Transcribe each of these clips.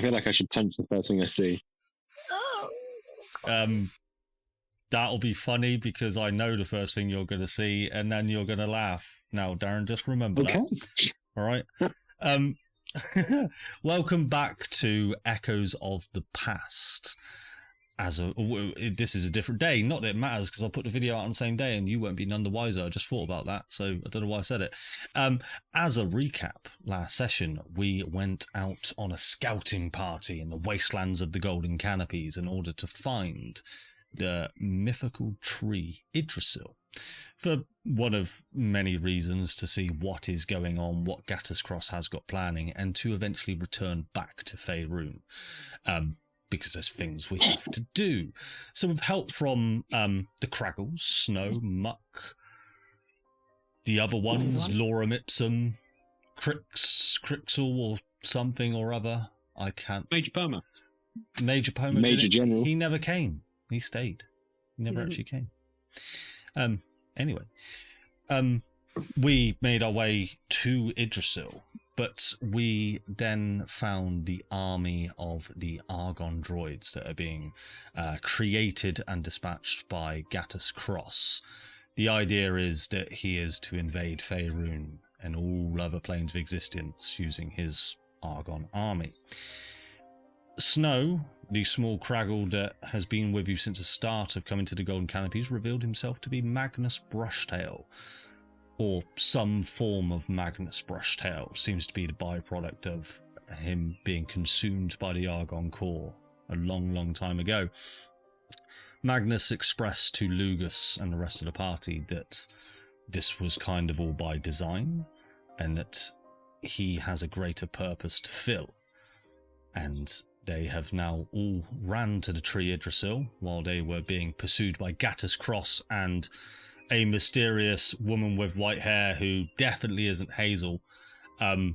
feel like I should punch the first thing I see. That'll be funny because I know the first thing you're going to see, and then you're going to laugh. Now, Darren, just remember that. All right. Welcome back to Echoes of the Past. This is a different day. Not that it matters because I'll put the video out on the same day and you won't be none the wiser. I just thought about that, so I don't know why I said it. As a recap, last session we went out on a scouting party in the wastelands of the Golden Canopies in order to find the mythical tree Yggdrasil, for one of many reasons, to see what is going on, what Gattus Cross has got planning, and to eventually return back to Faerûn, because there's things we have to do. So with help from the Kraggles, Snow, Muck, the other ones, Lorem Ipsum, Crixel or something or other, I can't... Major Poma, Major General. He never came. He stayed. He never actually came. Anyway, we made our way to Yggdrasil, but we then found the army of the Argon droids that are being created and dispatched by Gattus Cross. The idea is that he is to invade Faerûn and all other planes of existence using his Argon army. Snow, the small Kraggle that has been with you since the start of coming to the Golden Canopies, revealed himself to be Magnus Brushtail, or some form of Magnus Brushtail. Seems to be the byproduct of him being consumed by the Argon core a long time ago. Magnus expressed to Lugus and the rest of the party that this was kind of all by design, and that he has a greater purpose to fill. And they have now all ran to the tree Yggdrasil while they were being pursued by Gattus Cross and a mysterious woman with white hair who definitely isn't Hazel. Have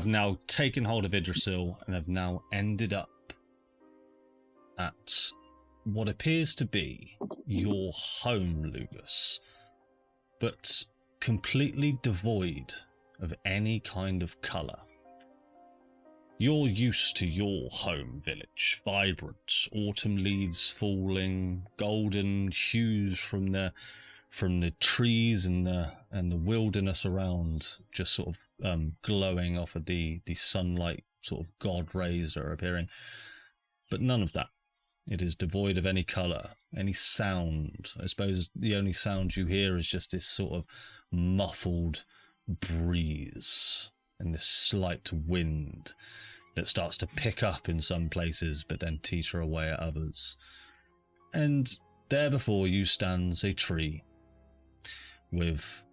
now taken hold of Yggdrasil and have now ended up at what appears to be your home, Lugus, but completely devoid of any kind of colour. You're used to your home village, vibrant, autumn leaves falling, golden hues from the trees and the wilderness around, just sort of glowing off of the sunlight, sort of god rays that are appearing. But none of that. It is devoid of any colour, any sound. I suppose the only sound you hear is just this sort of muffled breeze and this slight wind that starts to pick up in some places but then teeter away at others. And there before you stands a tree with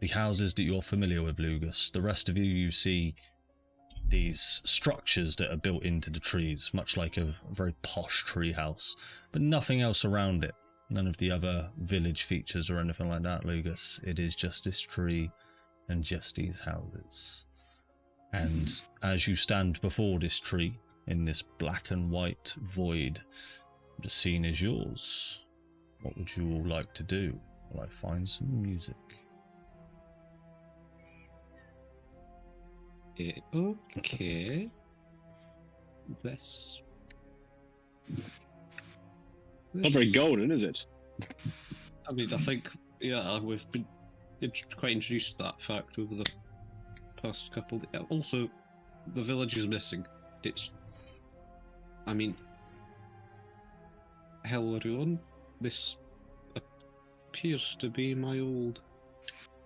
the houses that you're familiar with, Lugus. The rest of you see these structures that are built into the trees, much like a very posh tree house, but nothing else around it. None of the other village features or anything like that, Lugus. It is just this tree and just these houses. And as you stand before this tree, in this black and white void, the scene is yours. What would you all like to do while I find some music? Okay. This... Not very golden, is it? I mean, I think, yeah, we've been quite introduced to that fact over the past couple. Also, the village is missing. It's, I mean, hell, everyone, this appears to be my old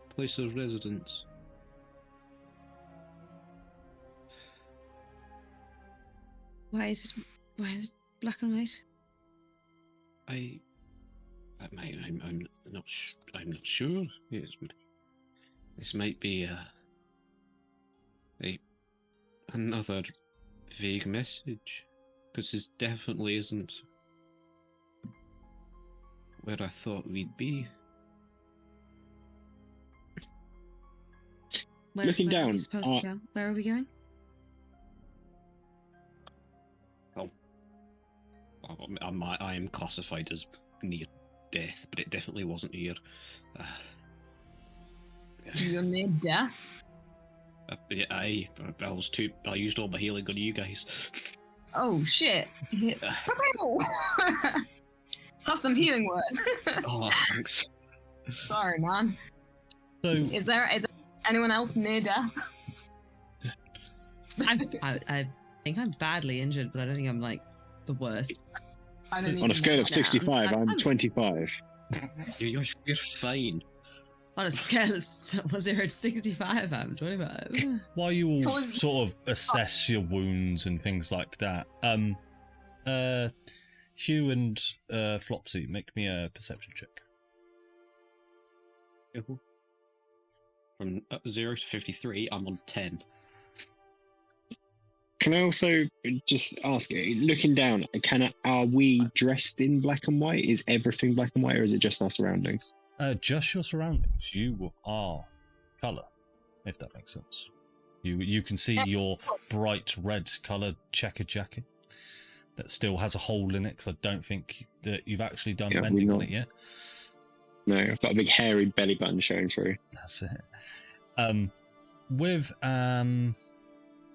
place of residence. Why is it black and white? I'm not sure. This might be another vague message, because this definitely isn't where I thought we'd be. Looking down, are we supposed to go? Where are we going? I am classified as near death, but it definitely wasn't here. You're near death? I used all my healing on you guys. Oh shit! Have some healing word. Oh, thanks. Sorry, man. So Is there anyone else near death? I think I'm badly injured, but I don't think I'm like the worst. On a scale of 65, I'm 25. You're fine. On a scale of 0 to 65, I'm 25. while you all sort of assess your wounds and things like that, Hugh and Flopsy, make me a perception check. From 0 to 53, I'm on 10. Can I also just ask, looking down, are we dressed in black and white? Is everything black and white, or is it just our surroundings? Just your surroundings. You are colour, if that makes sense. You can see your bright red coloured checkered jacket that still has a hole in it, because I don't think that you've actually done mending on it yet. No, I've got a big hairy belly button showing through. That's it. With an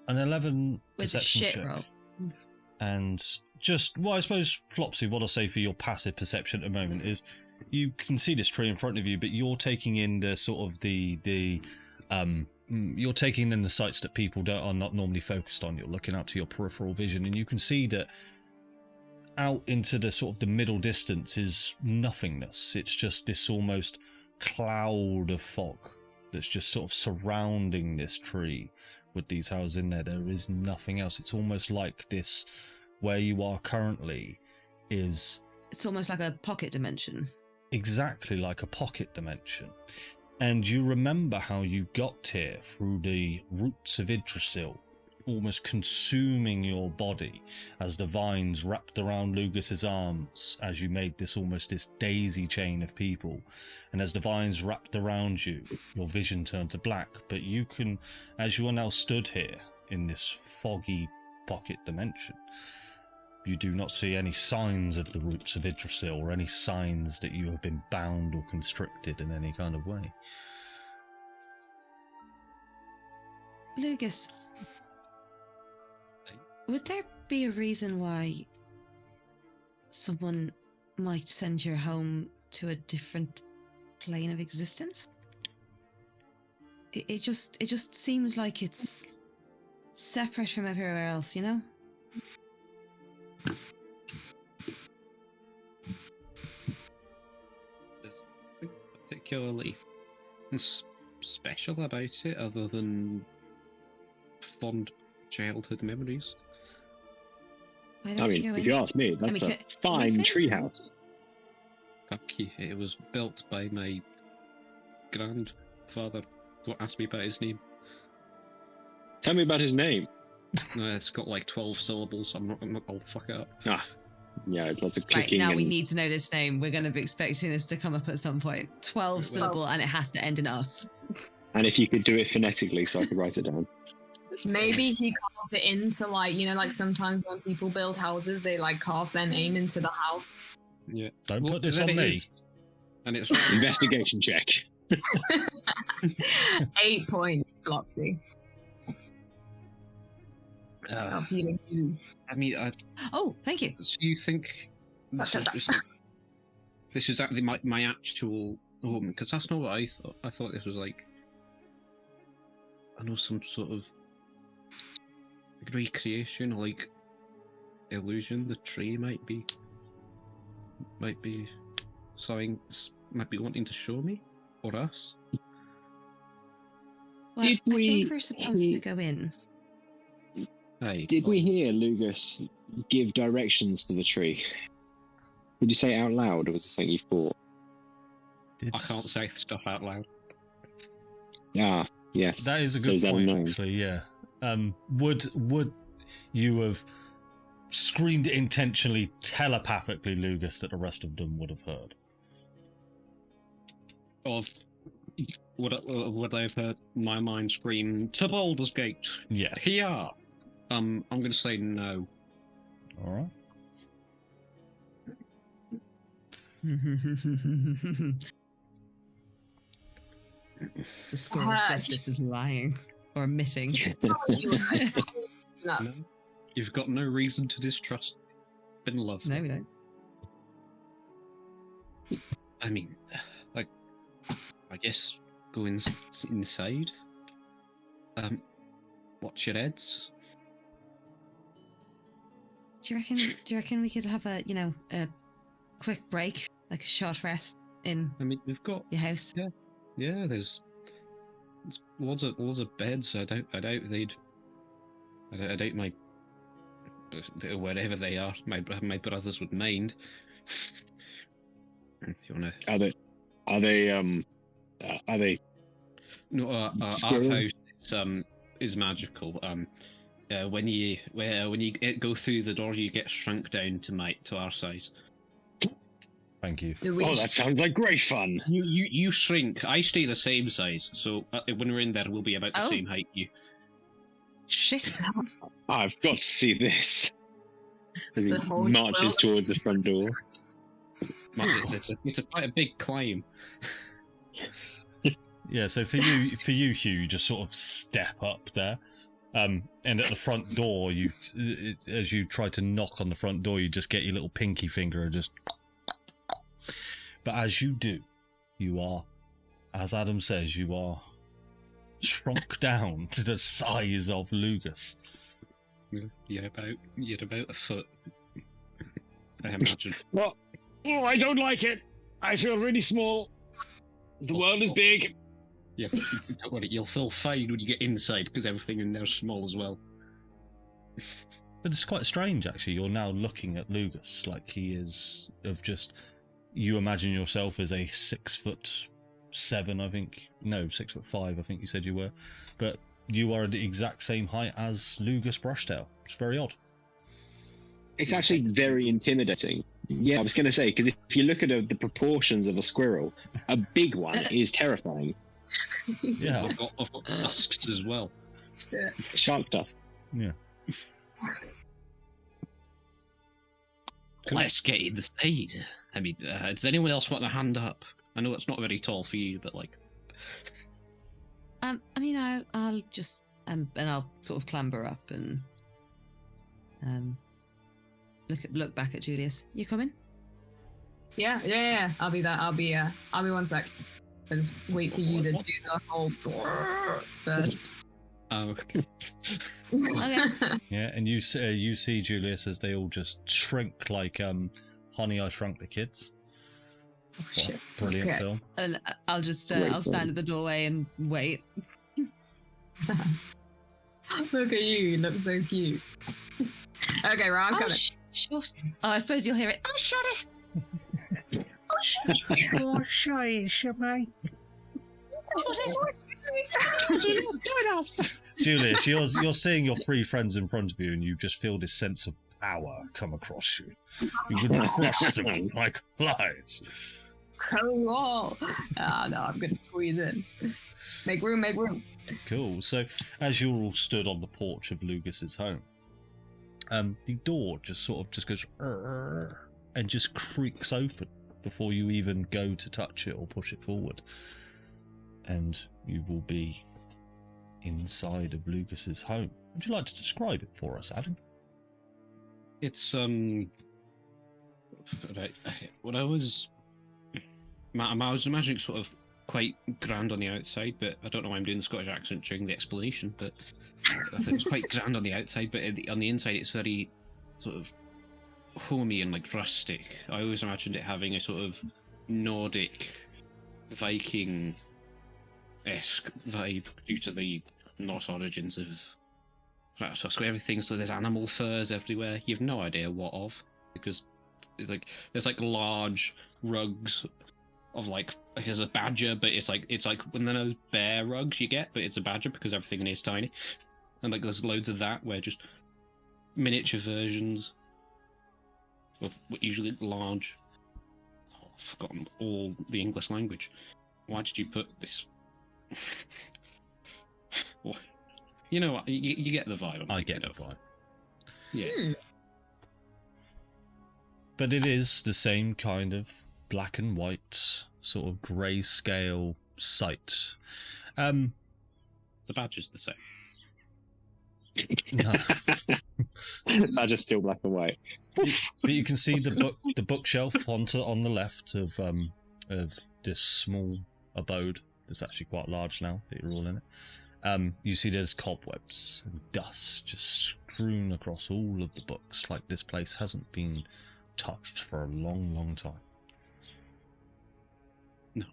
11 With a perception shit check, roll. and just, well, I suppose, Flopsy, what I'll say for your passive perception at the moment is you can see this tree in front of you, but you're taking in the sort of you're taking in the sights that people are not normally focused on. You're looking out to your peripheral vision, and you can see that out into the sort of the middle distance is nothingness. It's just this almost cloud of fog that's just sort of surrounding this tree with these houses in there. There is nothing else. It's almost like this, where you are currently, is... It's almost like a pocket dimension. Exactly like a pocket dimension. And you remember how you got here through the roots of Yggdrasil, almost consuming your body as the vines wrapped around Lugus's arms as you made this daisy chain of people. And as the vines wrapped around you, your vision turned to black. But you can, as you are now stood here in this foggy pocket dimension, you do not see any signs of the roots of Yggdrasil or any signs that you have been bound or constricted in any kind of way. Lugus, would there be a reason why someone might send you home to a different plane of existence? It just seems like it's separate from everywhere else, you know? There's nothing particularly special about it other than fond childhood memories. Why I don't mean, you go if in? you ask me, that's a fine treehouse. Fuck you. It was built by my grandfather. Don't ask me about his name. Tell me about his name. No, it's got like 12 syllables. I'll fuck it up. Ah, yeah, lots of Right, clicking. now we and... need to know this name. We're going to be expecting this to come up at some point. 12 syllable, and it has to end in us. And if you could do it phonetically so I could write it down. Maybe he carved it into, like, you know, like sometimes when people build houses, they like carve their name into the house. Yeah. Don't Well, put this then on it me. is. And it's Investigation check. 8 points, Flopsy. I mean, Oh, thank you. so you think this is actually my actual home? Because that's not what I thought. I thought this was like, I know, some sort of recreation or like illusion. The tree might be something, might be wanting to show me or us. Well, Did I we think we're supposed to go in. Hey, Did we hear Lugus give directions to the tree? Did you say it out loud, or was it something you thought? I can't say stuff out loud. Ah, yes. That is a So good that point, unknown? actually, yeah. Would you have screamed it intentionally, telepathically, Lugus, that the rest of them would have heard? Would I have heard my mind scream to Baldurs Gate? Yes. Here. I'm going to say no. All right. The score of justice is lying. or emitting. No. No, you've got no reason to distrust Bin Love. No, we don't. I mean, like, I guess go inside. Watch your heads. Do you reckon we could have a quick break, like a short rest in I mean, we've got your house? yeah. There's loads of beds. I doubt they'd. I doubt my wherever they are, my brothers would mind. If you wanna. Are they? No, our Squirrel? house is magical. When you go through the door, you get shrunk down to our size. Thank you. Do we? Oh, that sounds like great fun. You shrink. I stay the same size, so when we're in there, we'll be about the Oh. same height. You. Shit. I've got to see this. As he The whole marches world. towards the front door. It's quite a big climb. Yeah, so for you, Hugh, you just sort of step up there, and at the front door, as you try to knock on the front door, you just get your little pinky finger and just. But as you do, you are, as Adam says, you are shrunk down to the size of Lugus. You're about a foot. I imagine. What? Oh, I don't like it. I feel really small. The world is big. Yeah, but don't worry, you'll feel fine when you get inside because everything in there's small as well. But it's quite strange, actually. You're now looking at Lugus like he is of just. You imagine yourself as a 6'7", I think. No, 6'5", I think you said you were. But you are the exact same height as Lugus Brushtail. It's very odd. It's actually very intimidating. Yeah, I was going to say, because if you look at the proportions of a squirrel, a big one is terrifying. Yeah. I've got tusks as well. Shark dust. Yeah. Let's get inside. I mean, does anyone else want a hand up? I know it's not very tall for you, but like. I mean, I'll just and I'll sort of clamber up and look back at Julius. You coming? Yeah. I'll be there. I'll be 1 sec. I'll just wait for you to do the whole first. Oh, okay. Okay. Yeah, and you see Julius as they all just shrink like Honey, I Shrunk the Kids. Oh, What a shit. brilliant Okay. film. And I'll just Great I'll stand film. at the doorway and wait. Look at you. You look so cute. Okay, right, I'm coming. Shut. Oh, I suppose you'll hear it. Oh, shut it. Oh, shy, mate. Julius, you're seeing your three friends in front of you, and you just feel this sense of power come across you. You would crush them like flies. Cool. Ah, no, I'm gonna squeeze in. Make room. Cool. So, as you're all stood on the porch of Lugus's home, the door just sort of just goes and just creaks open before you even go to touch it or push it forward, and you will be inside of Lugus's home. Would you like to describe it for us, Adam? It's right. When I was imagining sort of quite grand on the outside, but I don't know why I'm doing the Scottish accent during the explanation. But I think it's quite grand on the outside, but on the inside it's very sort of homey and like rustic. I always imagined it having a sort of Nordic, Viking-esque vibe due to the Norse origins of. So everything, so there's animal furs everywhere. You have no idea what of, because it's like there's like large rugs of like there's a badger, but it's like when those bear rugs you get, but it's a badger because everything in it is tiny, and like there's loads of that where just miniature versions of what usually large. Oh, I've forgotten all the English language. Why did you put this? What? You know what? You get the vibe. I get the vibe. Yeah. But it is the same kind of black and white, sort of grey scale sight. The badge is the same. No. Badge is still black and white. But you can see the bookshelf on the left of this small abode. It's actually quite large now that you're all in it. You see there's cobwebs and dust just strewn across all of the books, like this place hasn't been touched for a long, long time. No.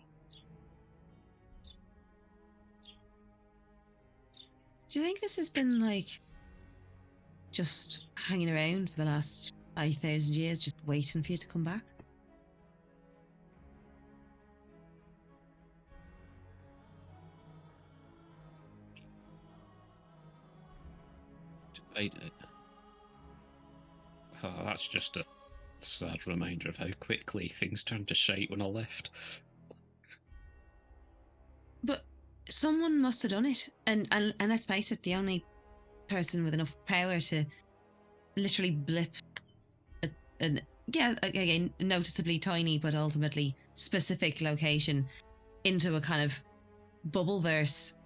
Do you think this has been like just hanging around for the last 5,000 years, just waiting for you to come back? Debate it. Oh, that's just a sad reminder of how quickly things turned to shite when I left. But someone must have done it, and let's face it, the only person with enough power to literally blip again, noticeably tiny but ultimately specific location into a kind of bubble verse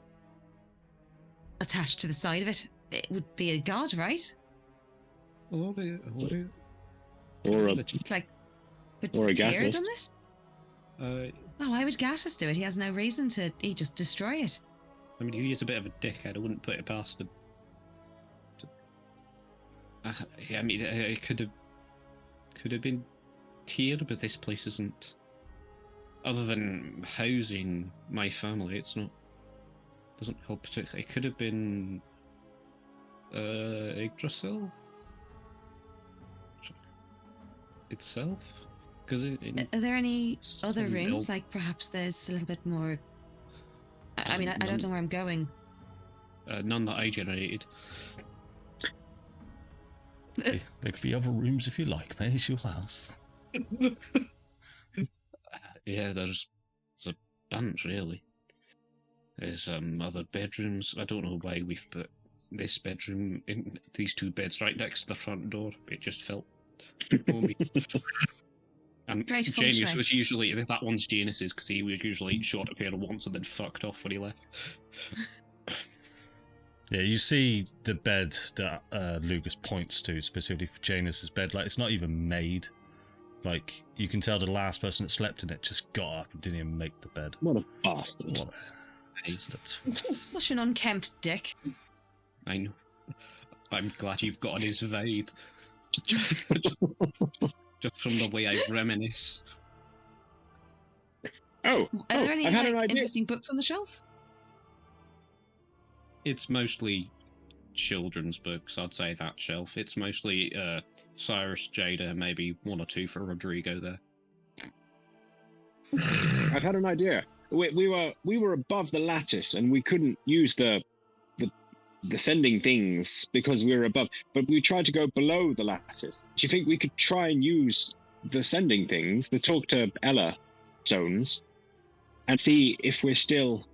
attached to the side of it. It would be a god, right? Or a It's like, would Or a Tyr Gatis. done this? Oh, why would Gatis do it? He has no reason to. He just destroy it. I mean, he is a bit of a dickhead. I wouldn't put it past him. Yeah, I mean, it could have been Tyr, but this place isn't. Other than housing my family, it's not. Doesn't help particularly. It could have been Yggdrasil itself, because Are there any other some rooms? old- Like perhaps there's a little bit more. I mean, I don't know where I'm going. none that I generated. There could be other rooms if you like, mate. It's your house. Yeah, there's a bunch really. There's other bedrooms. I don't know why we've put this bedroom in these two beds right next to the front door. It just felt homey. And Great feng Janus shui. was usually, that one's Janus's, because he was usually short a pair once and then fucked off when he left. Yeah, you see the bed that Lucas points to specifically for Janus's bed. Like, it's not even made. Like, you can tell the last person that slept in it just got up and didn't even make the bed. What a bastard. What a... Just a twat. Such an unkempt dick. I know. I'm glad you've gotten his vibe. Just from the way I reminisce. Oh, Are there any I've had an like, idea. interesting books on the shelf? It's mostly children's books, I'd say, that shelf. It's mostly Cyrus, Jada, maybe one or two for Rodrigo there. I've had an idea. We were above the lattice and we couldn't use the sending things because we were above, but we tried to go below the lattice. Do you think we could try and use the sending things, the talk to Ella stones, and see if we're still...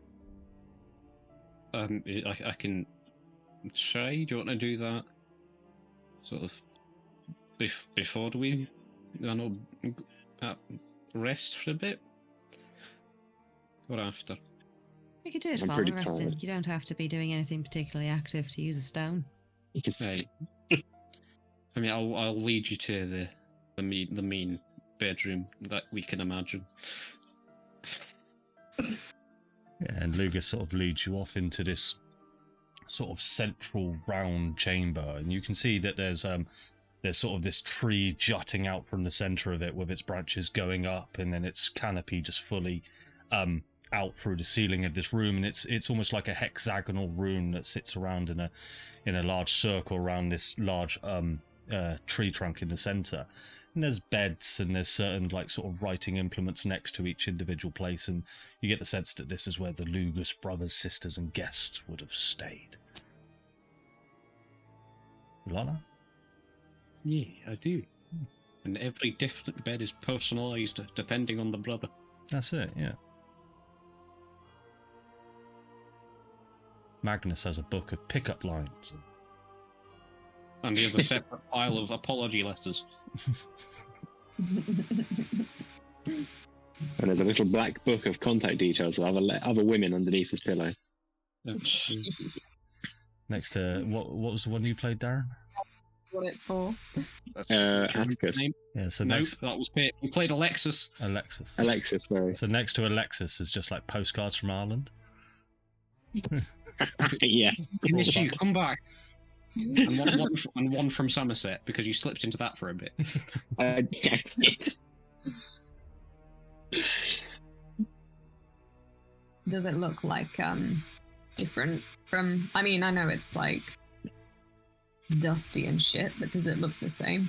I can try. Do you want to do that? Sort of before we, I know, rest for a bit, or after? We could do it I'm while pretty we're resting. tired. You don't have to be doing anything particularly active to use a stone. Right. I mean, I'll lead you to the main bedroom that we can imagine. Yeah, and Lucas sort of leads you off into this sort of central round chamber, and you can see that there's sort of this tree jutting out from the center of it with its branches going up, and then its canopy just fully out through the ceiling of this room, and it's almost like a hexagonal room that sits around in a large circle around this large tree trunk in the center. And there's beds and there's certain like sort of writing implements next to each individual place, and you get the sense that this is where the Lugus brothers, sisters, and guests would have stayed. You like that? Yeah, I do. And every different bed is personalised depending on the brother. That's it, yeah. Magnus has a book of pickup lines. And he has a separate pile of apology letters. And there's a little black book of contact details of other women underneath his pillow. Next to what was the one you played, Darren? That's what it's for. Atticus. Yeah, so No, next that was it. We played Alexis. Alexis, sorry. So next to Alexis is just like postcards from Ireland. Yeah. I miss you. Come back. And one from Somerset because you slipped into that for a bit. Does it look like different from? I mean, I know it's like dusty and shit, but does it look the same?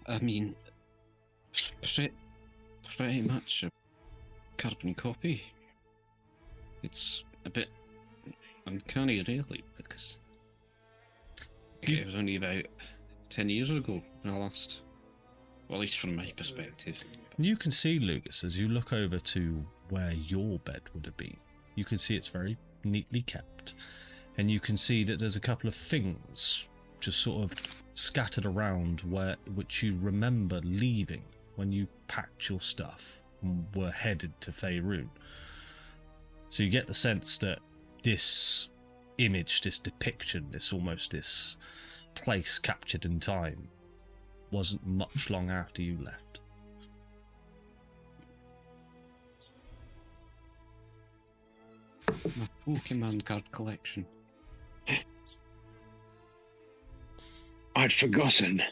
I mean, pretty much a carbon copy. It's a bit uncanny, really, because it was only about 10 years ago when I last, well, at least from my perspective. You can see, Lucas, as you look over to where your bed would have been, you can see it's very neatly kept, and you can see that there's a couple of things just sort of scattered around which you remember leaving when you packed your stuff and were headed to Faerûn. So you get the sense that this image, this depiction, this place captured in time wasn't much long after you left. My Pokemon card collection. I'd forgotten.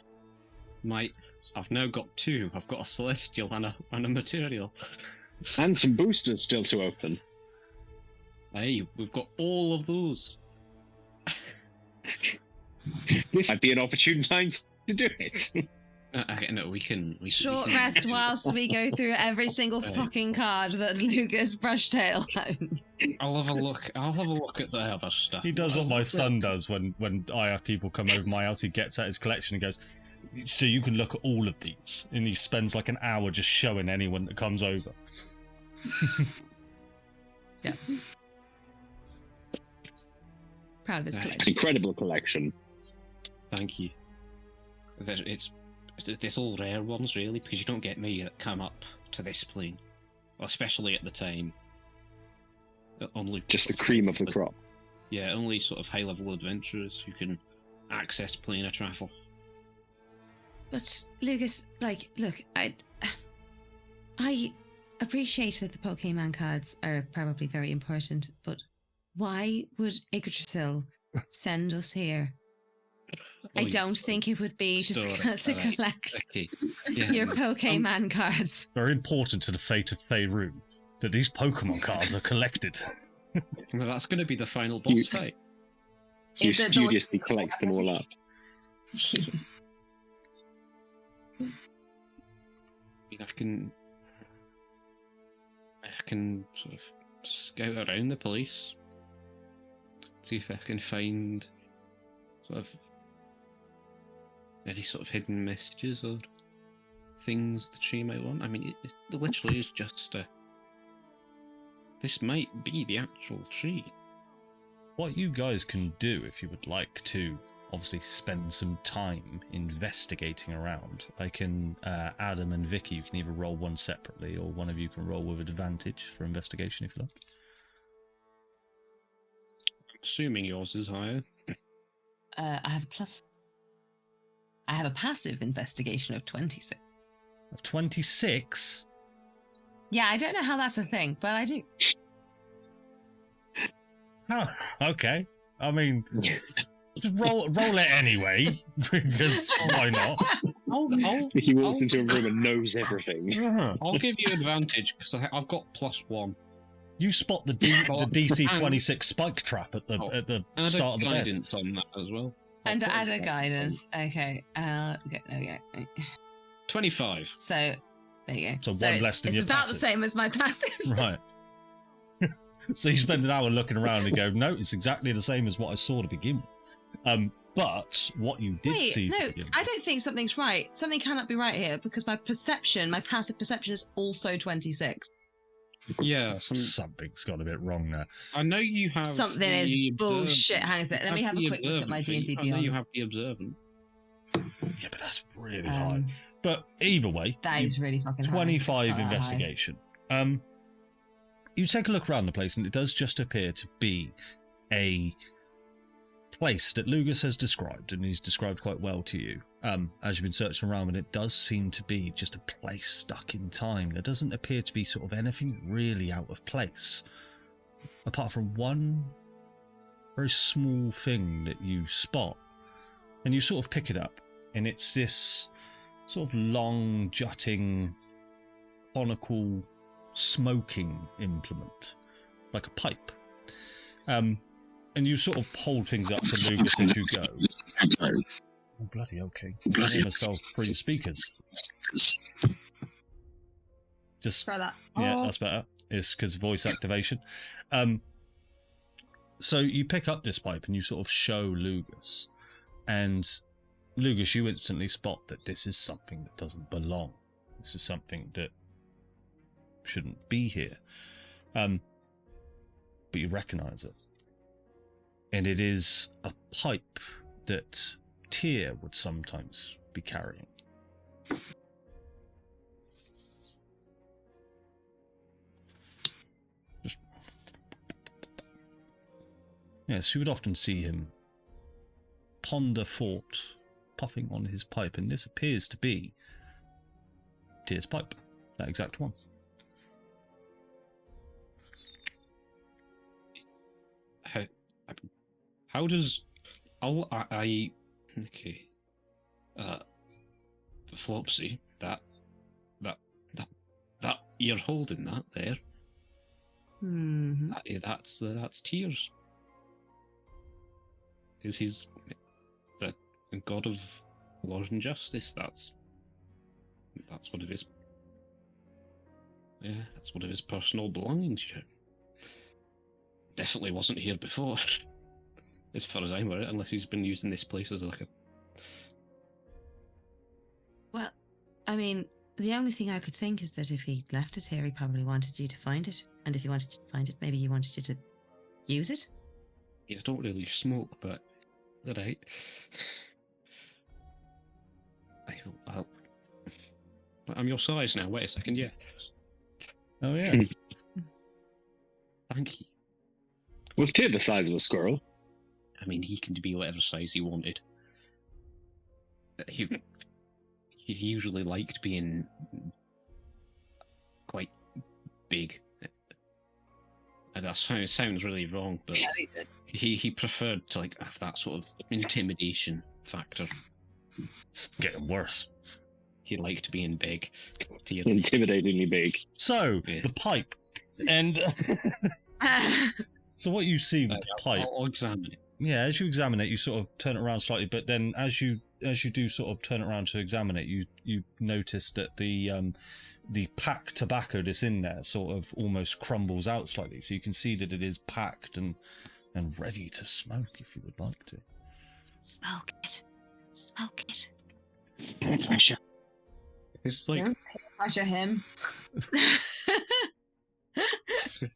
I've now got two. I've got a Celestial and a Material. And some boosters still to open. Hey, we've got all of those. This might be an opportune time to do it. No, we can. Short we can. rest whilst we go through every single fucking card that Lucas Brushtail owns. I'll have a look at the other stuff. He does what my son does when I have people come over my house. He gets out his collection and goes, so you can look at all of these. And he spends like an hour just showing anyone that comes over. Yeah. Proud of his collection. Incredible collection. Thank you. It's all rare ones, really, because you don't get many that come up to this plane, especially at the time. Only just the cream of the crop. Yeah, only sort of high-level adventurers who can access planar travel. But Lucas, look, I appreciate that the Pokemon cards are probably very important, but why would Yggdrasil send us here? I don't think it would be to collect your Pokemon cards. Very important to the fate of Faerûn that these Pokemon cards are collected. Well, that's going to be the final boss fight. You studiously collects them all up. I can sort of scout around the place, see if I can find sort of any sort of hidden messages or things that she might want. I mean, it literally is just this might be the actual tree. What you guys can do if you would like to obviously spend some time investigating around, I can, Adam and Vicky, you can either roll one separately or one of you can roll with advantage for investigation if you like. Assuming yours is higher. I have a plus. I have a passive investigation of 26. Of 26? Yeah, I don't know how that's a thing, but I do. Oh, okay. I mean, just roll it anyway, because why not? He walks into a room and knows everything. I'll give you advantage, because I've got +1. You spot the DC 26 spike trap at the start of the bed. Guidance on that as well. And add a guidance. Okay. Okay. 25. So, there you go. So one less than your It's about passive. the same as my passive. Right. So you spend an hour looking around and go, no, it's exactly the same as what I saw to begin with. But what you did see to begin with. I don't think something's right. Something cannot be right here because my passive perception is also 26. Yeah, Something's got a bit wrong there. I know you have something is bullshit. Hang on a sec. Let me have a quick look at my D&D Beyond. I know you have the observant. Yeah, but that's really high. But either way, that is really fucking 25 high. investigation. You take a look around the place, and it does just appear to be a place that Lugus has described, and he's described quite well to you as you've been searching around, and it does seem to be just a place stuck in time. There doesn't appear to be sort of anything really out of place, apart from one very small thing that you spot, and you sort of pick it up, and it's this sort of long, jutting, conical smoking implement, like a pipe. And you sort of hold things up to Lugus as you go. Oh, bloody okay. I need myself 3 speakers. Just Try that. yeah, that's better. It's because voice activation. So you pick up this pipe and you sort of show Lugus, and Lugus, you instantly spot that this is something that doesn't belong. This is something that shouldn't be here. But you recognise it. And it is a pipe that Tyr would sometimes be carrying. Yes, you would often see him ponder thought, puffing on his pipe, and this appears to be Tyr's pipe, that exact one. How does I okay? Flopsy, that you're holding that there. Mm-hmm. That's Tears. Is he's the god of law and justice? That's one of his. Yeah, that's one of his personal belongings. Definitely wasn't here before, as far as I'm aware, unless he's been using this place as like a. Well, I mean, the only thing I could think is that if he left it here, he probably wanted you to find it. And if he wanted you to find it, maybe he wanted you to use it. Yeah, I don't really smoke, but all right. I'm your size now. Wait a second, yeah. Oh yeah. Thank you. Was Tyr the size of a squirrel? I mean, he can be whatever size he wanted. He usually liked being quite big. And that sounds really wrong, but he preferred to like have that sort of intimidation factor. It's getting worse. He liked being big. Intimidatingly big. So, Yeah. the pipe. And so what you see with the pipe... I'll examine it. Yeah, as you examine it, you sort of turn it around slightly, but then as you do sort of turn it around to examine it, you notice that the packed tobacco that's in there sort of almost crumbles out slightly, so you can see that it is packed and ready to smoke if you would like to. Smoke it. Smoke it. It's like Don't pressure him.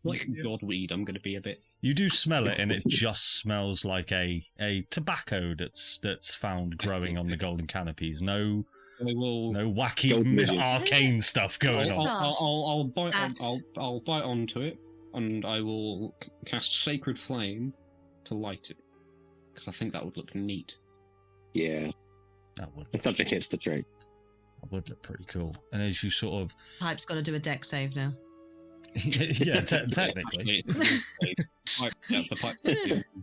like godweed. I'm going to be a bit. You do smell it, and it just smells like a tobacco that's found growing on the golden canopies. No wacky Golden arcane stuff going on. I'll bite. That's- I'll bite onto it, and I will cast Sacred Flame to light it, because I think that would look neat. Yeah, That would if that hits the tree. look pretty cool. And as you sort of Pipe's got to do a deck save now. yeah, technically, The pipe.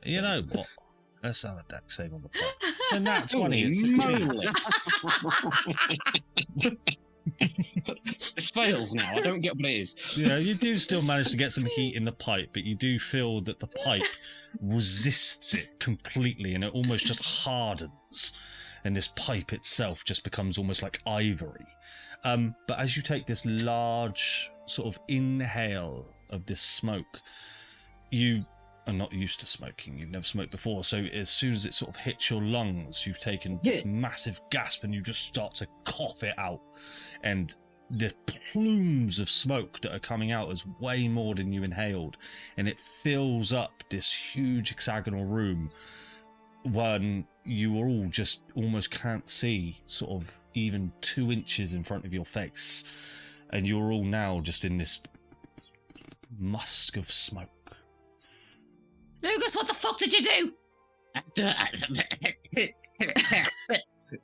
you know what? Let's have a deck save on the pipe. It's a nat 20. It succeeds. This fails now. I don't get what it is. Yeah, you do still manage to get some heat in the pipe, but you do feel that the pipe resists it completely, and it almost just hardens, and this pipe itself just becomes almost like ivory. But as you take this large sort of inhale of this smoke, you are not used to smoking. You've never smoked before, so as soon as it sort of hits your lungs, you've taken this massive gasp, and you just start to cough it out, and the plumes of smoke that are coming out is way more than you inhaled, and it fills up this huge hexagonal room when you all just almost can't see sort of even 2 inches in front of your face, and you're all now just in this musk of smoke. Lucas, what the fuck did you do?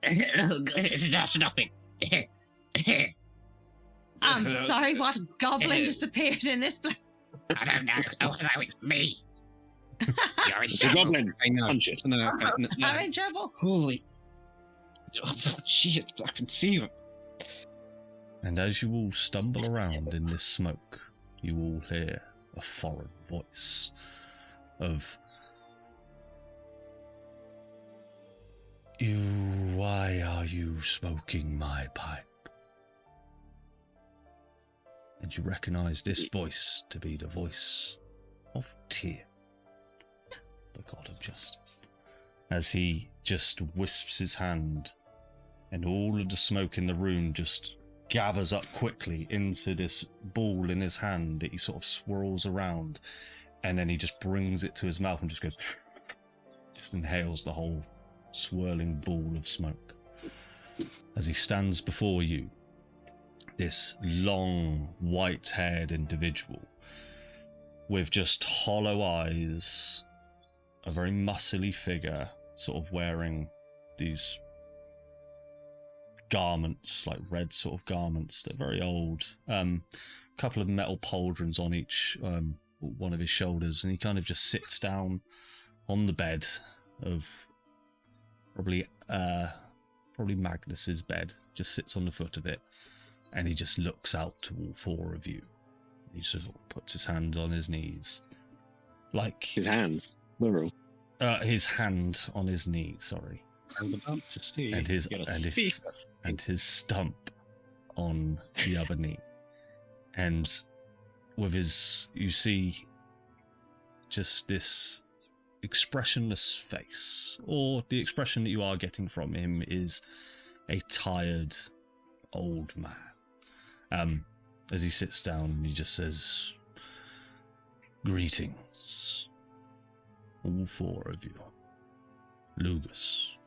It's nothing. I'm sorry, what goblin just appeared in this place? I don't know. Oh, no, it's me. You're in It's a trouble. goblin. I know. Punch it. No, I'm in trouble. Holy. Oh, shit, I can see him. And as you all stumble around in this smoke, you all hear a foreign voice of, why are you smoking my pipe? And you recognise this voice to be the voice of Tyr, the god of justice, as he just wisps his hand, and all of the smoke in the room just gathers up quickly into this ball in his hand that he sort of swirls around, and then he just brings it to his mouth and just goes, just inhales the whole swirling ball of smoke. As he stands before you, this long, white-haired individual with just hollow eyes, a very muscly figure, sort of wearing these garments, like red sort of garments. They're very old. Couple of metal pauldrons on each one of his shoulders, and he kind of just sits down on the bed of probably Magnus's bed. Just sits on the foot of it, and he just looks out to all four of you. He sort of puts his hands on his knees, like His hands, plural. his hand on his knee. Sorry. I was about to say. And his you're a and his thief. and his stump on the other knee, and with his, you see just this expressionless face, or the expression that you are getting from him is a tired old man. As he sits down, he just says, "Greetings, all four of you. Lugus,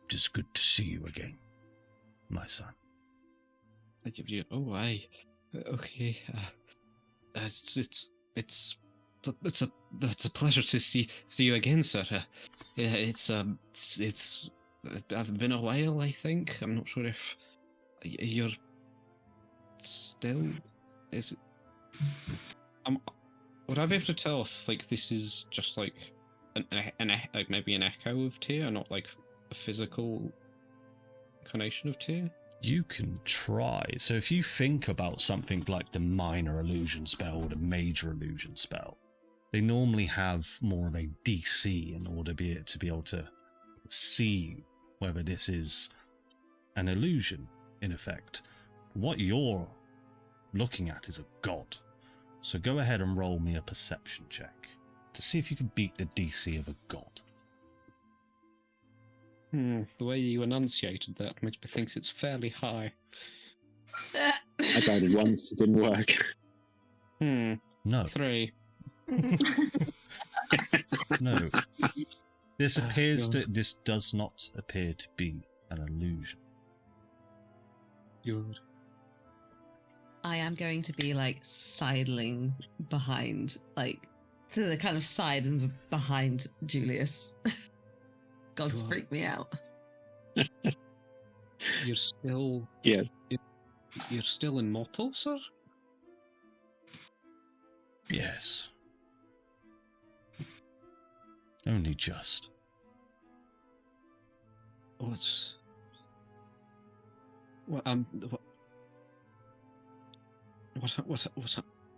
just good to see you again, my son." Oh, aye. Okay. It's a pleasure to see you again, sir. It's been a while, I think. I'm not sure if you're still. Is it? Would I be able to tell if like this is just like like maybe an echo of Tyr, not like a physical incarnation of Tyr? You can try. So if you think about something like the minor illusion spell or the major illusion spell, they normally have more of a DC in order to be able to see whether this is an illusion, in effect. What you're looking at is a god. So go ahead and roll me a perception check to see if you can beat the DC of a god. The way you enunciated that makes me think it's fairly high. I tried it once, it didn't work. No. 3. No. This does not appear to be an illusion. Good. I am going to be like sidling behind, like to the kind of side and behind Julius. Gods Cool. freak me out. You're still. Yeah. You're still immortal, sir? Yes. Only just. What's.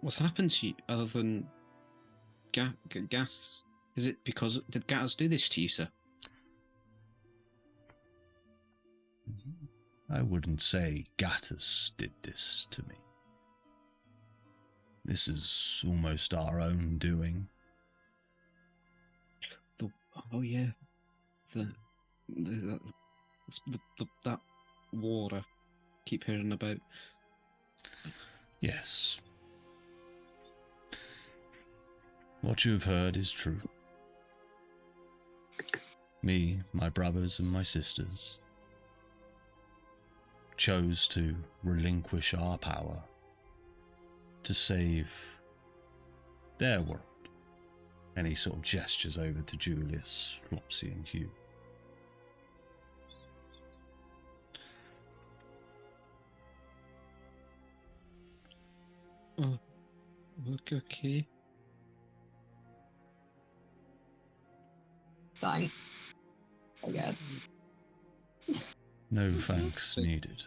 What's happened to you other than gas? Is it because did gas do this to you, sir? I wouldn't say Gattus did this to me. This is almost our own doing. That war I keep hearing about. Yes. What you have heard is true. Me, my brothers, and my sisters chose to relinquish our power to save their world. And he sort of gestures over to Julius, Flopsy, and Hugh. Oh, okay. Thanks, I guess. No thanks needed.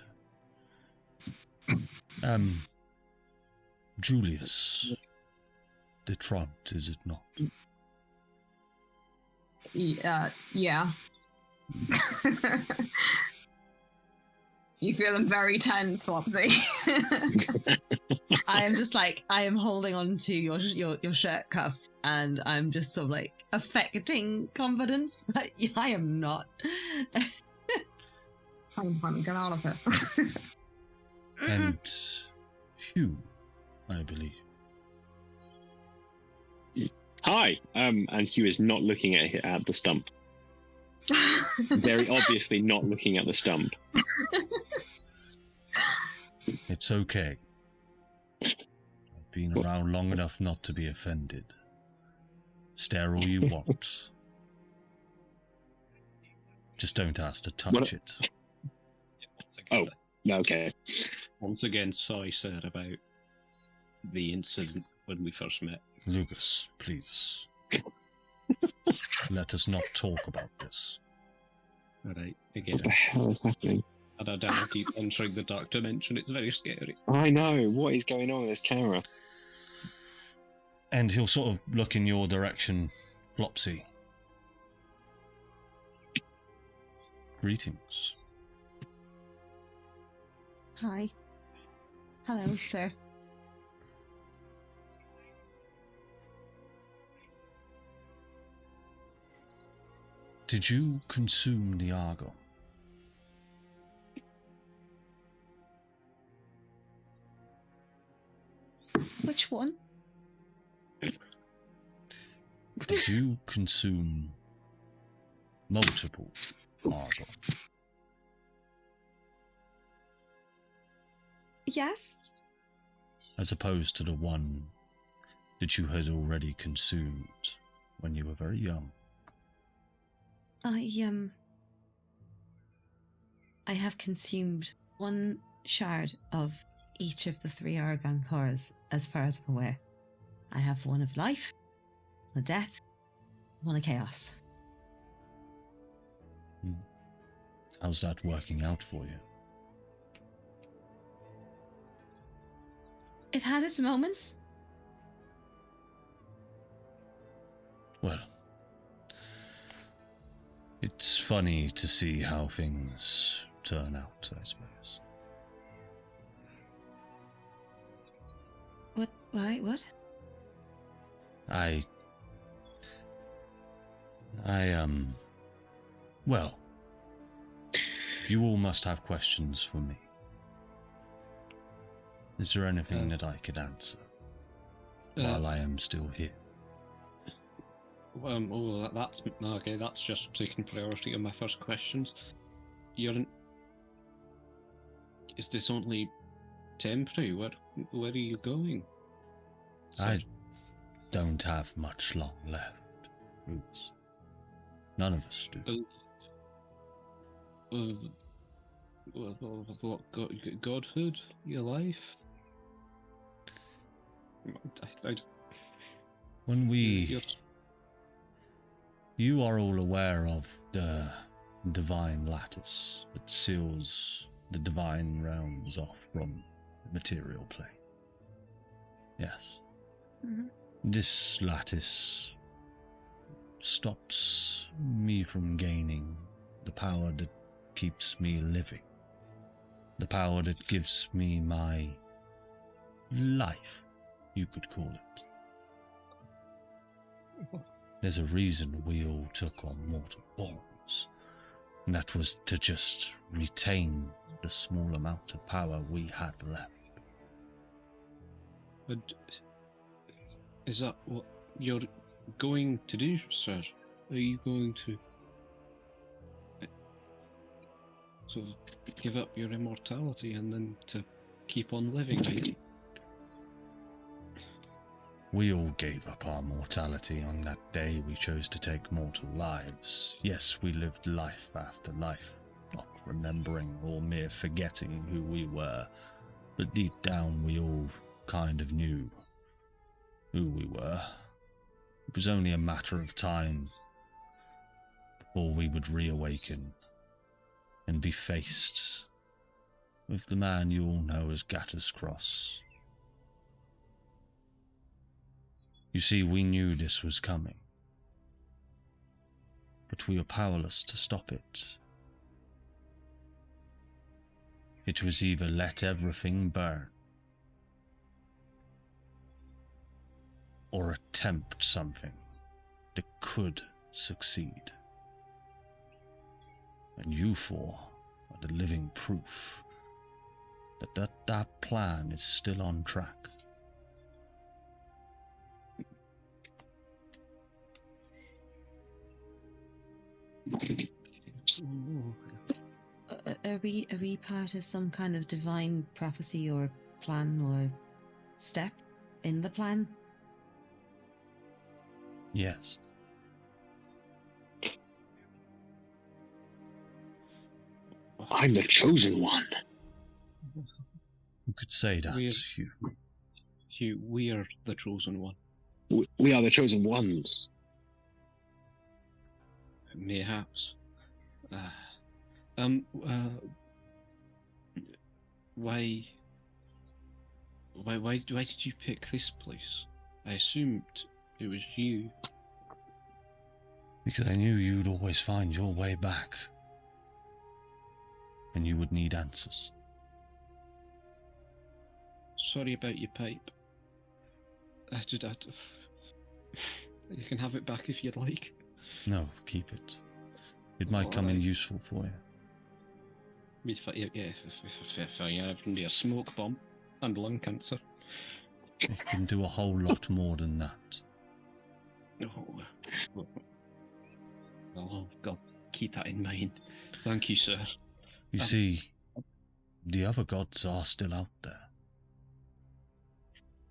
Julius, the Trant, is it not? Yeah. You feeling very tense, Flopsy. I am just like, I am holding on to your shirt cuff, and I'm just sort of like affecting confidence, but I am not. I'm get out of it. And Hugh, I believe. Hi. And Hugh is not looking at the stump. Very obviously not looking at the stump. It's okay. I've been around long enough not to be offended. Stare all you want. Just don't ask to touch it. Oh, okay. Once again, sorry, sir, about the incident when we first met. Lucas, please. Let us not talk about this. Alright, again. What the hell is happening? And I don't keep entering the dark dimension, it's very scary. I know. What is going on with this camera? And he'll sort of look in your direction, Flopsy. Greetings. Hi. Hello, sir. Did you consume the Argon? Which one? Did you consume multiple Argon? Yes. As opposed to the one that you had already consumed when you were very young? I have consumed one shard of each of the 3 Argon cores, as far as I'm aware. I have one of life, one of death, one of chaos. How's that working out for you? It has its moments. Well, it's funny to see how things turn out, I suppose. What? Why? What? Well, you all must have questions for me. Is there anything that I could answer while I am still here? That's okay. That's just taking priority on my first questions. Is this only temporary? Where are you going? I don't have much long left, Roots. None of us do. What godhood? Your life? When you are all aware of the divine lattice that seals the divine realms off from the material plane. Yes. Mm-hmm. This lattice stops me from gaining the power that keeps me living. The power that gives me my life, you could call it. There's a reason we all took on mortal forms, and that was to just retain the small amount of power we had left. But is that what you're going to do, sir? Are you going to sort of give up your immortality and then to keep on living? We all gave up our mortality on that day we chose to take mortal lives. Yes, we lived life after life, not remembering or mere forgetting who we were, but deep down we all kind of knew who we were. It was only a matter of time before we would reawaken and be faced with the man you all know as Gatter's Cross. You see, we knew this was coming, but we were powerless to stop it. It was either let everything burn, or attempt something that could succeed. And you four are the living proof that plan is still on track. Are we part of some kind of divine prophecy or plan or step in the plan? Yes. I'm the chosen one. You could say that, We're- Hugh. Hugh, we are the chosen one. We are the chosen ones. Mayhaps. Why did you pick this place? I assumed it was you. Because I knew you'd always find your way back. And you would need answers. Sorry about your pipe. You can have it back if you'd like. No, keep it. It might come in useful for you. If I have a smoke bomb and lung cancer. It can do a whole lot more than that. Oh, I'll keep that in mind. Thank you, sir. You see, the other gods are still out there.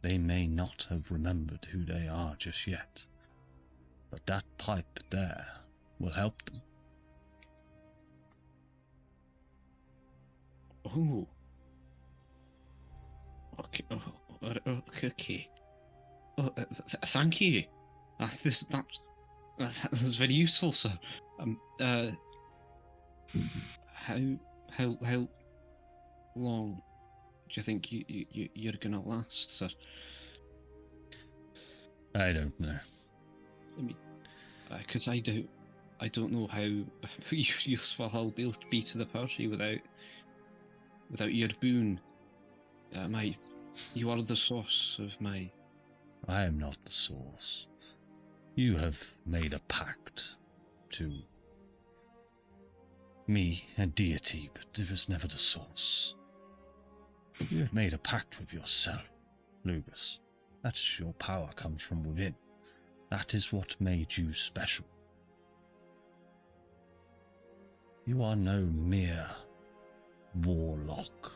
They may not have remembered who they are just yet, but that pipe there will help them. Oh. Okay. Okay. Oh, thank you. That's very useful, sir. How long do you think you're gonna last, sir? I don't know. I mean, because I don't know how useful I'll be able to be to the party without your boon. You are the source of my. I am not the source. You have made a pact to me, a deity, but it was never the source. You have made a pact with yourself, Lugus. That's your power comes from within. That is what made you special. You are no mere warlock.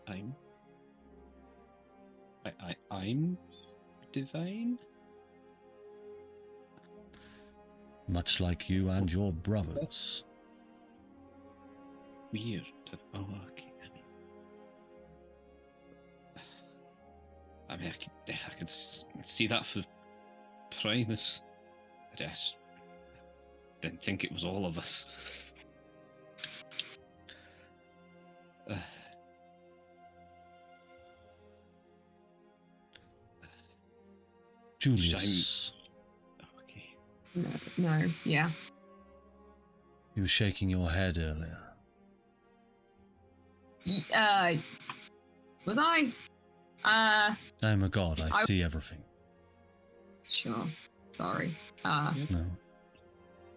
I'm divine? Much like you and your brothers. Weird. Oh, okay. I could see that for Primus. I just didn't think it was all of us. Julius. Okay. No, yeah. You were shaking your head earlier. Was I? I am a god, I see everything. Sure. Sorry. No.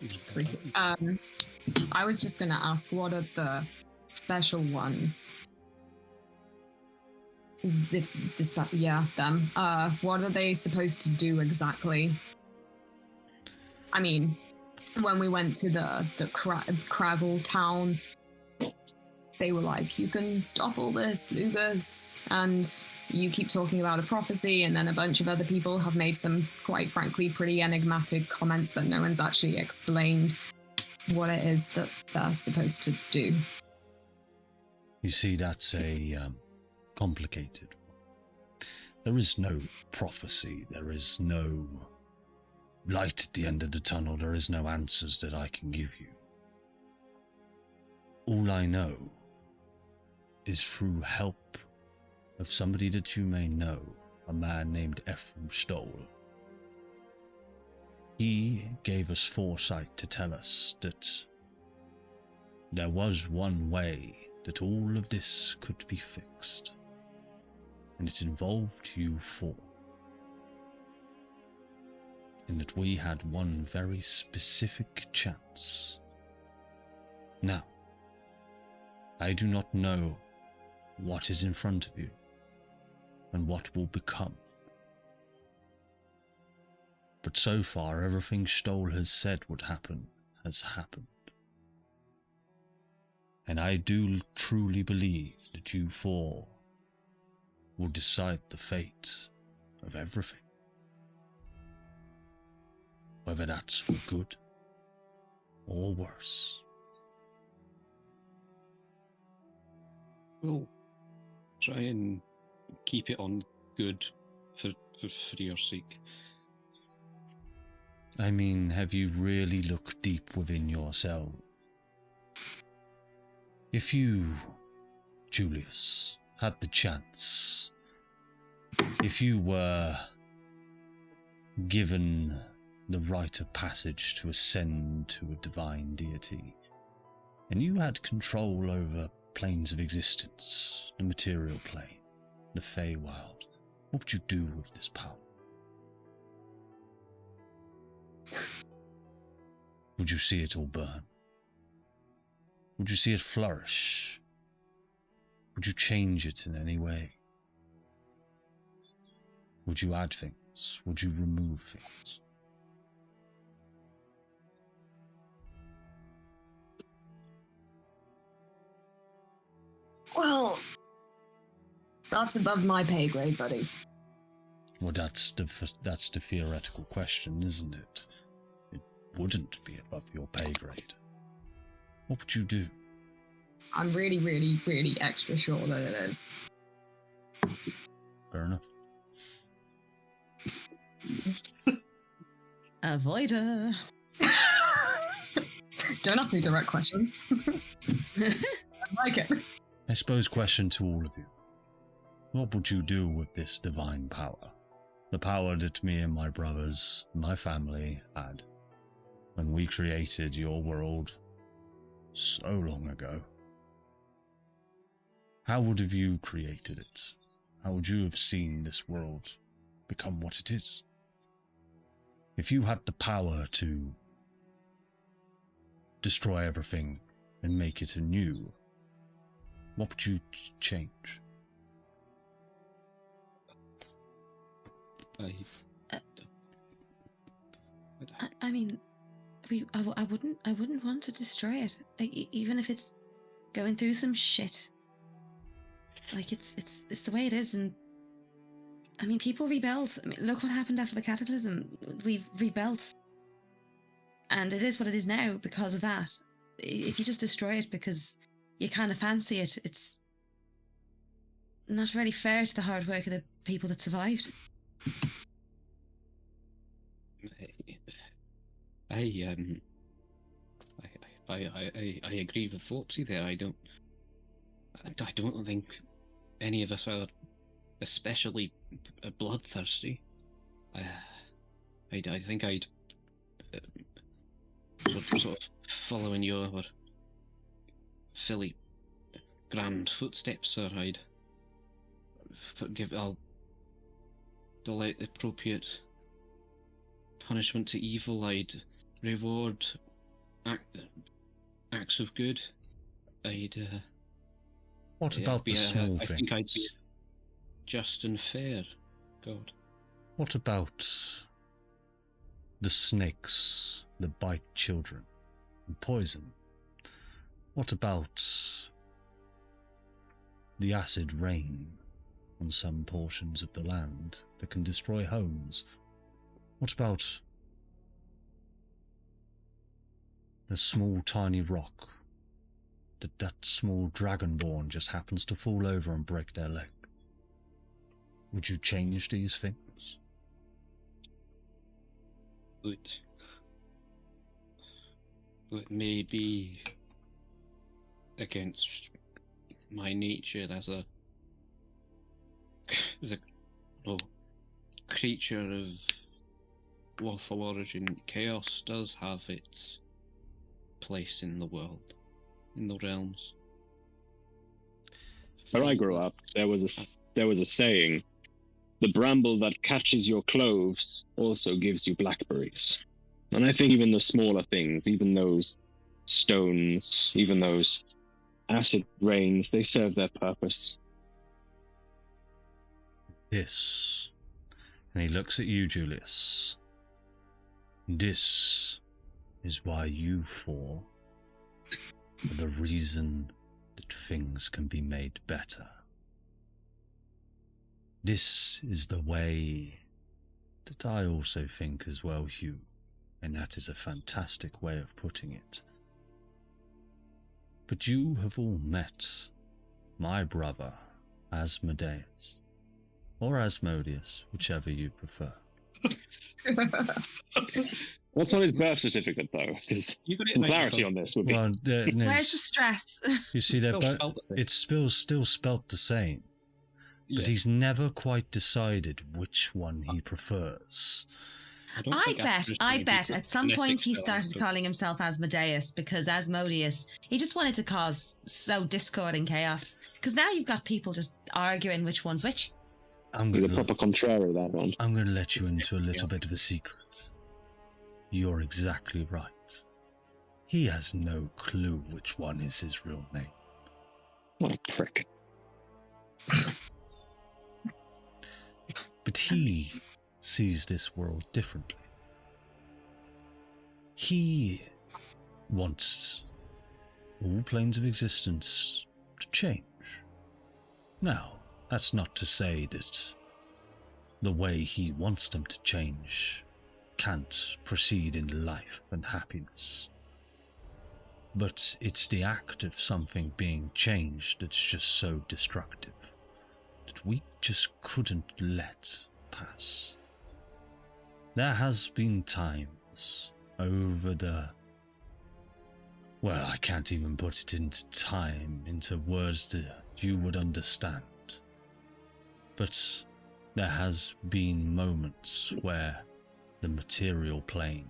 It's pretty. I was just gonna ask, what are the special ones? Them. What are they supposed to do exactly? I mean, when we went to the Craggle town, they were like, you can stop all this, Lugus, and you keep talking about a prophecy, and then a bunch of other people have made some, quite frankly, pretty enigmatic comments, but no one's actually explained what it is that they're supposed to do. You see, that's a complicated one. There is no prophecy. There is no light at the end of the tunnel. There is no answers that I can give you. All I know is through help of somebody that you may know, a man named Ephraim Stoll. He gave us foresight to tell us that there was one way that all of this could be fixed, and it involved you four, and that we had one very specific chance. Now, I do not know what is in front of you and what will become, but so far everything Stoll has said would happen has happened. And I do truly believe that you four will decide the fate of everything. Whether that's for good or worse. We'll try and keep it on good for your sake. I mean, have you really looked deep within yourself? If you, Julius, had the chance, if you were given the rite of passage to ascend to a divine deity, and you had control over planes of existence, the material plane, the Feywild, what would you do with this power? Would you see it all burn? Would you see it flourish? Would you change it in any way? Would you add things? Would you remove things? Well, that's above my pay grade, buddy. Well, that's the theoretical question, isn't it? It wouldn't be above your pay grade. What would you do? I'm really, really, really extra sure that it is. Fair enough. Avoider. Don't ask me direct questions. I like it. I suppose question to all of you. What would you do with this divine power? The power that me and my brothers, my family had when we created your world so long ago. How would have you created it? How would you have seen this world become what it is? If you had the power to destroy everything and make it anew, what would you change? I mean, I wouldn't want to destroy it, even if it's going through some shit. Like it's the way it is, and I mean, people rebuild. I mean, look what happened after the cataclysm. We've rebuilt, and it is what it is now because of that. If you just destroy it because you kind of fancy it, it's not really fair to the hard work of the people that survived. I agree with Flopsy there. I don't think any of us are especially bloodthirsty. I think I'd sort of follow in your silly grand footsteps, sir. I'll dole out the appropriate punishment to evil. I'd reward acts of good. What about the small things? I think I'd be just and fair, God. What about the snakes that bite children and poison? What about the acid rain on some portions of the land that can destroy homes. What about a small tiny rock that small dragonborn just happens to fall over and break their leg? Would you change these things? But maybe against my nature as a creature of lawful origin, chaos does have its place in the world, in the realms. Where I grew up, there was a saying: "The bramble that catches your cloves also gives you blackberries." And I think even the smaller things, even those stones, even those acid rains, they serve their purpose. This, and he looks at you, Julius. This is why you four are the reason that things can be made better. This is the way that I also think as well, Hugh, and that is a fantastic way of putting it. But you have all met my brother, Asmodeus, or Asmodeus, whichever you prefer. What's on his birth certificate, though? Because some clarity on this would be... Well, no, Where's the stress? you see, it's still spelt the same. But he's never quite decided which one he prefers. I bet at some point he started calling himself Asmodeus because Asmodeus, he just wanted to cause discord and chaos. Because now you've got people just arguing which one's which. The proper contrary, that one. I'm going to let you into a little bit of a secret. You're exactly right. He has no clue which one is his real name. What a prick. But he sees this world differently. He wants all planes of existence to change. Now, that's not to say that the way he wants them to change can't proceed in life and happiness. But it's the act of something being changed that's just so destructive that we just couldn't let pass. There has been times over I can't even put it into time, into words that you would understand. But there has been moments where the material plane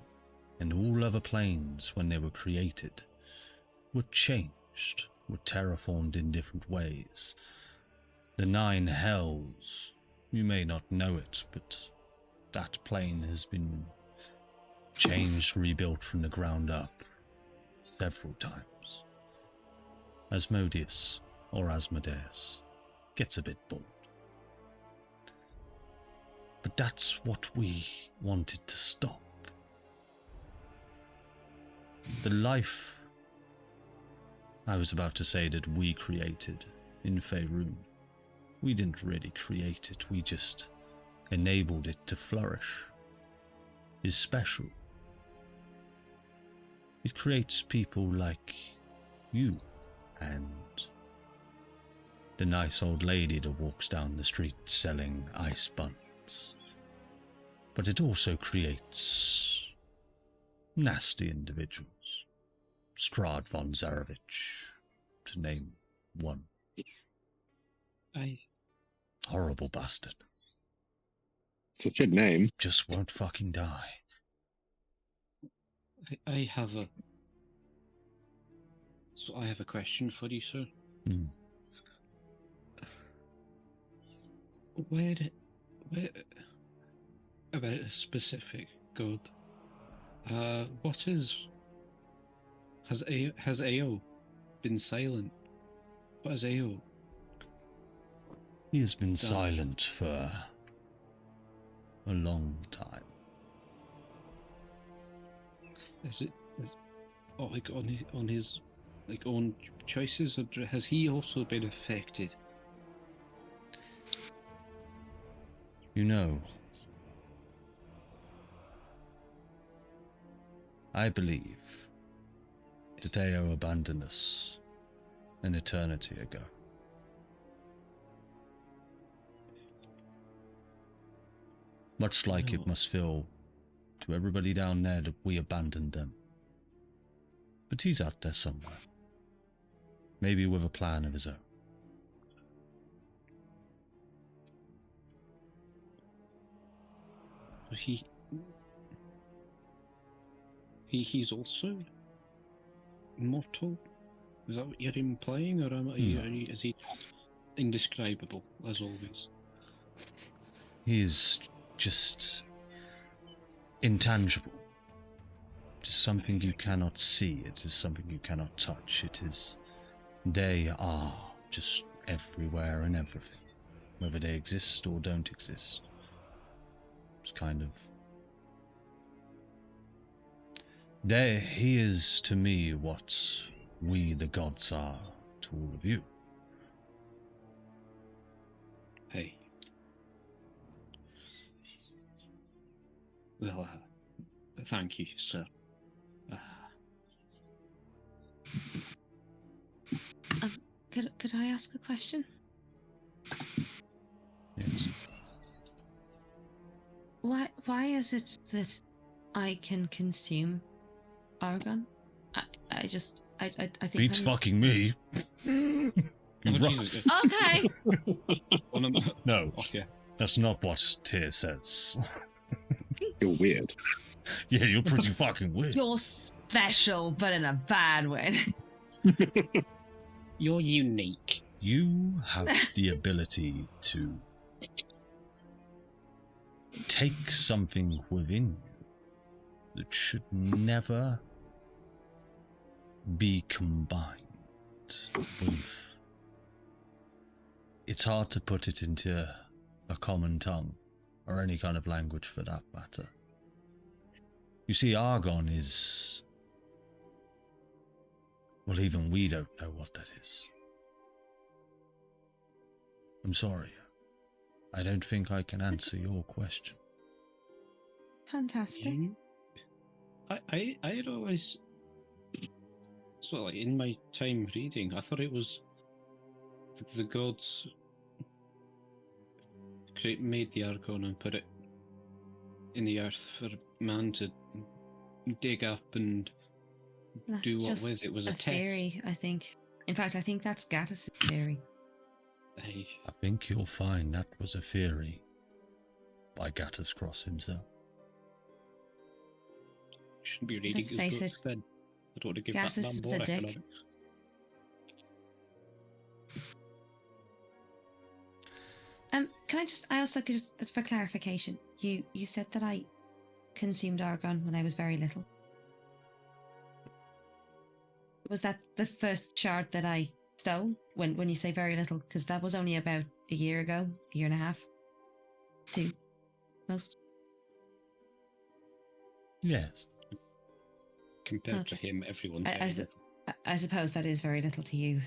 and all other planes, when they were created, were changed, were terraformed in different ways. The 9 hells, you may not know it, but that plane has been changed, rebuilt from the ground up several times. Asmodeus, or Asmodeus, gets a bit bored. But that's what we wanted to stop. The life I was about to say that we created in Faerûn, we didn't really create it, we just enabled it to flourish, is special. It creates people like you and the nice old lady that walks down the street selling ice buns. But it also creates nasty individuals. Strahd von Zarevich, to name one. Horrible bastard. It's a good name. Just won't fucking die. I have a question for you, sir. Where about a specific god? Has Ao been silent? What has Ao? He has been silent for a long time. Is it like on his like own choices, or has he also been affected? You know, I believe that Deo abandoned us an eternity ago. Much like it must feel to everybody down there that we abandoned them. But he's out there somewhere. Maybe with a plan of his own. He's also mortal? Is that what you're implying, or is he indescribable, as always? He is just intangible. It is something you cannot see. It is something you cannot touch. They are just everywhere and everything. Whether they exist or don't exist. It's kind of... He is to me what we the gods are to all of you. Hey. Well, thank you, sir. Could I ask a question? Yes. Why is it that I can consume argon? I think Beats fucking me. You rough. Jesus. Okay. No, Okay. that's not what Tyr says. You're weird. Yeah, you're pretty fucking weird. You're special, but in a bad way. You're unique. You have the ability to take something within you that should never be combined with... It's hard to put it into a common tongue, or any kind of language for that matter. You see, argon is... Well, even we don't know what that is. I'm sorry. I don't think I can answer your question. Fantastic. I had always, sort of like in my time reading, I thought it was the gods made the argon and put it in the earth for man to dig up and That's do what just with it. Was a test. theory, I think. In fact, I think that's Gattis' theory. Hey, I think you'll find that was a theory by Gattis Cross himself. shouldn't be reading Let's his face books it, then. I don't want to give Gattis that is man more a dick. economics. Can I also could just for clarification, you said that I consumed argon when I was very little. Was that the first shard that I stole? When you say very little, because that was only about a year ago, a year and a half, 2, most. Yes. Compared to Okay. him, everyone's I suppose that is very little to you.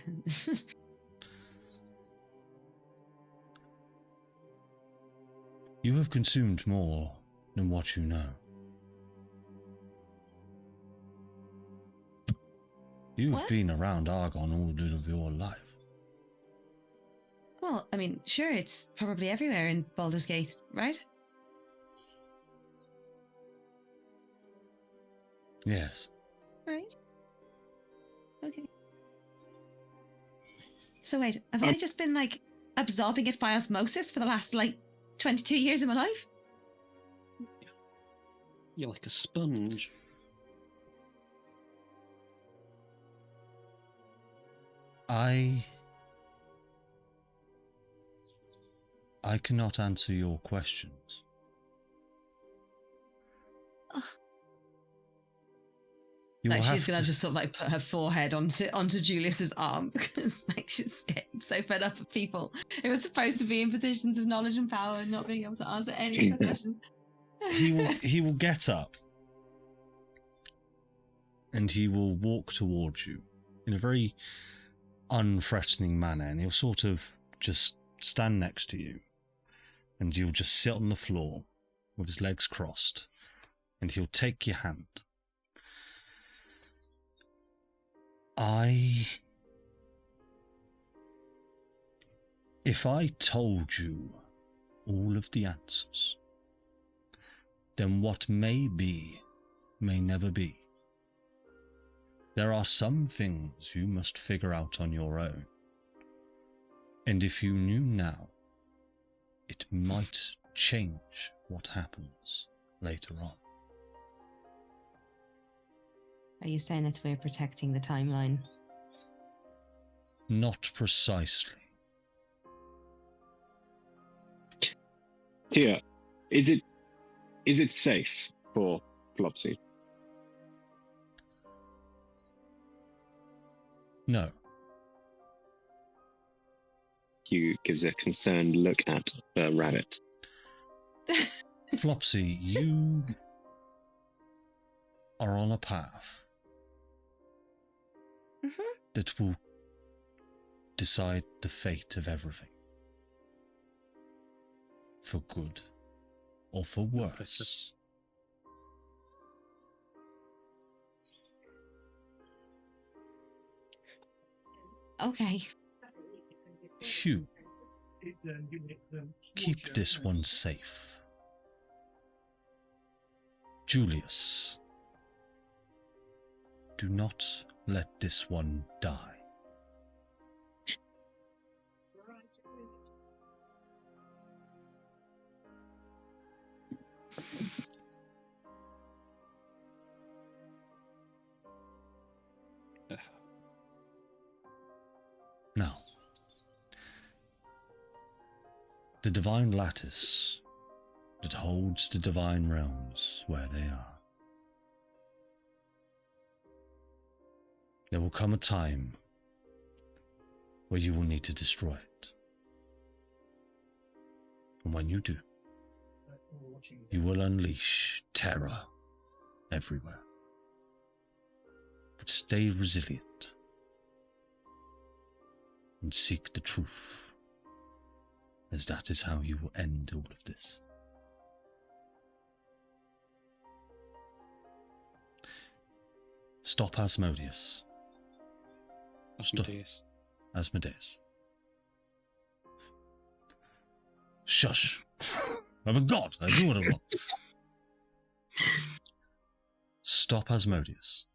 You have consumed more than what you know. You have What? been around Argon all of your life. Well, I mean, sure, it's probably everywhere in Baldurs Gate, right? Yes. Right. Okay. So wait, have I just been like absorbing it by osmosis for the last 22 years of my life? You're like a sponge. I cannot answer your questions. You will She's have gonna to- just sort of put her forehead onto Julius's arm because she's getting so fed up with people who are supposed to be in positions of knowledge and power and not being able to answer any of her questions. he will get up and he will walk towards you in a very unthreatening manner, and he'll sort of just stand next to you and you'll just sit on the floor with his legs crossed, and he'll take your hand. If I told you all of the answers, then what may be may never be. There are some things you must figure out on your own. And if you knew now, it might change what happens later on. Are you saying that we're protecting the timeline? Not precisely. Here, is it safe for Flopsy? No. Hugh gives a concerned look at the rabbit. Flopsy, you are on a path that will decide the fate of everything. For good or for worse. Okay. Hugh, keep this one safe. Julius, do not let this one die. Now, the divine lattice that holds the divine realms where they are. There will come a time where you will need to destroy it. And when you do, you will unleash terror everywhere. But stay resilient and seek the truth, as that is how you will end all of this. Stop Asmodeus. Asmodeus. Asmodeus. Shush. I'm a god. I do what I want. Stop Asmodeus.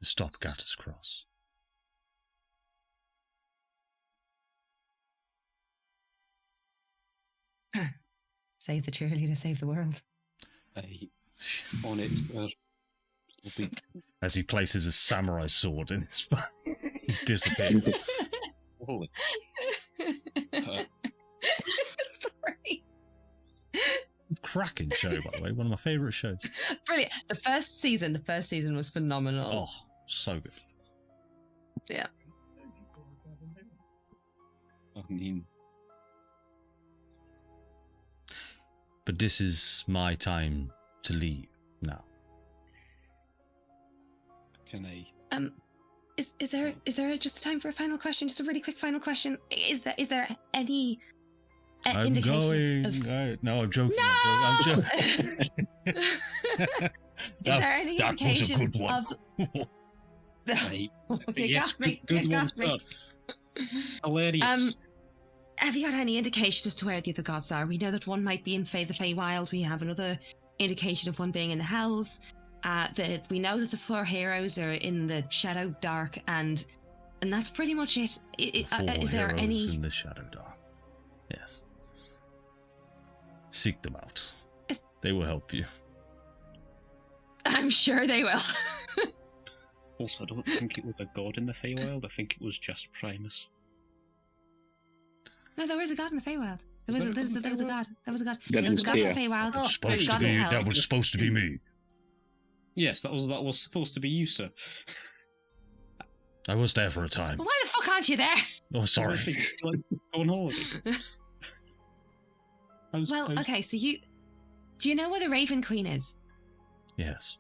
Stop Gatter's Cross. Save the cheerleader, save the world. On it. As he places his samurai sword in his phone, he disappears. Holy. Sorry. Cracking show, by the way. One of my favourite shows. Brilliant. The first season was phenomenal. Oh, so good. Yeah. I mean, but this is my time to leave now. can I? Is there just time for a final question? Just a really quick final question. Is there any I'm indication going. No, I'm joking. No! I'm joking. Is there any that was a indication good one. You Yes, got me. good You one, got me. sir. Hilarious. Have you got any indication as to where the other gods are? We know that one might be in the Feywild. We have another indication of one being in the Hells. We know that the 4 heroes are in the Shadow Dark, and that's pretty much it. Is there Heroes any? in the Shadow Dark? Yes. Seek them out. They will help you. I'm sure they will. Also, I don't think it was a god in the Feywild. I think it was just Primus. No, there was a god in the Feywild. There was a god. There was a god. That There was a was god in the clear. Feywild. That was There was a supposed to god in be. the That Hells. was supposed to be me. Yes, that was supposed to be you, sir. I was there for a time. Why the fuck aren't you there? Oh, sorry. I think, like, go on holiday. Well, okay, so do you know where the Raven Queen is? Yes.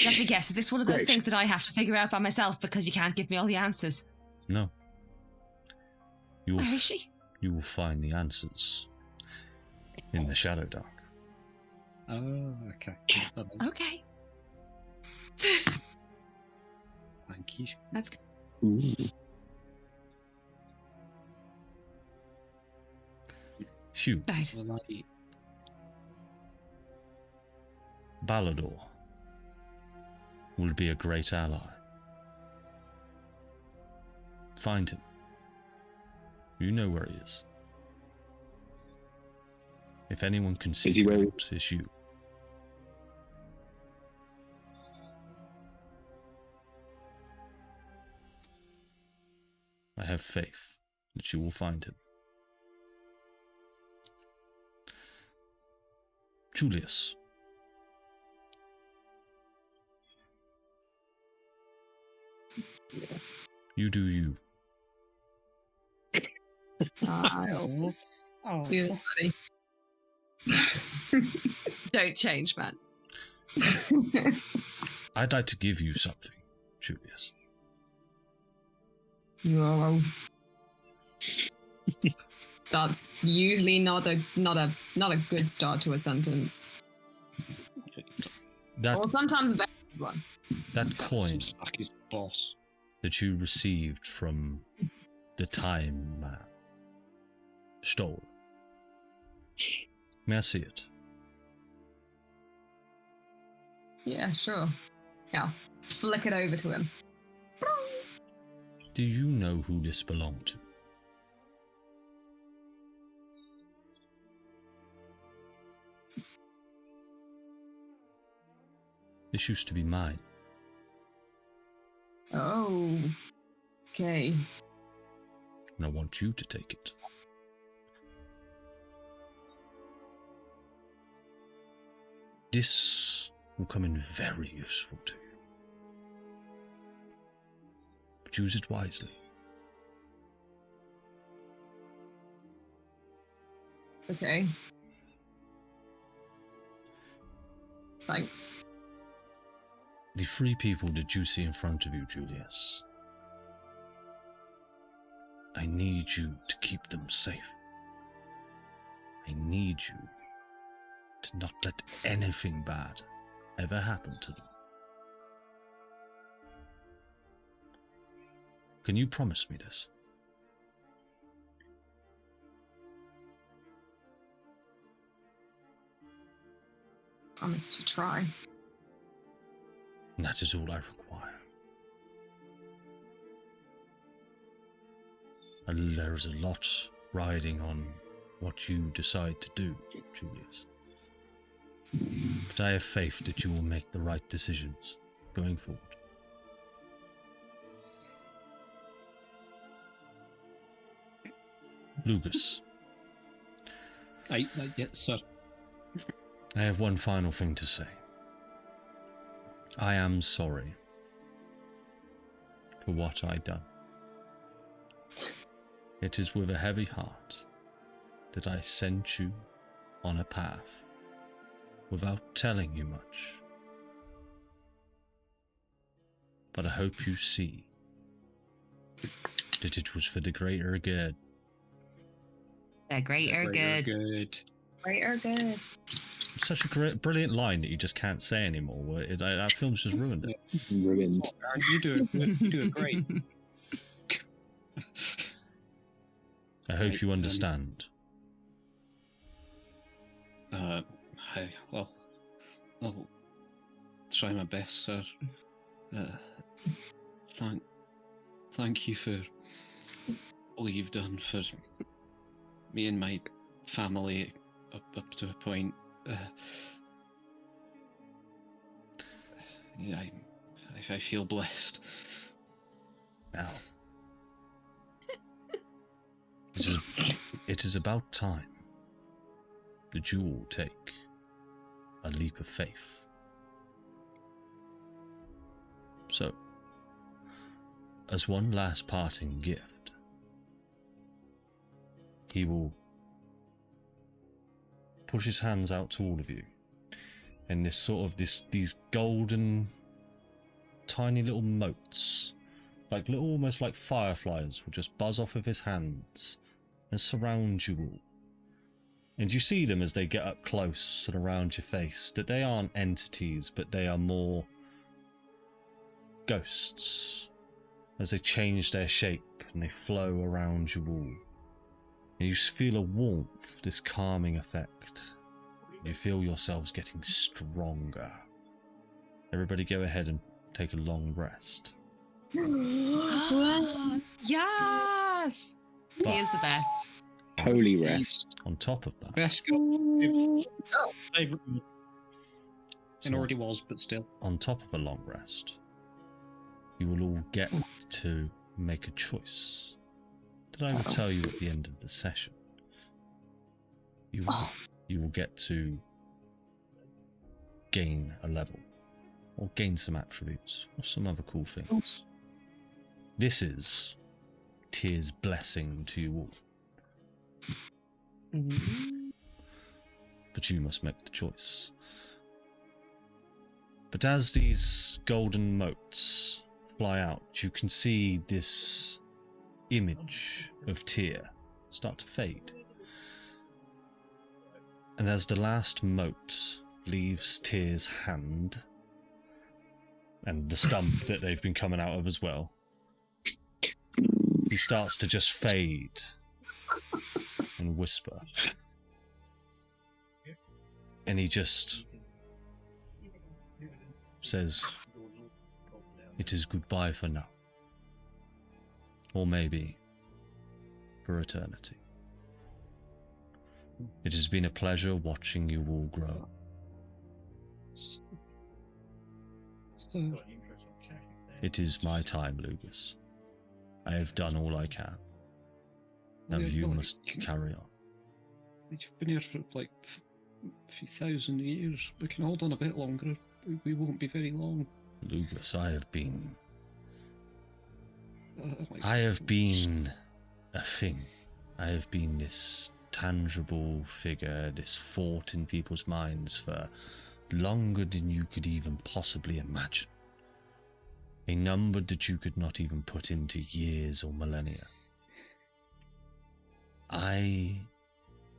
Let me guess, is this one of those Great. things that I have to figure out by myself because you can't give me all the answers? No. Where is she? You will find the answers in the Shadow Dark. Oh, okay. Okay. Thank you. That's good. Ooh. Hugh, Right. Well, I, Baldur will be a great ally. Find him. You know where he is. If anyone can seek he him where- out, it's you. I have faith that you will find him. Julius, Yes. you do you. I'll do it, buddy. Don't change, man. I'd like to give you something, Julius. Whoa. That's usually not a good start to a sentence. That Or sometimes a bad one. that coin Unstuck his boss. that you received from the Time Man stole. May I see it? Yeah, sure. Yeah. Flick it over to him. Do you know who this belonged to? This used to be mine. Oh. Okay. And I want you to take it. This will come in very useful to you. But use it wisely. Okay. Thanks. The three people that you see in front of you, Julius, I need you to keep them safe. I need you to not let anything bad ever happen to them. Can you promise me this? Promise to try. And that is all I require. And there is a lot riding on what you decide to do, Julius. But I have faith that you will make the right decisions going forward. Lucas, Yes, sir. I have one final thing to say. I am sorry for what I done. It is with a heavy heart that I sent you on a path without telling you much. But I hope you see that it was for the greater good. The greater Greater good. Greater good. Such a great, brilliant line that you just can't say anymore. That film's just ruined it. Ruined. You do it great. I hope Right, you understand. I'll try my best, sir. Thank you for all you've done for me and my family up to a point. Yeah, I feel blessed. Now, it is about time that you all take a leap of faith. So, as one last parting gift, he will push his hands out to all of you, and these golden tiny little motes like little, almost like fireflies, will just buzz off of his hands and surround you all. And you see them as they get up close and around your face, that they aren't entities, but they are more ghosts, as they change their shape and they flow around you all. And you feel a warmth, this calming effect. You feel yourselves getting stronger. Everybody go ahead and take a long rest. Yes! But He is the best. Holy rest. on top of that, Best favourite. It already was, but still. on top of a long rest, you will all get to make a choice that I will tell you at the end of the session. You will get to gain a level, or gain some attributes, or some other cool things. This is Tyr's blessing to you all. But you must make the choice. But as these golden motes fly out, you can see this image of Tyr start to fade. And as the last mote leaves Tyr's hand, and the stump that they've been coming out of as well, he starts to just fade and whisper. And he just says, "It is goodbye for now. Or maybe for eternity. It has been a pleasure watching you all grow." So, It is my time, Lucas. I have done all I can. Now you must carry on. you've been here for like a few thousand years. We can hold on a bit longer. We won't be very long. Lucas, I have been Like, a thing. I have been this tangible figure, this thought in people's minds for longer than you could even possibly imagine. A number that you could not even put into years or millennia. I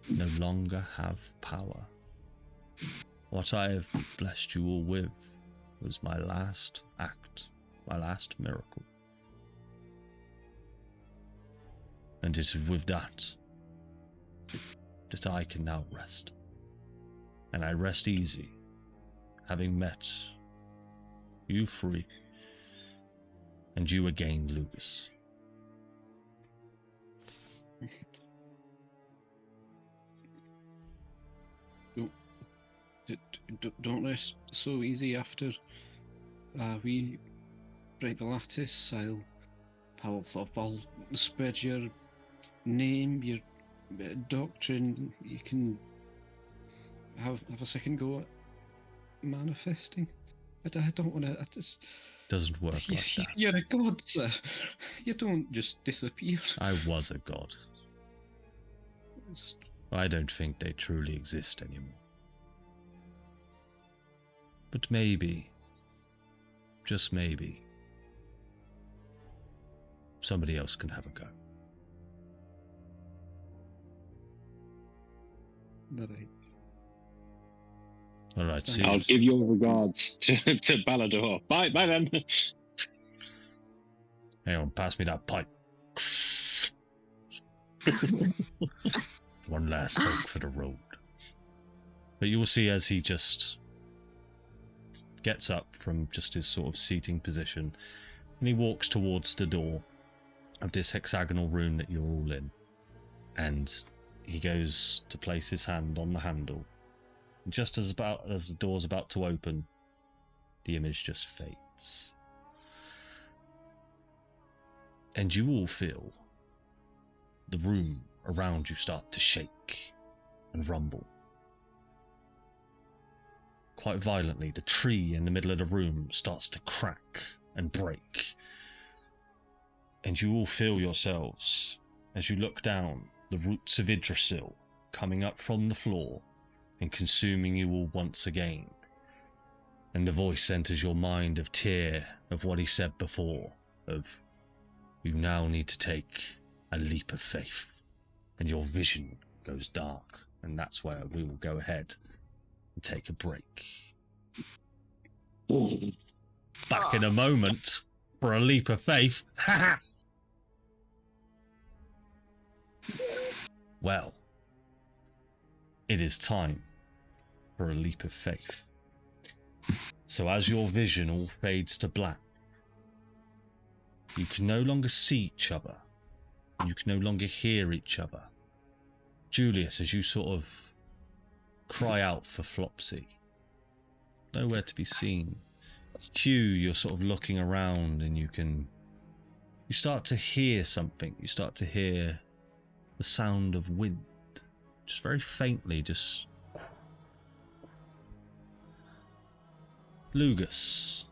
no longer have power. What I have blessed you all with was my last act, my last miracle. And it is with that I can now rest. And I rest easy, having met you three, and you again, Lucas. Don't rest so easy after we break the lattice. I'll spread your name, your doctrine. You can have a second go at manifesting. I don't want to. Doesn't work like that. You're a god, sir. You don't just disappear. I was a god. I don't think they truly exist anymore. But maybe, just maybe, somebody else can have a go. Alright, see I'll you. give your regards to Baldur. Bye then. Hang on, pass me that pipe. One last poke for the road. But you will see as he just gets up from just his sort of seating position, and he walks towards the door of this hexagonal room that you're all in, and he goes to place his hand on the handle. And just as the door's about to open, the image just fades. And you all feel the room around you start to shake and rumble. Quite violently, the tree in the middle of the room starts to crack and break. And you all feel yourselves, as you look down, the roots of Yggdrasil coming up from the floor and consuming you all once again. And the voice enters your mind of Tyr, of what he said before, of you now need to take a leap of faith, and your vision goes dark, and that's where we will go ahead and take a break. Ooh. Back in a moment for a leap of faith. Well, it is time for a leap of faith. So as your vision all fades to black, you can no longer see each other. You can no longer hear each other. Julius, as you sort of cry out for Flopsy, nowhere to be seen. Hugh, you're sort of looking around and you start to hear something. You start to hear the sound of wind, just very faintly, just... Lugus,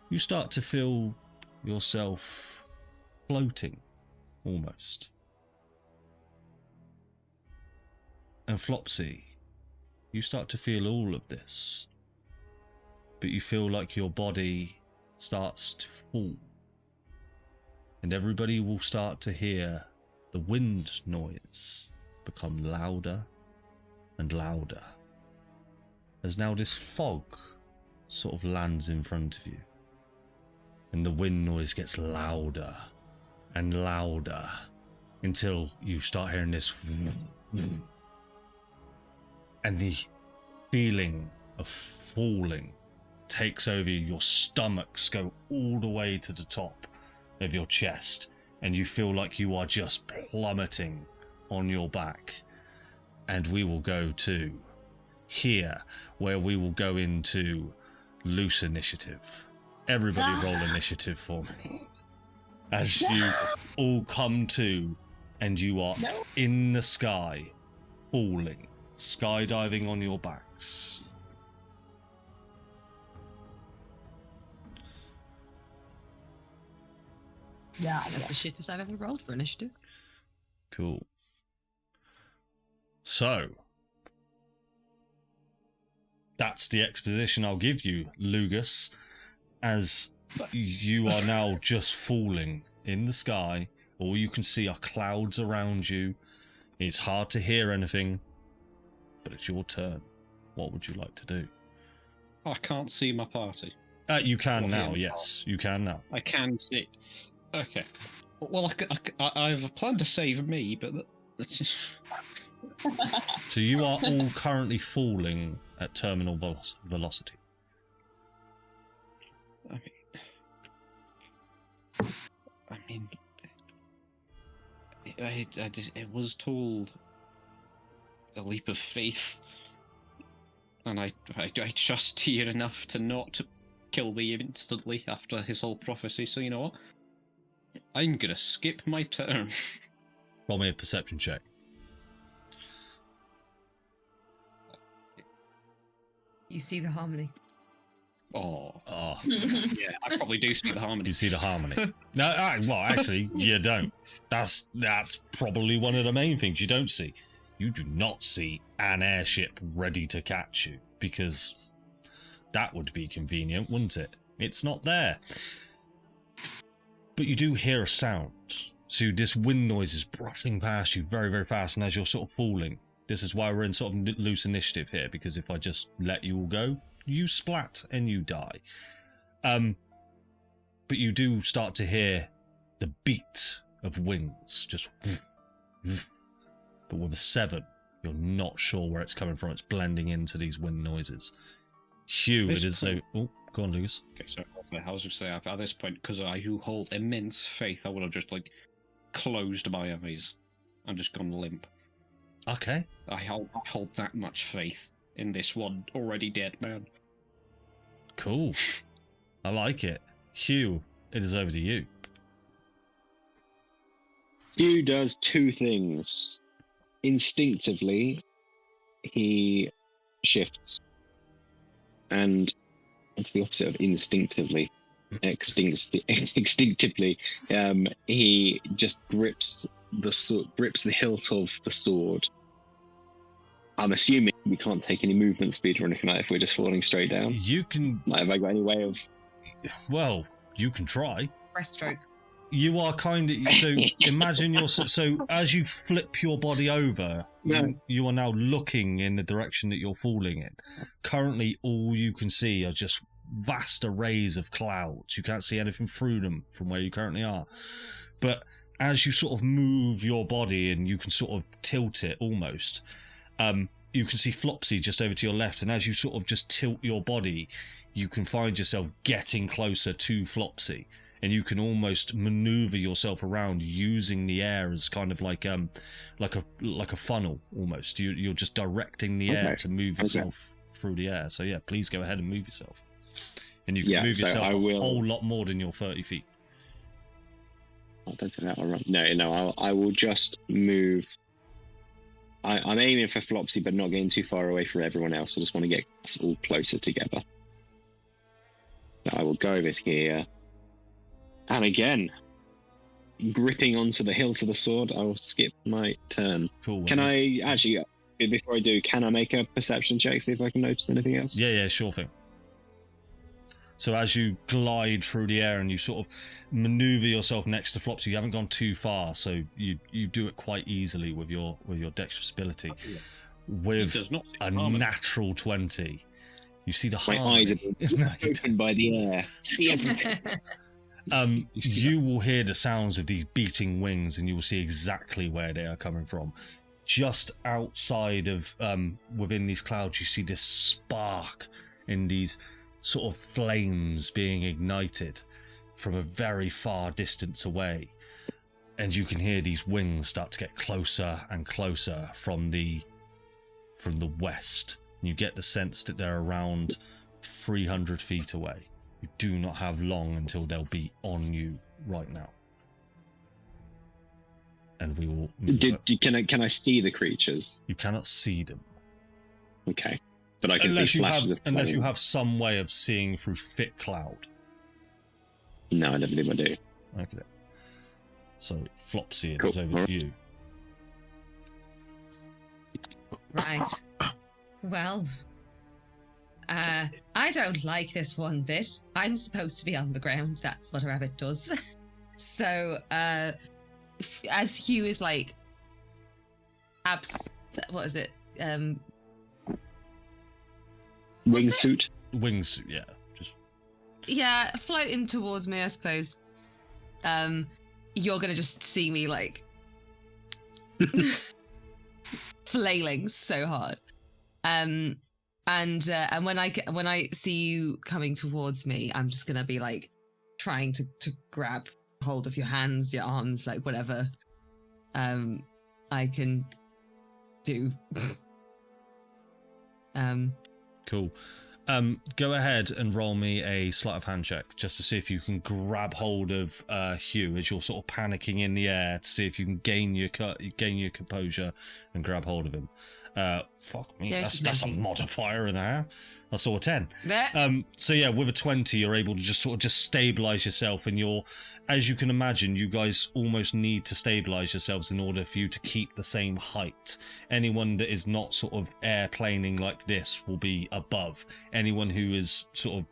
you start to feel yourself floating, almost. And Flopsy, you start to feel all of this, but you feel like your body starts to fall. And everybody will start to hear the wind noise become louder and louder, as now this fog sort of lands in front of you, and the wind noise gets louder and louder until you start hearing this, and the feeling of falling takes over you. Your stomachs go all the way to the top of your chest, and you feel like you are just plummeting on your back. And we will go to here, where we will go into loose initiative. Everybody roll initiative for me. As you all come to, and you are in the sky, falling, skydiving on your backs. Yeah, that's the shittest I've ever rolled for initiative. Cool. So, that's the exposition I'll give you, Lugus, as you are now just falling in the sky. All you can see are clouds around you. It's hard to hear anything, but it's your turn. What would you like to do? I can't see my party. You can now, yes. You can now. I can see. Okay. Well, I have a plan to save me, but that's just... So you are all currently falling at terminal velocity. I mean, it was told a leap of faith, and I trust Tyr enough to not kill me instantly after his whole prophecy. So you know what? I'm gonna skip my turn. Roll me a perception check. You see the harmony. Oh, Oh, yeah, I probably do see the harmony. you see the harmony. No, well, actually, you don't. That's probably one of the main things you don't see. You do not see an airship ready to catch you, because that would be convenient, wouldn't it? It's not there. But you do hear a sound. So this wind noise is brushing past you very, very fast, and as you're sort of falling, this is why we're in sort of loose initiative here, because if I just let you all go, you splat and you die. But you do start to hear the beat of wings, just but with a 7, you're not sure where it's coming from. It's blending into these wind noises. Hugh, it is so... Oh, go on, Lucas. Okay, so I was just saying, at this point, because I do hold immense faith, I would have just, like, closed my eyes and just gone limp. Okay. I hold that much faith in this one already dead man. Cool. I like it. Hugh, it is over to you. Hugh does two things. Instinctively, he shifts. And it's the opposite of instinctively. Instinctively, he just grips the hilt of the sword. I'm assuming we can't take any movement speed or anything like that if we're just falling straight down. You can... Like, have I got any way of... Well, you can try. Breaststroke. You are kind of so. Imagine you're so as you flip your body over, you are now looking in the direction that you're falling in. Currently, all you can see are just vast arrays of clouds. You can't see anything through them from where you currently are. But as you sort of move your body and you can sort of tilt it almost, you can see Flopsy just over to your left. And as you sort of just tilt your body, you can find yourself getting closer to Flopsy. And you can almost maneuver yourself around using the air as kind of like a funnel almost. You're just directing the air to move yourself through the air. So yeah, please go ahead and move yourself. And you can move yourself a whole lot more than your 30 feet. I don't think that will run. No, I will just move. I'm aiming for Flopsy, but not getting too far away from everyone else. I just want to get us all closer together. So I will go over here. And again, gripping onto the hilt of the sword, I will skip my turn. Cool. Can I actually, before I do, can I make a perception check, see if I can notice anything else? Yeah, sure thing. So as you glide through the air and you sort of maneuver yourself next to Flopsy, you haven't gone too far, so you do it quite easily with your dexterous ability. With a natural 20, you see the harmony. My eyes are being opened by the air. See everything. You will hear the sounds of these beating wings, and you will see exactly where they are coming from. Just outside of, within these clouds, you see this spark in these sort of flames being ignited from a very far distance away. And you can hear these wings start to get closer and closer from the west. And you get the sense that they're around 300 feet away. You do not have long until they'll be on you right now. And we will... Can I see the creatures? You cannot see them. Okay. But I can see flashes of flame. Unless you have some way of seeing through thick cloud. No, I never did. I do. Okay. So, Flopsy, it is over to you. Right. Well... I don't like this one bit. I'm supposed to be on the ground. That's what a rabbit does. So, as Hugh is like, what is it? Wingsuit. Wingsuit, yeah. Yeah, floating towards me, I suppose. You're gonna just see me like flailing so hard. And when I see you coming towards me, I'm just gonna be like trying to grab hold of your hands, your arms, like whatever I can do. Cool. Go ahead and roll me a sleight of hand check just to see if you can grab hold of Hugh as you're sort of panicking in the air, to see if you can gain your composure and grab hold of him. Fuck me, that's a modifier and a half. I saw a 10. So yeah, with a 20, you're able to just stabilize yourself, and as you can imagine, you guys almost need to stabilize yourselves in order for you to keep the same height. Anyone that is not sort of airplaning like this will be above. Anyone who is sort of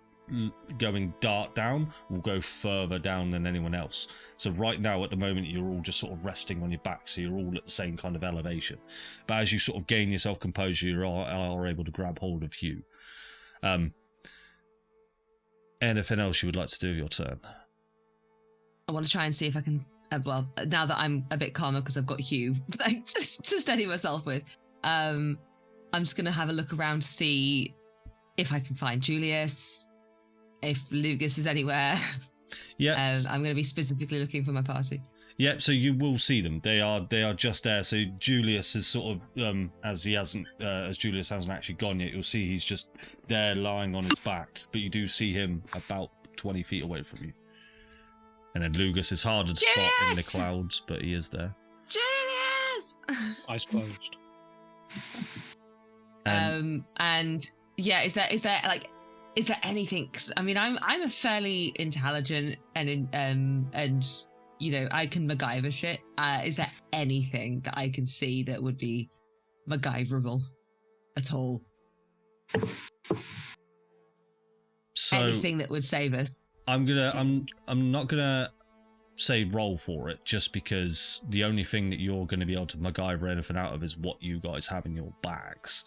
going dart down will go further down than anyone else. So right now, at the moment, you're all just sort of resting on your back, so you're all at the same kind of elevation. But as you sort of gain yourself composure, you are able to grab hold of Hugh. Anything else you would like to do with your turn? I want to try and see if I can, well, now that I'm a bit calmer because I've got Hugh like, to steady myself with, I'm just going to have a look around to see if I can find Julius, if Lugus is anywhere. Yeah. I'm going to be specifically looking for my party. Yep, so you will see them. They are just there. So Julius is sort of as Julius hasn't actually gone yet, you'll see he's just there lying on his back, but you do see him about 20 feet away from you. And then Lugus is harder to spot in the clouds, but he is there. Julius! Eyes closed. And yeah, is there anything? 'Cause, I mean, I'm a fairly intelligent and you know, I can MacGyver shit. Is there anything that I can see that would be MacGyverable at all? So anything that would save us? I'm not gonna say roll for it, just because the only thing that you're going to be able to MacGyver anything out of is what you guys have in your bags.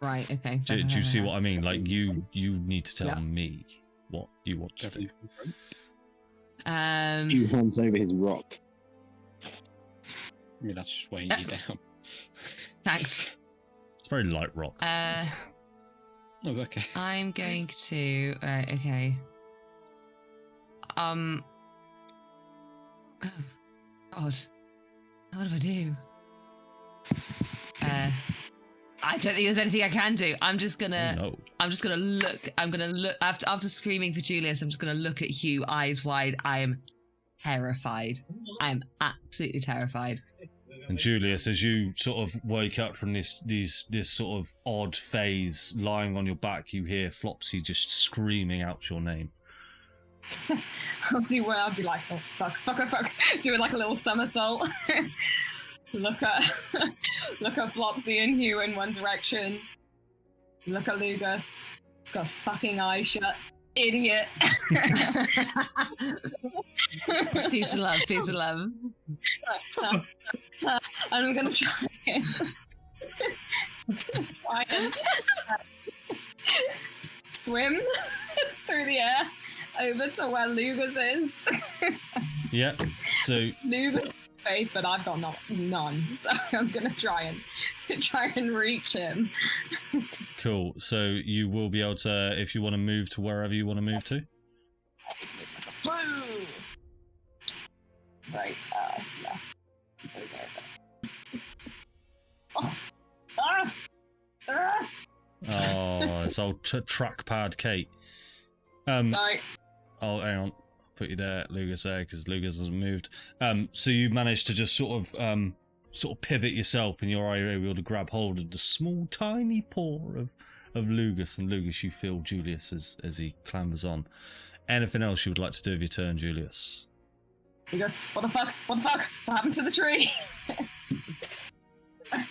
Right, okay. Do you see what I mean? Like, you need to tell me what you want to do. He hands over his rock. I mean, that's just weighing you down. Thanks. It's very light rock. Oh, okay. I'm going to... okay. Oh, God. What do I do? I don't think there's anything I can do. I'm just gonna look. I'm gonna look after screaming for Julius. I'm just gonna look at Hugh, eyes wide. I am terrified. I am absolutely terrified. And Julius, as you sort of wake up from this sort of odd phase, lying on your back, you hear Flopsy just screaming out your name. I'll be like, oh fuck, doing like a little somersault. Look at Flopsy and Hugh in one direction. Look at Lugus. He's got a fucking eye shut. Idiot. Peace and love, peace and love. And I'm gonna try and swim through the air over to where Lugus is. Yeah, so Lugus faith, but I've got none, so I'm gonna try and reach him. Cool. So you will be able to, if you want to move to wherever you want to move to. Right. Yeah. Oh, it's old trackpad Kate. Sorry. Oh, hang on. Put you there, Lugus there, because Lugus hasn't moved. So you managed to just sort of pivot yourself, and you're able to grab hold of the small, tiny paw of Lugus, and Lugus, you feel Julius as he clambers on. Anything else you would like to do with your turn, Julius? He goes, what the fuck? What happened to the tree? Where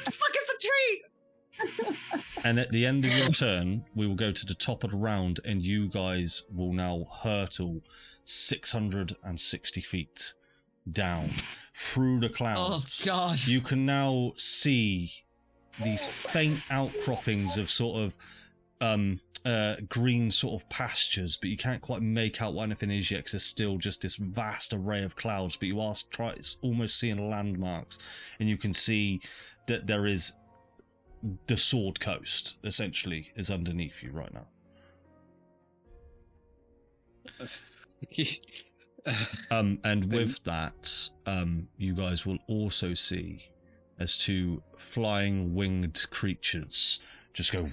the fuck is the tree? And at the end of your turn, we will go to the top of the round, and you guys will now hurtle 660 feet down through the clouds. Oh, God. You can now see these faint outcroppings of sort of green sort of pastures, but you can't quite make out what anything is yet because there's still just this vast array of clouds, but you are almost seeing landmarks, and you can see that there is the Sword Coast, essentially, is underneath you right now. And with that, you guys will also see as two flying winged creatures just go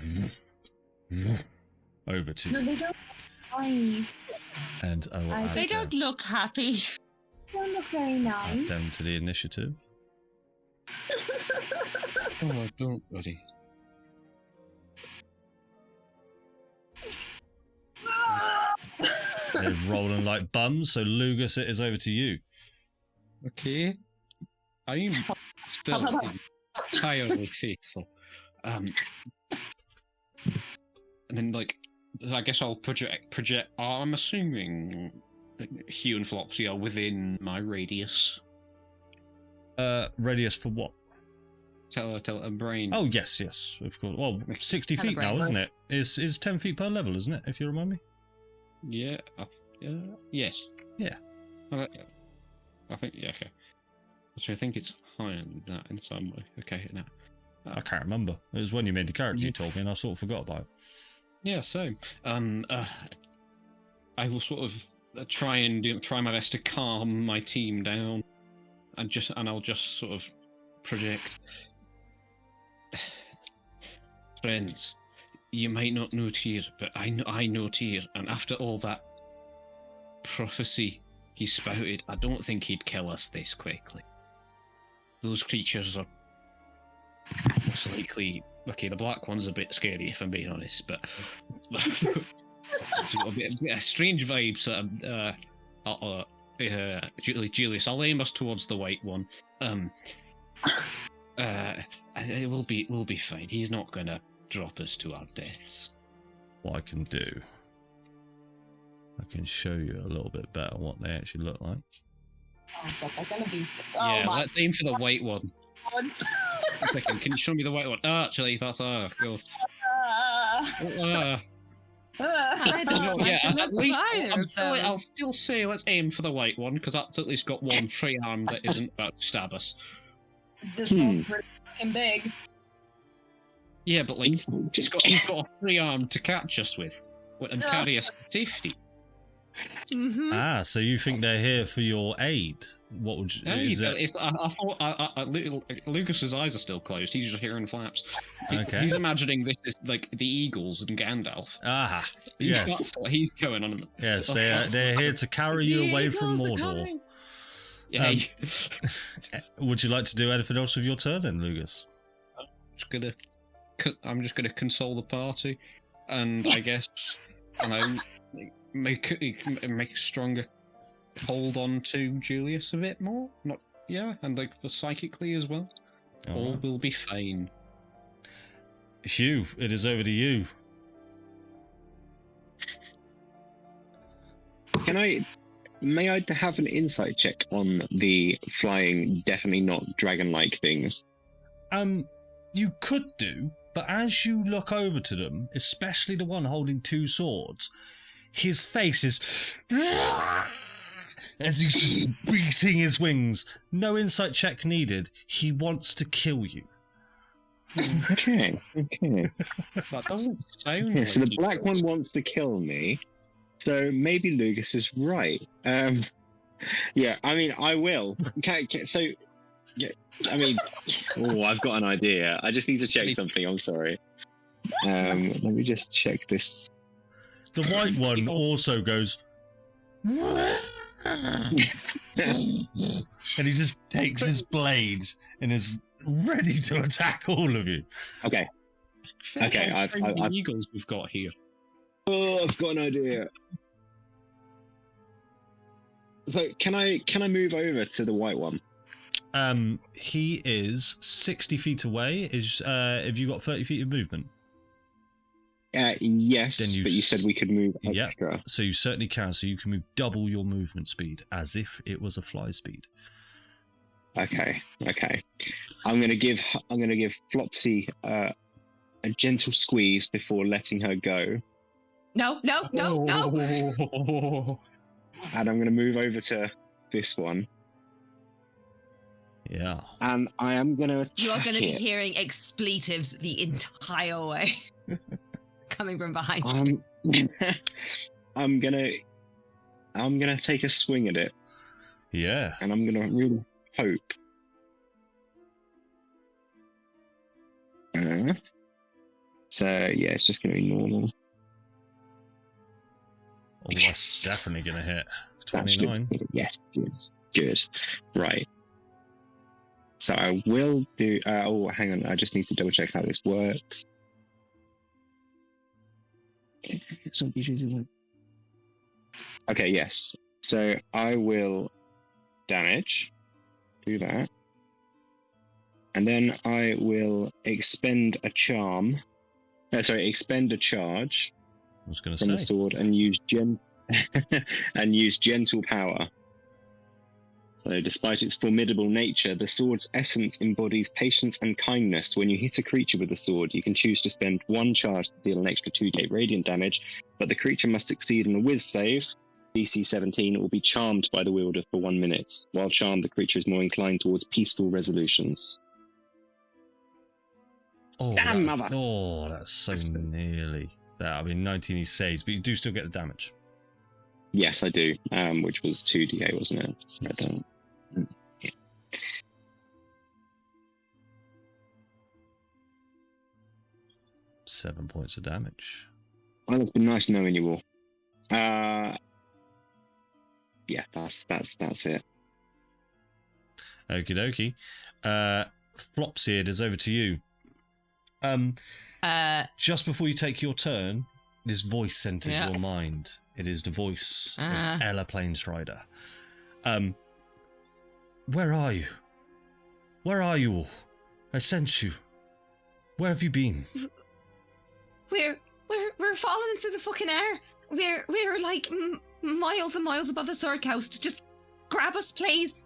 over to you. No, they don't look nice. And I will add They don't look happy. They don't look very add nice. them to the initiative. Oh, don't, buddy. They're rolling like bums, so Lugus, it is over to you. Okay. I'm still entirely faithful. And then, like, I guess I'll project. I'm assuming Hugh and Flopsy are within my radius. Radius for what? Tell a brain. Oh, yes, of course. Well, 60 feet now, isn't it? Is 10 feet per level, isn't it, if you remind me? Yeah. Yes. Yeah. I think, yeah, okay. Actually, I think it's higher than that in some way. Okay, now. I can't remember. It was when you made the character you told me, and I sort of forgot about it. Yeah, same. I will sort of try my best to calm my team down, and I'll just sort of project. Friends, you might not know Tyr, but I know Tyr, and after all that prophecy he spouted, I don't think he'd kill us this quickly. Those creatures are most likely... Okay, the black one's a bit scary if I'm being honest, but it's got a bit of strange vibes. Julius, I'll aim us towards the white one. We'll be fine. He's not gonna drop us to our deaths. what I can do, I can show you a little bit better what they actually look like. Oh god, they're gonna be. Yeah, my let's aim for the white one. god. One second, can you show me the white one? Oh, actually, that's God. I don't No, like yeah, the look at least either of I'll those. still say let's aim for the white one because that's at least got one free arm that isn't about to stab us. This sounds pretty fucking big. Yeah, but like he's got a free arm to catch us with and carry us to safety. Mm-hmm. Ah, so you think they're here for your aid? What would you? Hey, Is that, I thought Lucas's eyes are still closed. He's just hearing flaps. Okay. He's imagining this is like the Eagles and Gandalf. ah, yes, That's what he's going on. yes, they're here to carry you away from Mordor. Yeah, Would you like to do anything else with your turn, then, Lucas? I'm just gonna console the party, and I guess, make a stronger hold on to Julius a bit more. And like psychically as well. All will be fine. Hugh, it is over to you. May I have an insight check on the flying, definitely not dragon-like things? You could do, but as you look over to them, especially the one holding two swords, his face is as he's just beating his wings. No insight check needed. He wants to kill you. Okay. That doesn't sound. Yeah, so like the black one wants to kill me. So maybe Lucas is right. Yeah, I mean, I will. Yeah, I mean, I've got an idea. I just need to check something. I'm sorry. Let me just check this. The white one also goes, and he just takes his blades and is ready to attack all of you. Okay. Okay, I've eagles we've got here. Oh, I've got an idea. So can I move over to the white one? He is 60 feet away. Have you got 30 feet of movement? Yes, but you said we could move extra. Yep. So you certainly can. So you can move double your movement speed, as if it was a fly speed. Okay. I'm gonna give Flopsy a gentle squeeze before letting her go. No. And I'm gonna move over to this one. Yeah. And I am gonna. You are going to be it. hearing expletives the entire way. Coming from behind. I'm gonna take a swing at it. Yeah. And I'm gonna really hope. So yeah, it's just gonna be normal. Oh, that's definitely going to hit. That should 29. yes, good. Right. So I will do. Hang on. I just need to double check how this works. Okay. Yes. So I will damage. Do that. And then I will expend a charge. I was going to From the say. sword and use gentle power. So, despite its formidable nature, the sword's essence embodies patience and kindness. When you hit a creature with the sword, you can choose to spend one charge to deal an extra 2d radiant damage, but the creature must succeed on a Wiz save, DC 17, or be charmed by the wielder for 1 minute. While charmed, the creature is more inclined towards peaceful resolutions. Oh, Damn, that's, mother. oh, that's so nearly that. I mean, 19 he saves, but you do still get the damage. Yes, I do, which was 2d8, wasn't it? So Yes. I don't... 7 points of damage. Well, it's been nice knowing you all. Yeah, that's it. Okie dokie. Flopsy, it is over to you. Just before you take your turn, this voice enters your mind. It is the voice of Ella Plainstrider. Where are you? Where are you all? I sent you. Where have you been? We're we're falling through the fucking air. We're like miles and miles above the sword coast. Just grab us, please.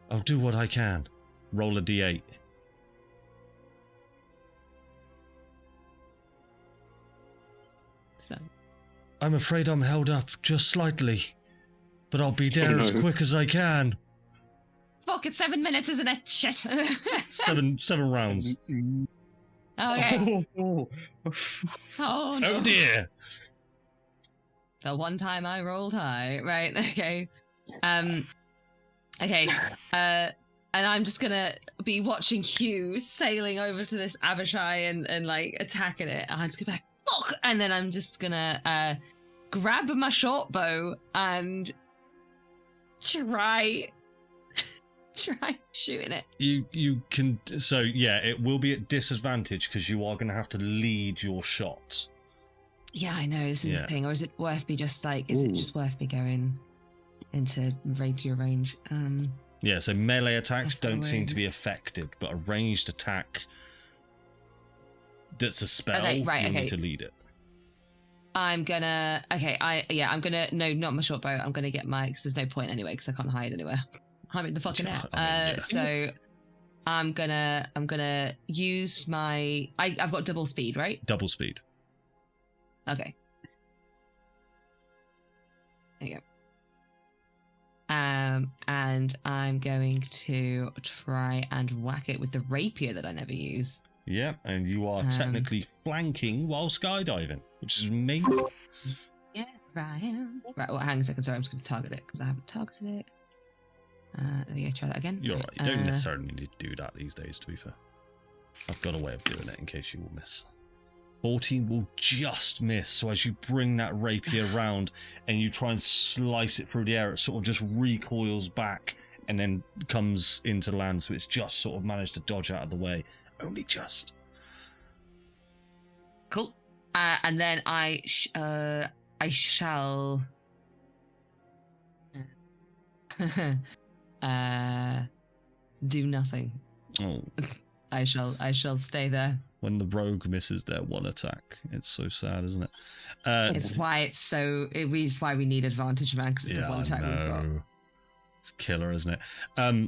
I'll do what I can. Roll a d8. So. I'm afraid I'm held up just slightly, but I'll be there as quick as I can. Fuck, it's 7 minutes, isn't it? Shit. Seven rounds. Okay. Oh, Oh no. Oh dear. The one time I rolled high. Right, okay. Okay. And I'm just gonna be watching Hugh sailing over to this Abishai and like attacking it. And I'm just gonna be like, fuck! And then I'm just gonna grab my short bow and try shooting it. You can, so yeah, it will be at disadvantage because you are going to have to lead your shot. Yeah, I know, this is the thing. Or is it worth me just like, is it just worth me going into rapier range? Yeah, so melee attacks That's the don't seem way. to be affected, but a ranged attack that's a spell, Okay, right, you'll okay. need to lead it. I'm gonna, I'm gonna, no, not my short bow. I'm gonna get my, because there's no point anyway, because I can't hide anywhere. I'm in the fucking air. I mean, yeah. So I'm gonna use my, I've got double speed, right? Double speed. Okay. There you go. And I'm going to try and whack it with the rapier that I never use. Yeah, and you are technically flanking while skydiving, which is amazing. Yeah, right. Right, well, hang on a second. Sorry, I'm just going to target it because I haven't targeted it. There we go, try that again. You're right, you don't necessarily need to do that these days, to be fair. I've got a way of doing it in case you will miss. 14 will just miss, so as you bring that rapier round and you try and slice it through the air, it sort of just recoils back and then comes into land, so it's just sort of managed to dodge out of the way. Only just. Cool. And then I shall do nothing. Oh. I shall stay there. When the rogue misses their one attack, it's so sad, isn't it? It's why it's why we need advantage, man, because it's the one attack we've got. It's killer, isn't it?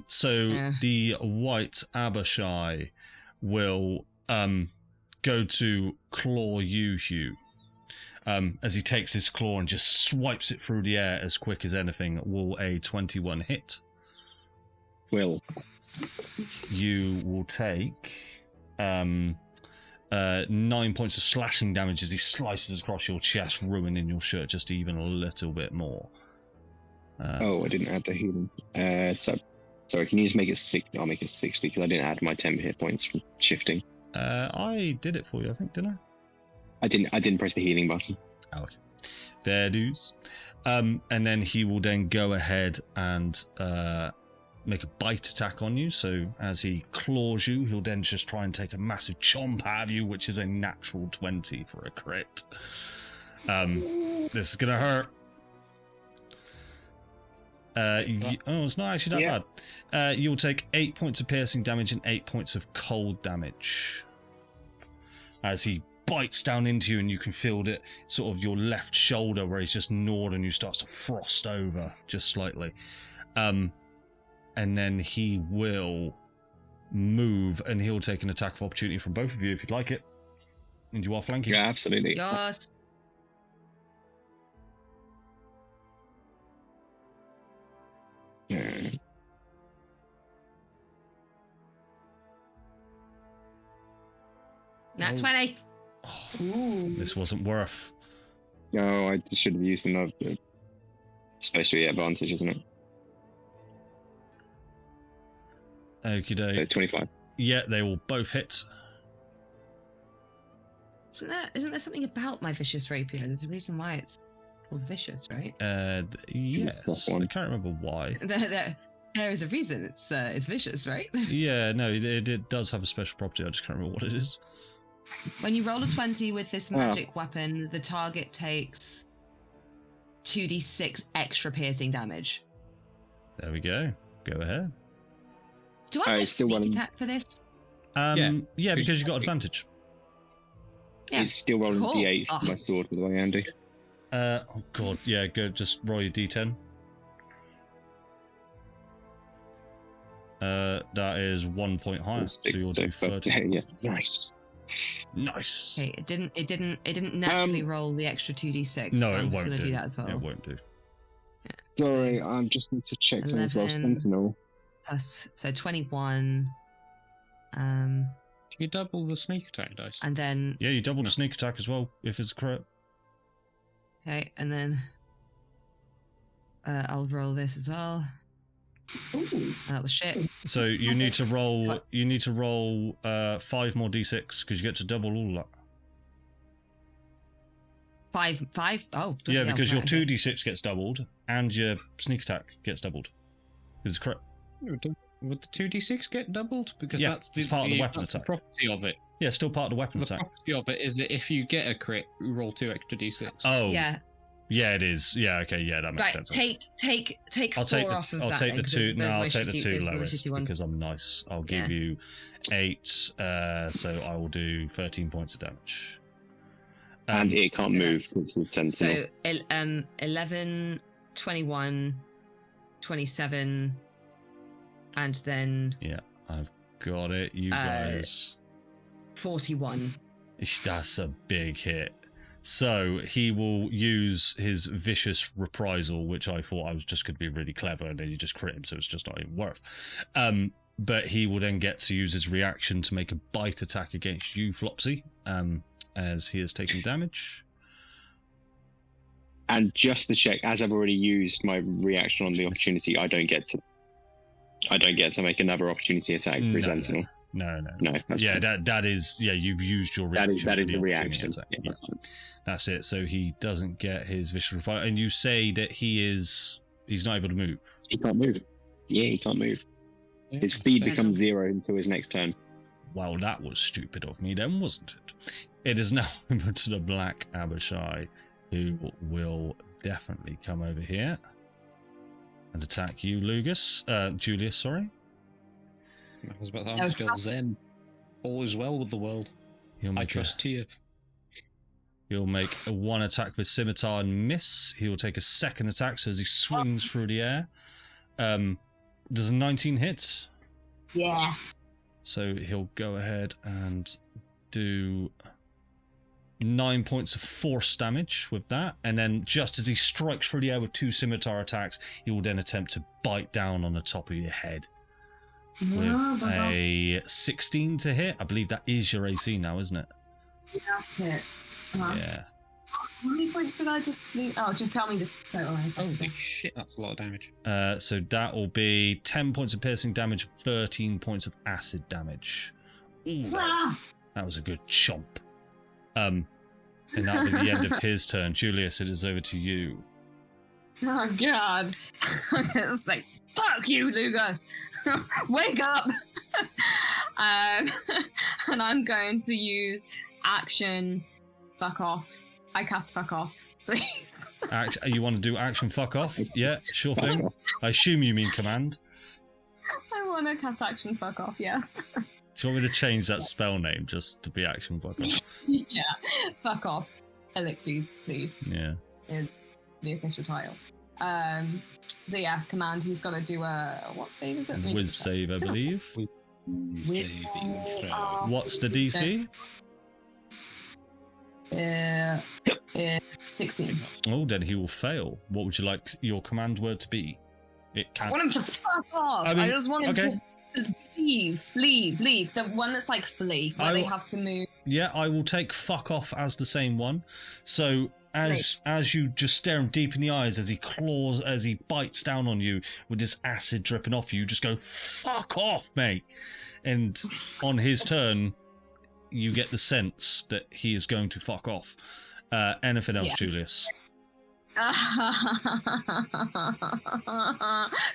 So the white Abishai will go to claw you, Hugh. As he takes his claw and just swipes it through the air as quick as anything. Will a 21 hit? Will. You will take 9 points of slashing damage as he slices across your chest, ruining your shirt just even a little bit more. I didn't add the healing. Sorry, can you just make it 60? I'll make it 60 because I didn't add my 10 hit points from shifting. I did it for you, I think, didn't I? I didn't press the healing button. Oh, okay. Fair dues. And then he will then go ahead and make a bite attack on you. So as he claws you, he'll then just try and take a massive chomp out of you, which is a natural 20 for a crit. This is gonna hurt. It's not actually that bad. You'll take 8 points of piercing damage and 8 points of cold damage as he bites down into you, and you can feel that sort of your left shoulder where he's just gnawed and you starts to frost over just slightly. And then he will move and he'll take an attack of opportunity from both of you if you'd like it. And you are flanking. Yeah, absolutely. Yes. Nat 20. This wasn't worth. No, I should have used another. It's supposed to be advantage, isn't it? Okie doke. So 25. Yeah, they will both hit. Isn't there something about my vicious rapier? There's a reason why it's called vicious, right? Yes. I can't remember why. There is a reason it's vicious, right? Yeah, no, it does have a special property. I just can't remember what it is. When you roll a 20 with this magic weapon, the target takes 2d6 extra piercing damage. There we go. Go ahead. Do I get sneak attack for this? Yeah, because you got advantage. Yeah. It's still rolling Cool. d8 Oh. for my sword, by the way, Andy. Oh god, yeah, go just roll your d10. That is 1 point higher, so you'll do 30. Yeah, nice. Nice. Okay, it didn't naturally roll the extra 2d6. No, so it I'm just won't gonna do. do that as well. It won't do. Sorry, I just need to check something as well. 11. Sentinel. Plus, so 21. Do you double the sneak attack dice? And then Yeah, you double the sneak attack as well if it's a crit. okay, and then I'll roll this as well. That was shit. So you need to roll. You need to roll 5 more d6 because you get to double all that. Five. Oh, bloody Yeah, hell, because your right, okay. 2d6 gets doubled and your sneak attack gets doubled. It's a crit. Would the 2d6 get doubled? Because Yeah, that's the, it's part of the weapon that's attack. the property of it. Yeah, still part of the weapon The attack. property of it is that if you get a crit, you roll 2 extra d6. Oh, Yeah. yeah, it is. Yeah, okay, yeah, that makes Right. sense. Take I'll 4 take the off of I'll that. take the then, 'cause two. No, those I'll were take the shitty- 2 those were lowest shitty ones. because I'm nice. I'll give Yeah. you 8. So I will do 13 points of damage. And it can't so move that's- because of Sentinel. So 11, 21, 27, and then Yeah, I've got it. You Uh, guys. 41. That's a big hit. So he will use his vicious reprisal, which I thought I was just going to be really clever, and then you just crit him, so it's just not even worth. But he will then get to use his reaction to make a bite attack against you, Flopsy, as he is taking damage. And just to check, as I've already used my reaction on the opportunity, I don't get to make another opportunity attack for Sentinel. No. No, that's Yeah, fine. that is. Yeah, you've used your That reaction. is for the opportunity reaction. attack. Yeah, Yeah, that's fine. that's it. So he doesn't get his vicious reprisal, and you say that he's not able to move. He can't move. Yeah, he can't move. His speed becomes 0 until his next turn. Well, that was stupid of me then, wasn't it? It is now over to the Black Abishai, who will definitely come over here and attack you, Julius, sorry. I was about to say, I'm still zen. All is well with the world. He'll I make trust Tia. He'll make a 1 attack with scimitar and miss. He will take a 2nd attack, so as he swings through the air. Does a 19 hit? Yeah. So he'll go ahead and do 9 points of force damage with that. And then just as he strikes through the air with 2 scimitar attacks, he will then attempt to bite down on the top of your head with a 16 to hit. I believe that is your AC now, isn't it? Yes, hits. Yeah. How many points did I just leave? Oh, just tell me the total. Holy shit, that's a lot of damage. So that will be 10 points of piercing damage, 13 points of acid damage. Ooh, that was a good chomp. And that'll be the end of his turn. Julius, it is over to you. Oh, God. I'm going to say, fuck you, Lugas. Wake up. And I'm going to use action fuck off. I cast fuck off, please. You want to do action fuck off? Yeah, sure thing. I assume you mean command. I want to cast action fuck off, yes. Do you want me to change that spell name just to be action fuck off? Yeah, fuck off. Elixirs, please. Yeah. Is the official title. So yeah, command, he's got to do a, what save is it? Whiz save, I believe. Whiz save. What's the DC? 16. Oh, then he will fail. What would you like your command word to be? It I can. want him to fuck off. I I, mean, just want him okay. to leave. The one that's like flee, where they have to move. Yeah, I will take fuck off as the same one. So as you just stare him deep in the eyes as he bites down on you with this acid dripping off you, just go fuck off, mate. And on his turn, you get the sense that he is going to fuck off. Anything else, Yes. Julius?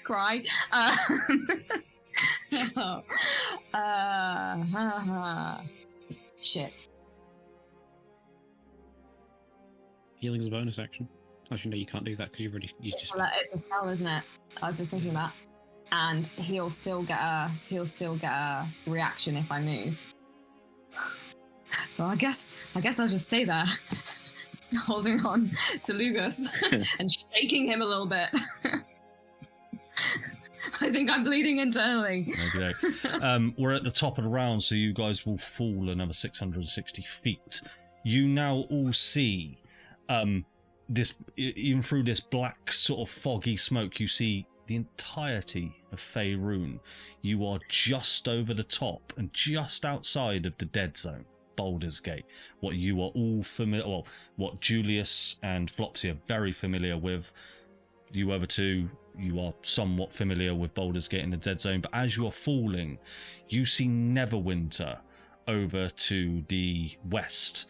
Cry. Shit. Healing's a bonus action. Actually, no, you can't do that because It's a spell, isn't it? I was just thinking that. And he'll still get a reaction if I move. So I guess I'll just stay there, holding on to Lugus and shaking him a little bit. I think I'm bleeding internally. Okay. We're at the top of the round, so you guys will fall another 660 feet. You now all see, this, even through this black sort of foggy smoke, you see the entirety of Faerûn. You are just over the top and just outside of the dead zone, Baldurs Gate. What you are all familiar, well, what Julius and Flopsy are very familiar with. You other two, you are somewhat familiar with Baldurs Gate in the dead zone, but as you are falling, you see Neverwinter over to the west,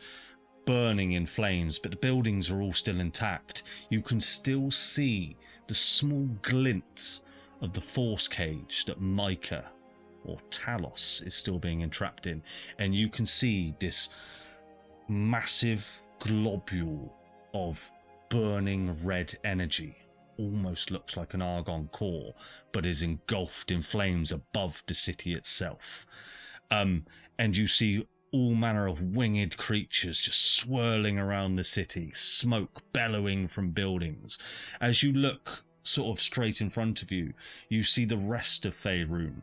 burning in flames, but the buildings are all still intact. You can still see the small glints of the force cage that Micah or Talos is still being entrapped in, and you can see this massive globule of burning red energy. Almost looks like an argon core, but is engulfed in flames above the city itself. And you see all manner of winged creatures just swirling around the city, smoke bellowing from buildings. As you look sort of straight in front of you, you see the rest of Faerûn,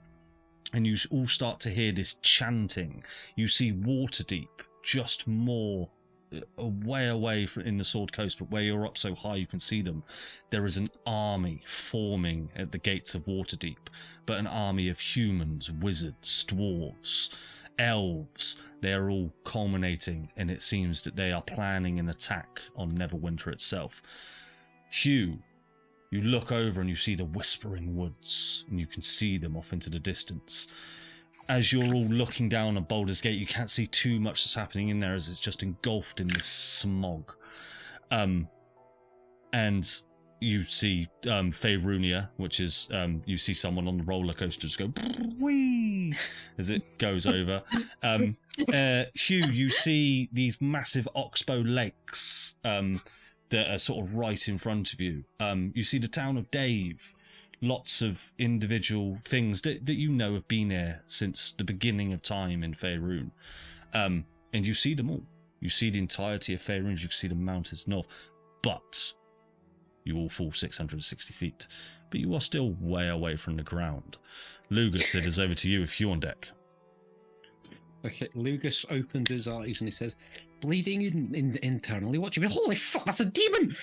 and you all start to hear this chanting. You see Waterdeep just more way away in the Sword Coast, but where you're up so high you can see them. There is an army forming at the gates of Waterdeep, but an army of humans, wizards, dwarves, elves. They're all culminating, and it seems that they are planning an attack on Neverwinter itself. Hugh, you look over and you see the Whispering Woods, and you can see them off into the distance. As you're all looking down on Baldur's Gate, you can't see too much that's happening in there, as it's just engulfed in this smog. And you see Faerûnia, which is, you see someone on the roller coaster just go wee as it goes over. Hugh, you see these massive oxbow lakes that are sort of right in front of you. You see the town of Dave. Lots of individual things that you know have been there since the beginning of time in Faerûn. And you see them all. You see the entirety of Faerûn, you can see the mountains north. But you all fall 660 feet. But you are still way away from the ground. Lugus, it is over to you if you're on deck. Okay, Lugus opens his eyes and he says, bleeding internally, what do you mean? Holy fuck, that's a demon!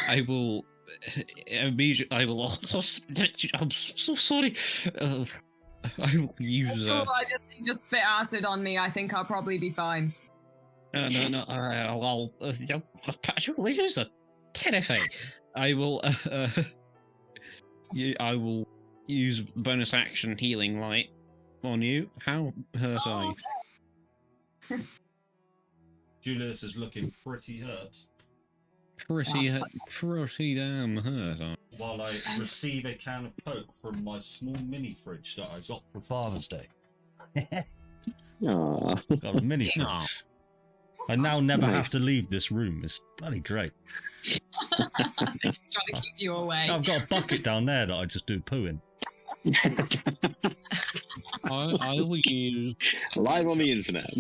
I will immediately. I will also. I'm so sorry. I will use. I just spit acid on me. I think I'll probably be fine. No. I'll actually use a terrifying. I will. I will use bonus action healing light on you. How hurt are you? Julius is looking pretty hurt. Pretty damn hurt. While I receive a can of Coke from my small mini fridge that I got for Father's Day. Aww. Got a mini fridge. Aww. I now never Nice. have to leave this room. It's bloody great. Just trying to keep you away. I've got a bucket down there that I just do poo in. I will use. Live on the internet.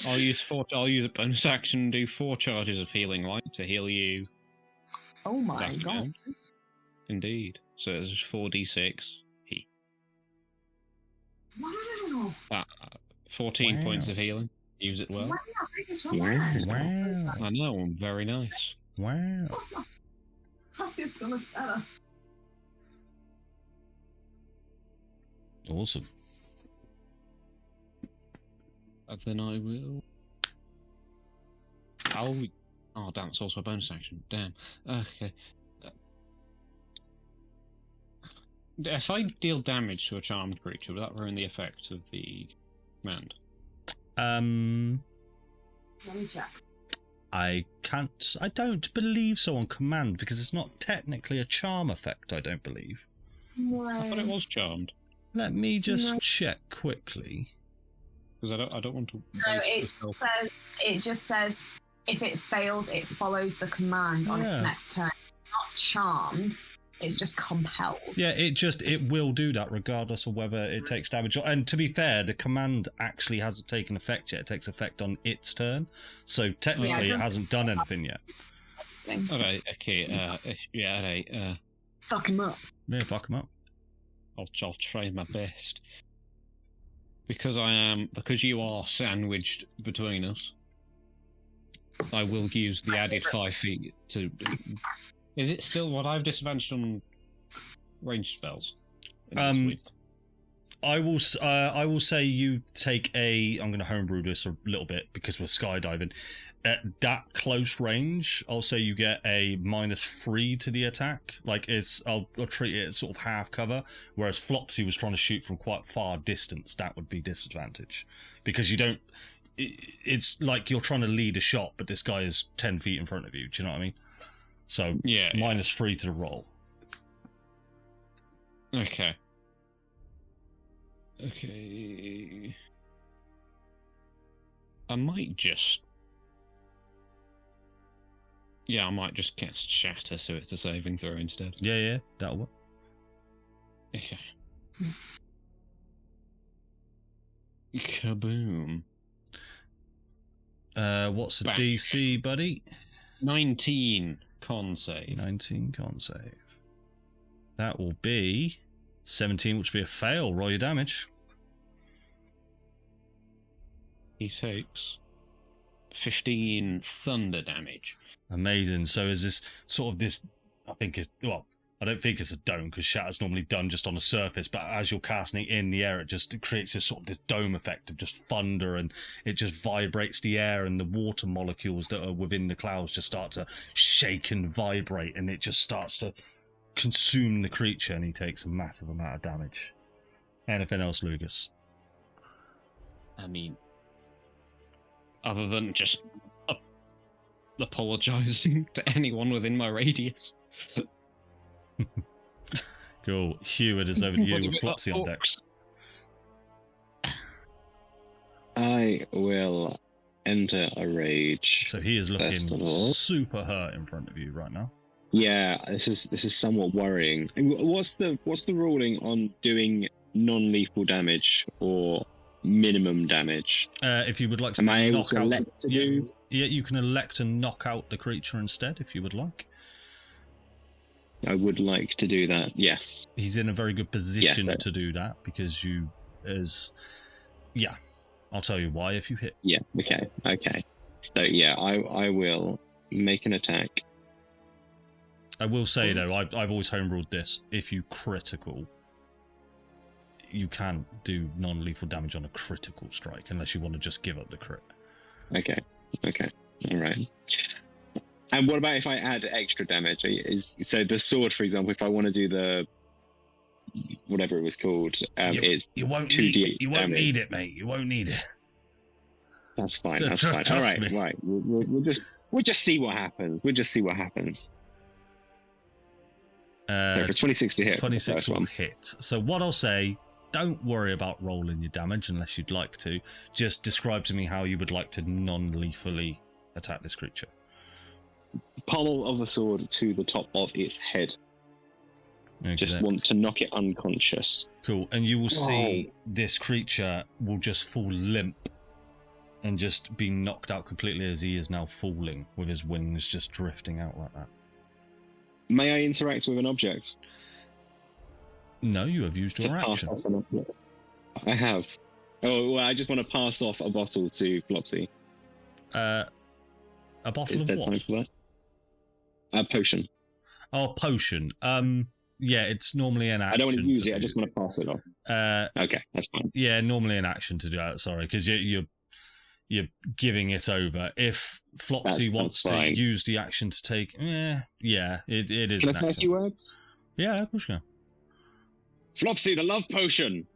I'll use a bonus action and do 4 charges of healing light to heal you. Oh my Back god. down. Indeed. So it's 4d6. 14 Wow. points of healing. Use it well. Wow. I know, I'm very nice. Wow. I feel so much better. Awesome. And then I will. Oh, damn, it's also a bonus action. Damn. Okay. If I deal damage to a charmed creature, will that ruin the effect of the command? Let me check. I don't believe so on command, because it's not technically a charm effect, I don't believe. I thought it was charmed. Let me just check quickly. Because I don't want to. No, it just says if it fails, it follows the command on its Yeah. next turn. Not charmed. It's just compelled. Yeah, it will do that regardless of whether it takes damage. And to be fair, the command actually hasn't taken effect yet. It takes effect on its turn. So technically it hasn't done anything yet. Alright, okay, alright, Fuck him up. Yeah, fuck him up. I'll try my best. Because you are sandwiched between us, I will use the added 5 feet to... Is it still what I've disadvantaged on ranged spells? I will say you take a... I'm going to homebrew this a little bit because we're skydiving. At that close range, I'll say you get a -3 to the attack. Like, I'll treat it as sort of half cover, whereas Flopsy was trying to shoot from quite far distance. That would be disadvantage. Because you don't... It's like you're trying to lead a shot, but this guy is 10 feet in front of you. Do you know what I mean? So, -3 to the roll. Okay. Okay. I might just... Yeah, I might just cast Shatter so it's a saving throw instead. Yeah, that'll work. Okay. Kaboom. What's the DC, buddy? 19 con save. 19 con save. That will be 17, which will be a fail. Roll your damage. He takes 15 thunder damage. Amazing. So is this sort of this... I think it's... Well, I don't think it's a dome because Shatter's normally done just on the surface, but as you're casting it in the air, it creates this sort of this dome effect of just thunder, and it just vibrates the air, and the water molecules that are within the clouds just start to shake and vibrate, and it just starts to consume the creature, and he takes a massive amount of damage. Anything else, Lucas? I mean, other than just apologising to anyone within my radius. Cool. Hugh, it is over to you with Flopsy on deck. I will enter a rage. So he is looking super hurt in front of you right now. Yeah, this is somewhat worrying. What's the ruling on doing non-lethal damage or minimum damage? If you would like to, am I able to elect to do? Yeah, you can elect to knock out the creature instead, if you would like. I would like to do that. Yes. He's in a very good position to do that because I'll tell you why if you hit. Yeah. Okay. So yeah, I will make an attack. I will say though, I've always homeruled this. If you critical, you can't do non-lethal damage on a critical strike unless you want to just give up the crit. Okay. All right. And what about if I add extra damage? So the sword, for example, if I want to do the whatever it was called, it's you won't 2d8 you won't need it, mate. You won't need it. That's fine. That's fine. All right, me. Right. We'll just see what happens. For 26 to hit. 26 will hit. So what I'll say, don't worry about rolling your damage unless you'd like to. Just describe to me how you would like to non-lethally attack this creature. Pommel of the sword to the top of its head. Okay, just want to knock it unconscious. Cool. And you will see this creature will just fall limp and just be knocked out completely as he is now falling with his wings just drifting out like that. May I interact with an object? No, you have used your action. I have. Oh, well, I just want to pass off a bottle to Flopsy. A bottle Is of there what? time for that? A potion. Oh, potion. Yeah, it's normally an action. I don't want to use it. I just want to pass it off. Okay, that's fine. Yeah, normally an action to do that. Sorry, because you're giving it over. If Flopsy wants to use the action to take, it is. Can I say a few words? Yeah, of course you can. Flopsy, the love potion.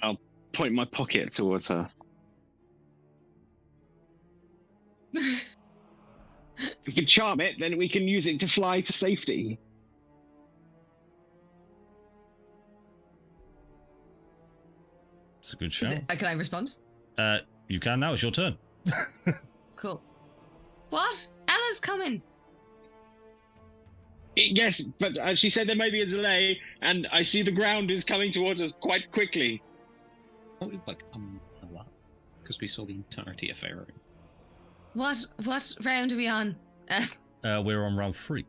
I'll point my pocket towards her. If we charm it, then we can use it to fly to safety. It's a good shout. Can I respond? You can now. It's your turn. Cool. What? Ella's coming. Yes, but she said there may be a delay, and I see the ground is coming towards us quite quickly. Oh, like a lot, because we saw the entirety of Faerûn. What round are we on? We're on round 3.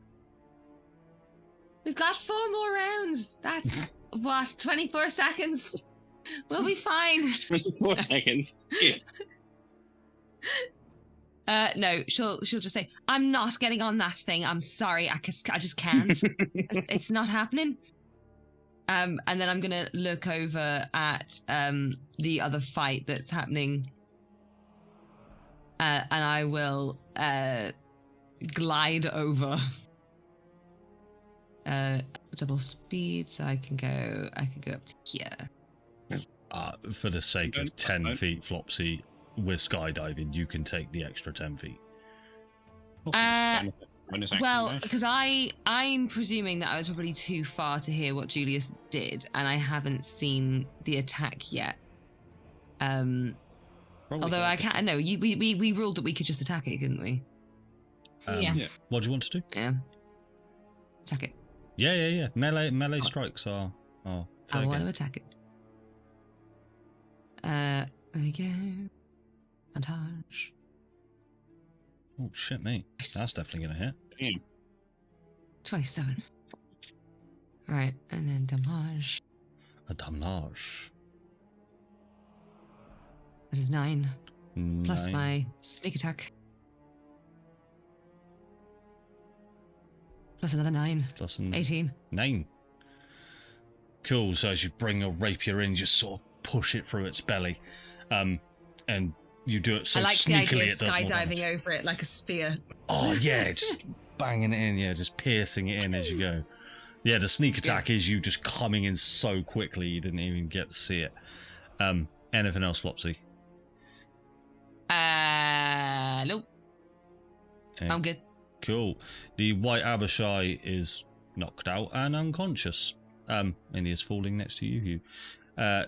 We've got 4 more rounds. That's what, 24 seconds. We'll be fine. 24 seconds. Yeah. No, she'll just say, "I'm not getting on that thing. I'm sorry, I just can't. It's not happening." And then I'm gonna look over at the other fight that's happening, and I will glide over. Double speed, so I can go up to here. For the sake of 10 feet, Flopsy, with skydiving, you can take the extra 10 feet. Well, because I'm presuming that I was probably too far to hear what Julius did, and I haven't seen the attack yet. Although I can't. No, we ruled that we could just attack it, didn't we? Yeah. What do you want to do? Yeah. Attack it. Yeah. Melee strikes are I fair want to game. attack it. There we go. Vantage. Oh shit, mate. That's definitely gonna hit. 27. Right, and then damage. A damage. That is 9. Plus 9. my sneak attack. Plus another 9. Plus an 18. 9. Cool. So as you bring your rapier in, you just sort of push it through its belly, and you do it so I like the sneakily idea of it does more skydiving damage. over it like a spear. Oh yeah, just banging it in, just piercing it in as you go. Yeah, the sneak attack is you just coming in so quickly you didn't even get to see it. Anything else, Flopsy? Nope. Okay. I'm good. Cool. The white Abishai is knocked out and unconscious. And he is falling next to you, Hugh.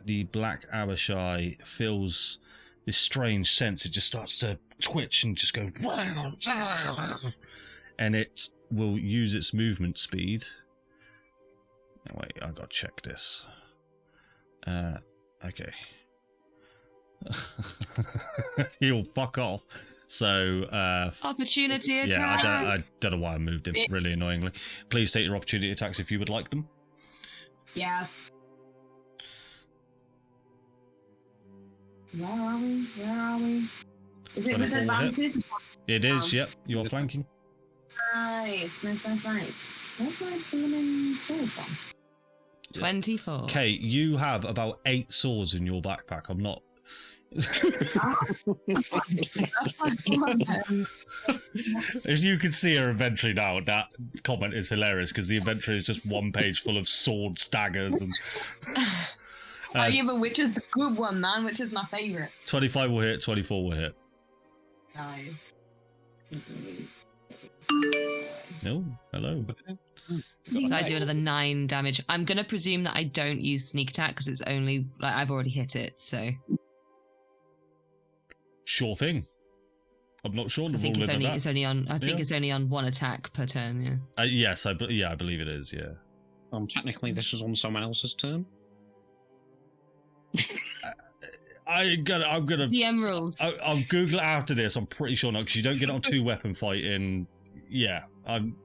The black Abishai feels this strange sense. It just starts to twitch and just go, and it will use its movement speed. Oh, wait, I gotta check this. Okay. He'll fuck off. So, Opportunity attack. yeah, I don't know why I moved him, really annoyingly. Please take your opportunity attacks if you would like them. Yes. Where are we? Is it with 24 will hit. advantage? It is, yep, you are flanking. Nice. Where's my blooming sword from? 24. Kate, you have about 8 swords in your backpack. I'm not... If you could see her inventory now, that comment is hilarious because the inventory is just one page full of swords, daggers, and... Oh yeah, but which is the good one, man? Which is my favourite? 25 will hit, 24 will hit. Nice. No, hello. So I do another 9 damage. I'm going to presume that I don't use sneak attack because it's only, like, I've already hit it, so... Sure thing. I'm not sure. I think it's only on. I think Yeah. it's only on 1 attack per turn. Yeah. Yes, I believe it is. Yeah. Technically, this is on someone else's turn. I'm gonna. The emeralds. I'll Google it after this. I'm pretty sure not because you don't get on 2 weapon fighting. Yeah, I'm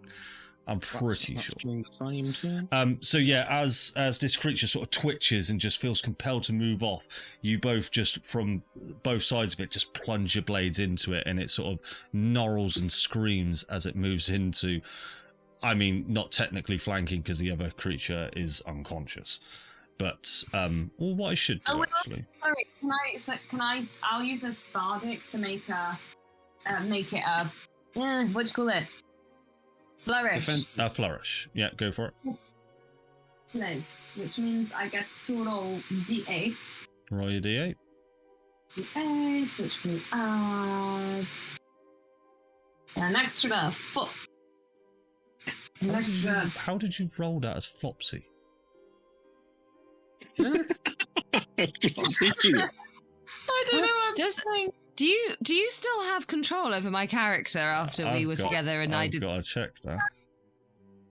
pretty That's sure. during the time turn. So yeah, as this creature sort of twitches and just feels compelled to move off, you both just from both sides of it just plunge your blades into it, and it sort of gnarls and screams as it moves into. I mean, not technically flanking because the other creature is unconscious, but well, what I should do actually. Sorry, can I? I'll use a bardic to make it a. What do you call it? Flourish. Flourish. Yeah, go for it. Nice. Which means I get to roll d8. Roll your d8. D8, which will add an extra 4. An extra. How did you roll that as Flopsy? Did you? I don't know what I'm saying. Do you still have control over my character after we were together and I did? I've got to check that.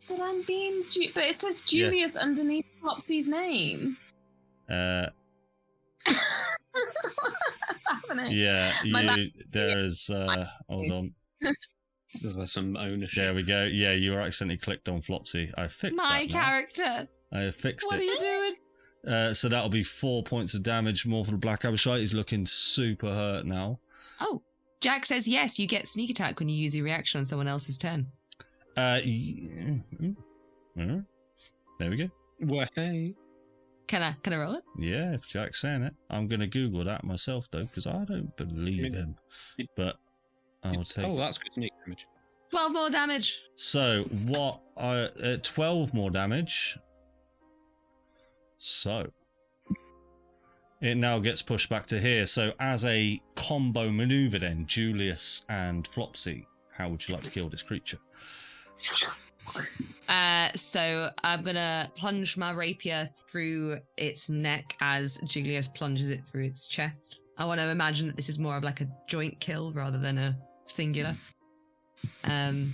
But I'm being... but it says Julius underneath Flopsy's name. What's happening? Yeah, there's... hold on. There's some ownership. There we go. Yeah, you were accidentally clicked on Flopsy. I fixed that My now. character. I fixed What are it. you doing? So that'll be 4 points of damage more for the Black Abishite. He's looking super hurt now. Oh, Jack says yes. You get sneak attack when you use your reaction on someone else's turn. There we go. Well, hey. Can I roll it? Yeah, if Jack's saying it. I'm going to Google that myself, though, because I don't believe him. But I'll take it. That's good sneak damage. 12 more damage. So, 12 more damage. So, it now gets pushed back to here. So, as a combo maneuver then, Julius and Flopsy, how would you like to kill this creature? So I'm gonna plunge my rapier through its neck as Julius plunges it through its chest. I want to imagine that this is more of like a joint kill rather than a singular. And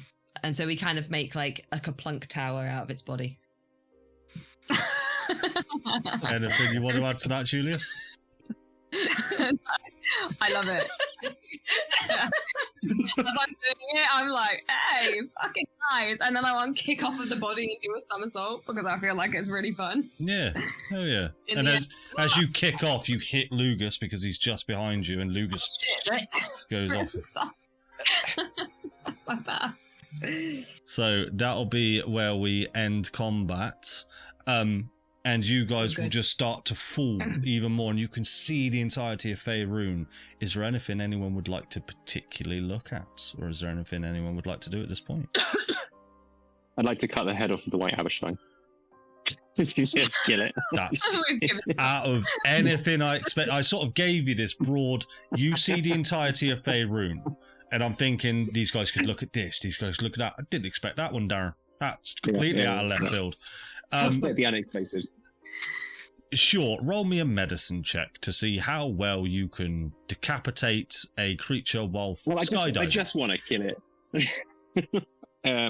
so we kind of make like a Kaplunk tower out of its body. Anything you want to add to that, Julius? I love it. As I'm doing it, I'm like, hey, fucking nice. And then I want to kick off of the body and do a somersault because I feel like it's really fun. Yeah, oh yeah. And as you kick off, you hit Lugus because he's just behind you, and Lugus goes off. My bad. So that'll be where we end combat. And you guys will just start to fall even more, and you can see the entirety of Faerûn. Is there anything anyone would like to particularly look at? Or is there anything anyone would like to do at this point? I'd like to cut the head off of the White Abishai. Just kill it. That's out of anything I expect. I sort of gave you this broad, you see the entirety of Faerûn, and I'm thinking these guys could look at this, these guys look at that. I didn't expect that one, Darren. That's completely out of left field. That's like the unexpected. Sure, roll me a medicine check to see how well you can decapitate a creature while skydiving. I just want to kill it.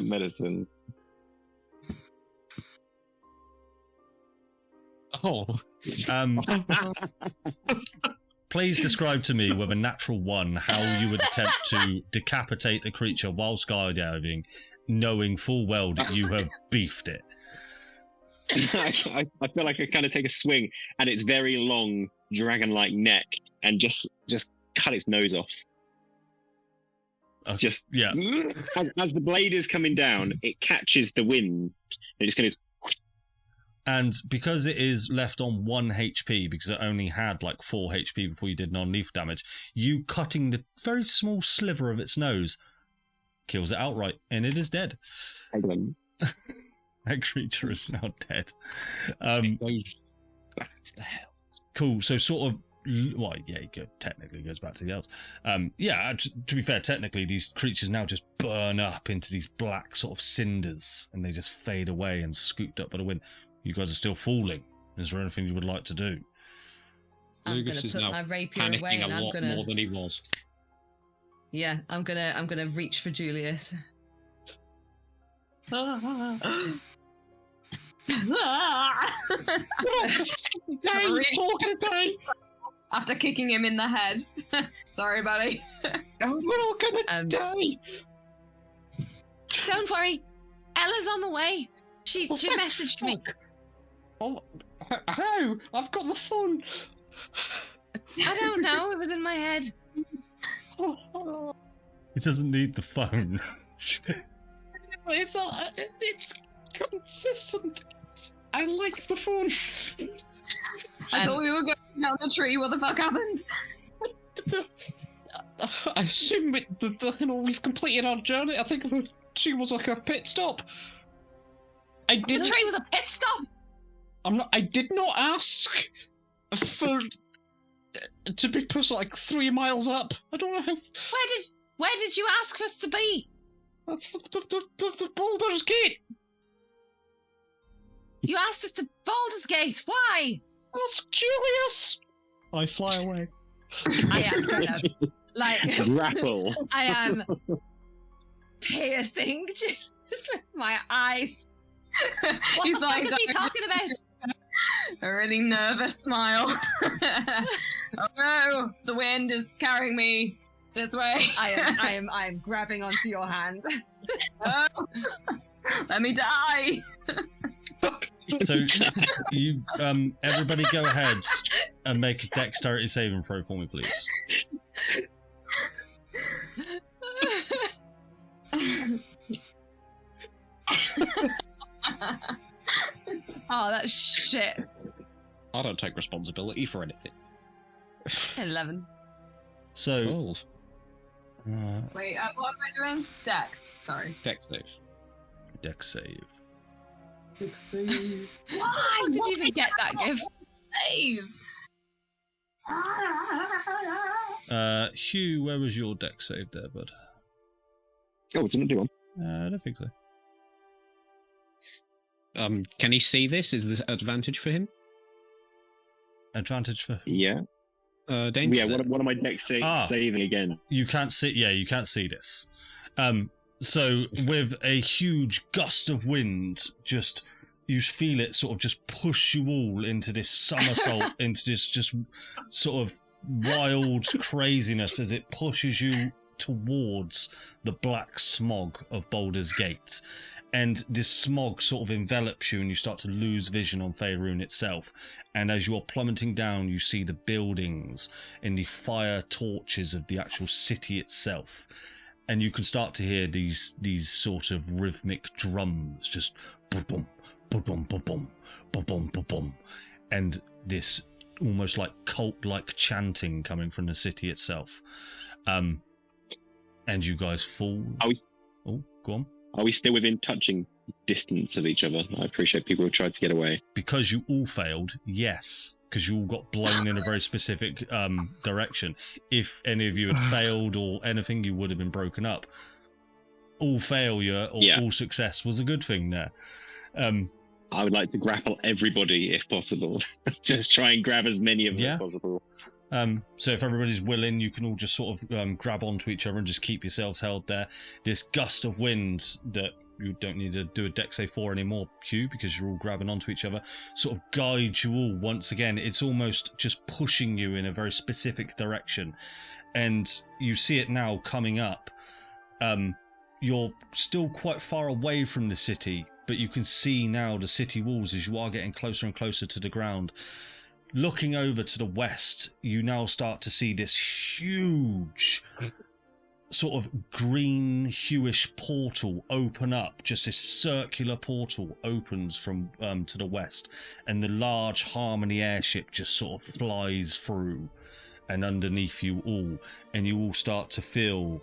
Medicine. Oh. Please describe to me with a natural 1 how you would attempt to decapitate a creature while skydiving, knowing full well that you have beefed it. I feel like I kind of take a swing at its very long dragon-like neck and just cut its nose off. Just yeah. As the blade is coming down, it catches the wind. It just goes. And because it is left on 1 HP, because it only had like 4 HP before you did non-lethal damage, you cutting the very small sliver of its nose kills it outright, and it is dead. Excellent. That creature is now dead. It goes back to the hell. Cool. So sort of, well, yeah, it technically goes back to the elves. Yeah, to be fair, technically these creatures now just burn up into these black sort of cinders, and they just fade away and scooped up by the wind. You guys are still falling. Is there anything you would like to do? I'm Lucas gonna is put now my rapier panicking away, and a I'm lot gonna. more than he was. Yeah, I'm gonna reach for Julius. After kicking him in the head. Sorry, buddy. We're all gonna die. Don't worry, Ella's on the way. She messaged me. Oh, how? I've got the phone. I don't know. It was in my head. It doesn't need the phone. It's consistent. I like the phone. I thought we were going down the tree. What the fuck happened? I assume we've completed our journey. I think the tree was like a pit stop. The tree was a pit stop. I did not ask for to be pushed like 3 miles up. I don't know how. Where did you ask us to be? The Baldurs Gate. You asked us to Baldurs Gate. Why? That's Julius. I fly away. I am kind of like Grapple. I am piercing Just with my eyes. What He's the fuck like, is he talking about? a really nervous smile. Oh no, the wind is carrying me this way. I am grabbing onto your hand. Oh, let me die. So you everybody go ahead and make a dexterity saving throw for me, please. Oh, that's shit. I don't take responsibility for anything. 11. So 12. Wait, what was I doing? Dex. Sorry. Dex save. dex save. How did you even get that gift? Save. Hugh, where was your dex save there, bud? Oh, it's another one. I don't think so. Can he see this? Is this advantage for him? Advantage for Yeah. Danger. Yeah, what am I next saving again? you can't see. Yeah, you can't see this. So with a huge gust of wind, just you feel it sort of just push you all into this somersault, into this just sort of wild craziness as it pushes you towards the black smog of Baldurs Gate. And this smog sort of envelops you and you start to lose vision on Faerûn itself. And as you are plummeting down, you see the buildings and the fire torches of the actual city itself. And you can start to hear these sort of rhythmic drums, just boom, boom, boom, boom, boom, boom, boom, boom, and this almost like cult-like chanting coming from the city itself. And you guys fall. Oh, go on. Are we still within touching distance of each other? I appreciate people who tried to get away. Because you all failed, yes. Because you all got blown in a very specific direction. If any of you had failed or anything, you would have been broken up. All failure or all success was a good thing there. I would like to grapple everybody if possible. Just try and grab as many of them as possible. So if everybody's willing, you can all just sort of grab onto each other and just keep yourselves held there. This gust of wind that you don't need to do a dex save for anymore, Q, because you're all grabbing onto each other, sort of guides you all once again. It's almost just pushing you in a very specific direction. And you see it now coming up. You're still quite far away from the city, but you can see now the city walls as you are getting closer and closer to the ground. Looking over to the west, you now start to see this huge sort of green hueish portal open up. Just this circular portal opens from to the west, and the large Harmony airship just sort of flies through and underneath you all, and you all start to feel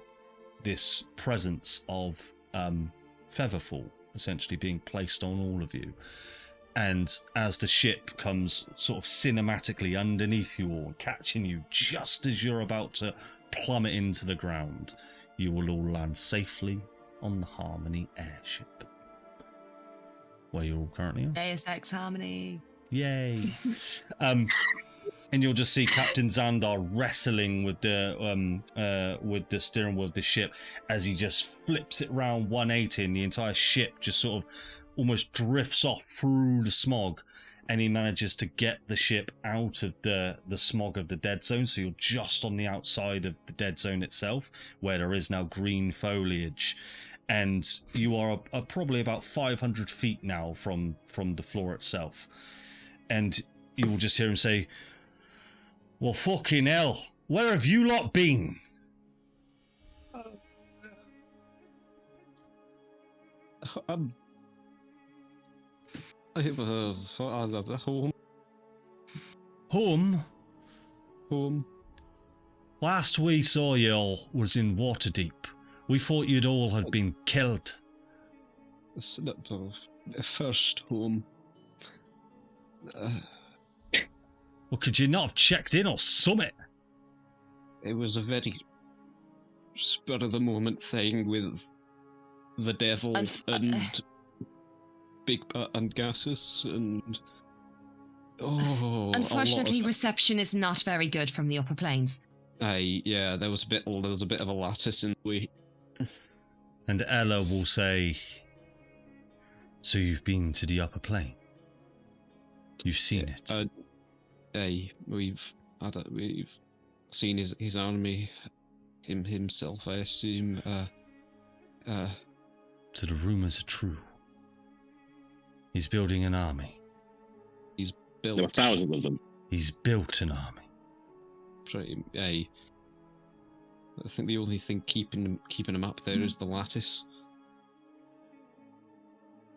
this presence of Featherfall essentially being placed on all of you. And as the ship comes sort of cinematically underneath you all, catching you just as you're about to plummet into the ground, you will all land safely on the Harmony airship. Where you all currently are. Deus Ex Harmony. Yay. And you'll just see Captain Xandar wrestling with the steering wheel of the ship as he just flips it round 180 and the entire ship just sort of almost drifts off through the smog, and he manages to get the ship out of the smog of the dead zone. So you're just on the outside of the dead zone itself, where there is now green foliage, and you are probably about 500 feet now from the floor itself. And you will just hear him say, "Well, fucking hell, where have you lot been?" I have a home. Home? Home. Last we saw you all was in Waterdeep. We thought you'd all had been killed. It's not the first home. Well, could you not have checked in or summit? It was a very spur of the moment thing with the devil and Big Bat and Gasus and Unfortunately, reception is not very good from the upper planes. Yeah, there was a bit of a lattice in the way. And Ella will say, So you've been to the upper plane? You've seen it? We've seen his army, himself, I assume. So the rumours are true. He's building an army. Built. There were thousands of them. He's built an army. I think the only thing keeping him up there is the lattice.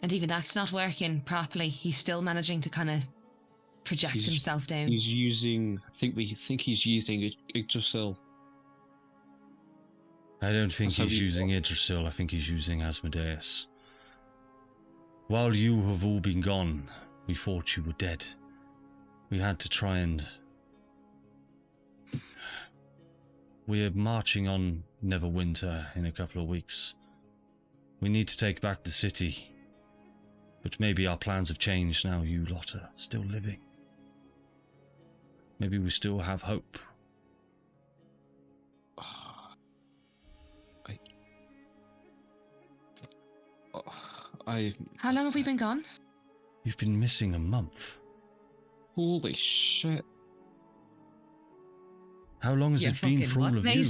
And even that's not working properly. He's still managing to kind of project himself down. He's using. We think he's using Yggdrasil. I don't think he's using Yggdrasil. I think he's using Asmodeus. While you have all been gone, we thought you were dead. We had to try and... We're marching on Neverwinter in a couple of weeks. We need to take back the city. But maybe our plans have changed now you lot are still living. Maybe we still have hope. How long have we been gone? You've been missing a month. Holy shit. How long has it been for all of you?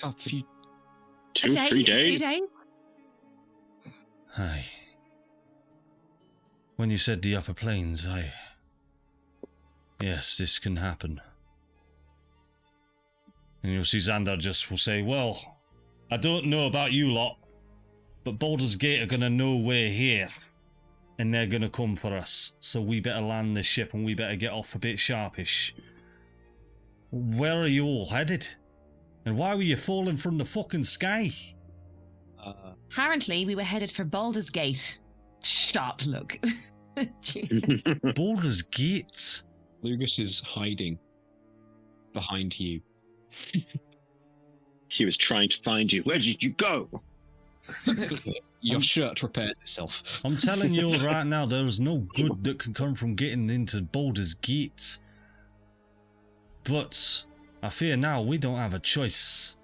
A few... 2, 3 days? 2 days? Aye. When you said the upper plains, yes, this can happen. And you'll see Xandar just will say, well, I don't know about you lot, but Baldurs Gate are gonna know we're here. And they're gonna come for us. So we better land this ship and we better get off a bit sharpish. Where are you all headed? And why were you falling from the fucking sky? Apparently, we were headed for Baldurs Gate. Sharp look. Baldurs Gate? Lucas is hiding behind you. He was trying to find you. Where did you go? Your shirt repairs itself. I'm telling you right now, there is no good that can come from getting into Baldur's Gate. But I fear now we don't have a choice.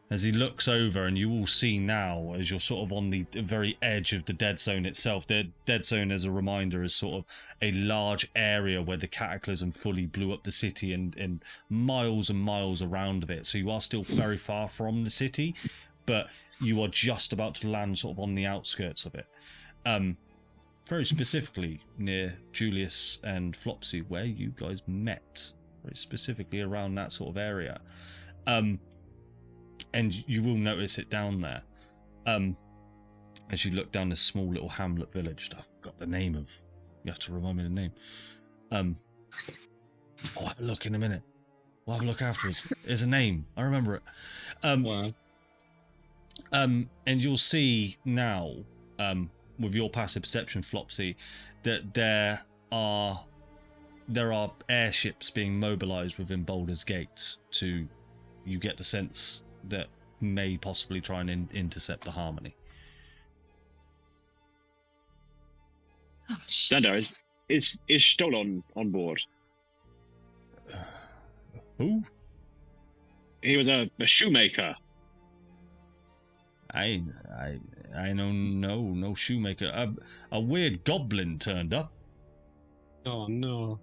As he looks over, and you all see now, as you're sort of on the very edge of the dead zone itself. The dead zone, as a reminder, is sort of a large area where the cataclysm fully blew up the city and miles and miles around of it. So you are still very far from the city, but you are just about to land sort of on the outskirts of it. Very specifically near Julius and Flopsy, where you guys met. Very specifically around that sort of area. And you will notice it down there. As you look down this small little hamlet village. I've got the name of... You have to remind me the name. I'll have a look in a minute. We'll have a look afterwards. There's a name. I remember it. Wow. And you'll see now, with your passive perception, Flopsy, that there are airships being mobilised within Baldur's Gate to, you get the sense that may possibly try and intercept the Harmony. Oh, Xandar, is Stoll on board? Who? He was a shoemaker. I don't know, no shoemaker. A weird goblin turned up. Oh no.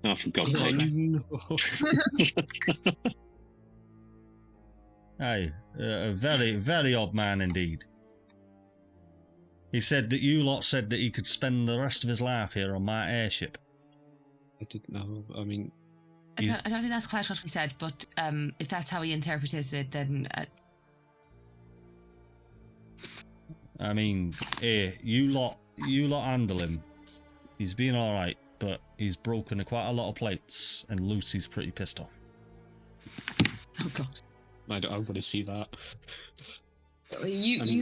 Oh, for God's sake. No. Aye, a very, very odd man indeed. He said that you lot said that he could spend the rest of his life here on my airship. I didn't know. I mean... I don't think that's quite what we said, but if that's how he interpreted it, then... I mean, here, you lot handle him. He's been alright, but he's broken quite a lot of plates, and Lucy's pretty pissed off. Oh god. I want to see that. You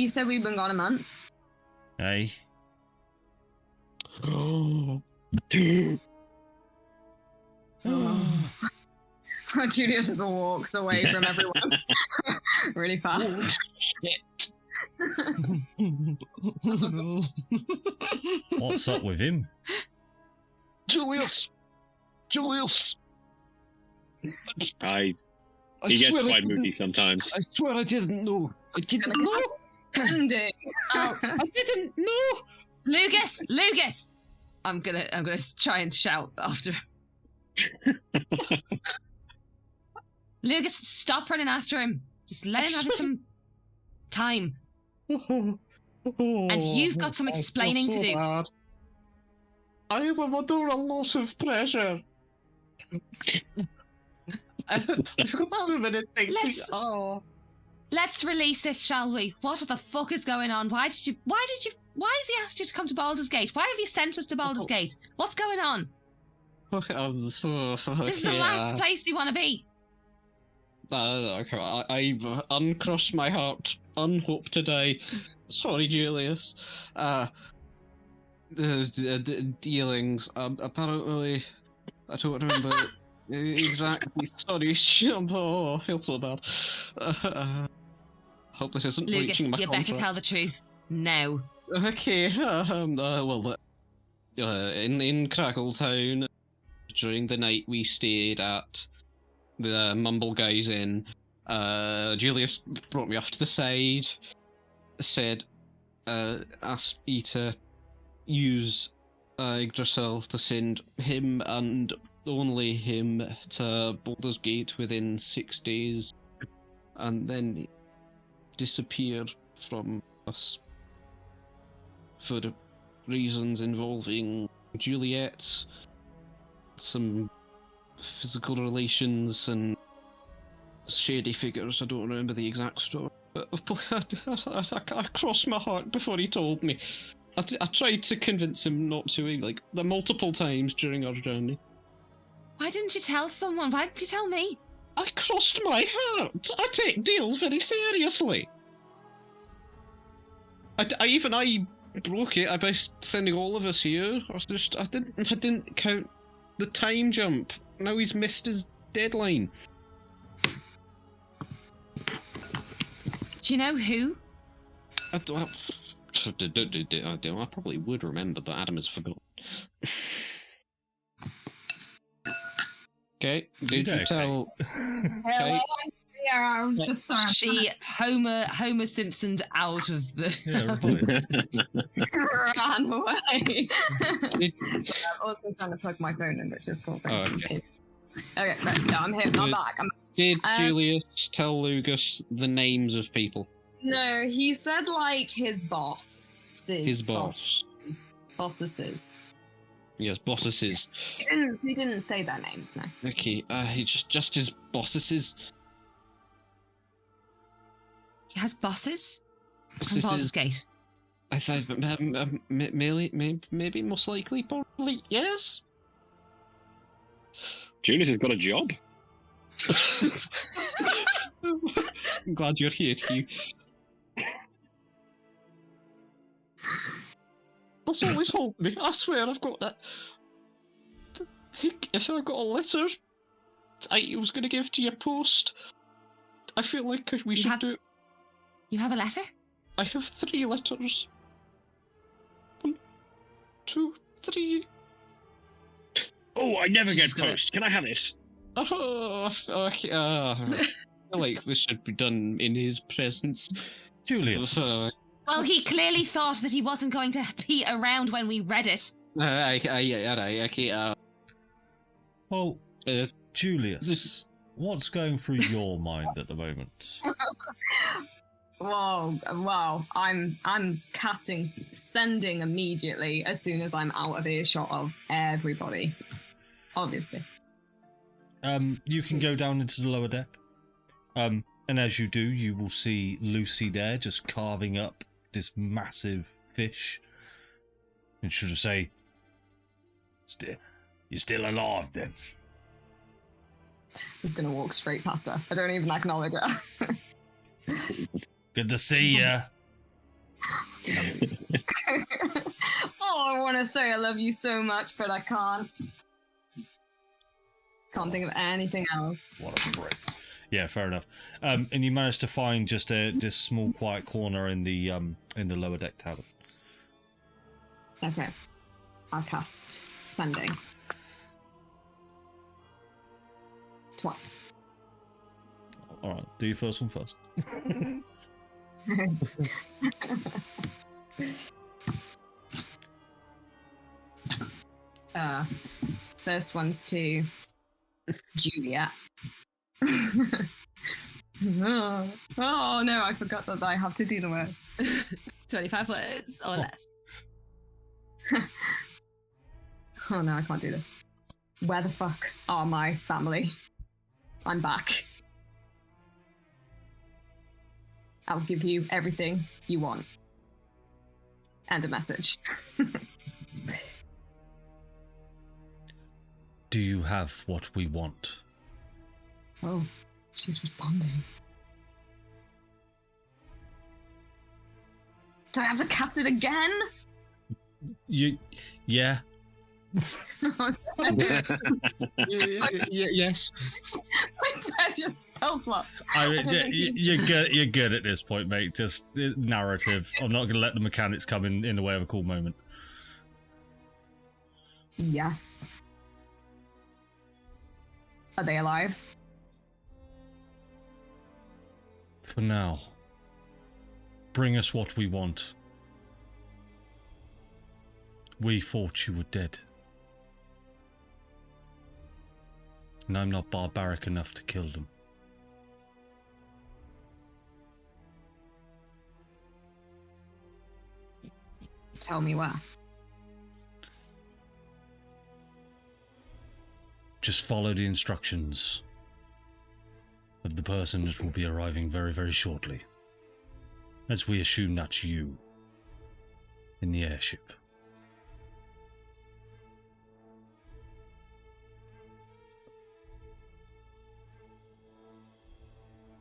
said we've been gone a month. Hey. Oh. Julius just walks away from everyone really fast. What's up with him? Julius! He gets quite moody sometimes. I swear I didn't know. I didn't know. Ending. I didn't know. Lugus! I'm gonna try and shout after him. Lugus, stop running after him. Just let him have some time. And you've got some explaining to do. Bad. I am under a lot of pressure. I've got so many things. Let's release it, shall we? What the fuck is going on? Why has he asked you to come to Baldurs Gate? Why have you sent us to Baldurs Gate? What's going on? This is the last place you want to be. Okay, I've uncrossed my heart. Unhope today. Sorry, Julius. The dealings. Apparently, I don't remember exactly. Sorry, oh, I feel so bad. Hope this isn't Lugus, breaching my you contract. better tell the truth now. Okay. Well, in Crackletown, during the night we stayed at the Mumble Guys Inn, Julius brought me off to the side, said, asked me to use Yggdrasil to send him and only him to Baldur's Gate within 6 days, and then disappeared from us for reasons involving Juliet, some physical relations, and shady figures. I don't remember the exact story, but I crossed my heart before he told me. I tried to convince him not to, like, the multiple times during our journey. Why didn't you tell someone? Why didn't you tell me? I crossed my heart. I take deals very seriously. I broke it by sending all of us here. I didn't count the time jump. Now he's missed his deadline. Do you know who? I probably would remember, but Adam has forgotten. Okay, did you tell? Okay. Yeah, I was just sorry. She Homer Simpsoned out of the. Ran away. So I'm also trying to plug my phone in, which is causing some okay. Okay, no, I'm here. I'm back. Did Julius tell Lugus the names of people? No, he said like his boss. His boss. Bosses. Yes, bosses. He didn't say their names, no. Okay, just his bosses. He has bosses? This On Baldur's is- Gate. I thought maybe most likely, probably yes. Julius has got a job. I'm glad you're here, Hugh. That's always haunted me. I swear I've got that. I think if I got a letter I was going to give to your post, I feel like we should do it. You have a letter? I have 3 letters. 1, 2, 3. Oh, I never get She's gonna- post. Can I have it? Oh, okay. I feel like this should be done in his presence. Julius. Well, he clearly thought that he wasn't going to be around when we read it. Well, Julius, what's going through your mind at the moment? Whoa, I'm casting sending immediately as soon as I'm out of earshot of everybody. Obviously. You can go down into the lower deck. And as you do, you will see Lucy there just carving up this massive fish. And she'll just say, you're still alive then. I'm just gonna walk straight past her. I don't even acknowledge her. Good to see ya. Oh, I want to say I love you so much, but I can't. Can't think of anything else. What a prick. Yeah, fair enough. And you managed to find just this small quiet corner in the lower deck tavern. Okay. I'll cast sending. Twice. All right, do your first one first. First one's to Juliet. Oh no, I forgot that I have to do the words. 25 words or less. Oh no, I can't do this. Where the fuck are my family? I'm back. I'll give you everything you want. And a message. Do you have what we want? Oh, she's responding. Do I have to cast it again? Yeah. Yes. My precious spell slots. I mean, I don't think you're good at this point, mate. Just narrative. I'm not going to let the mechanics come in the way of a cool moment. Yes. Are they alive? For now, bring us what we want. We thought you were dead. And I'm not barbaric enough to kill them. Tell me where. Just follow the instructions of the person that will be arriving very, very shortly. As we assume that's you in the airship.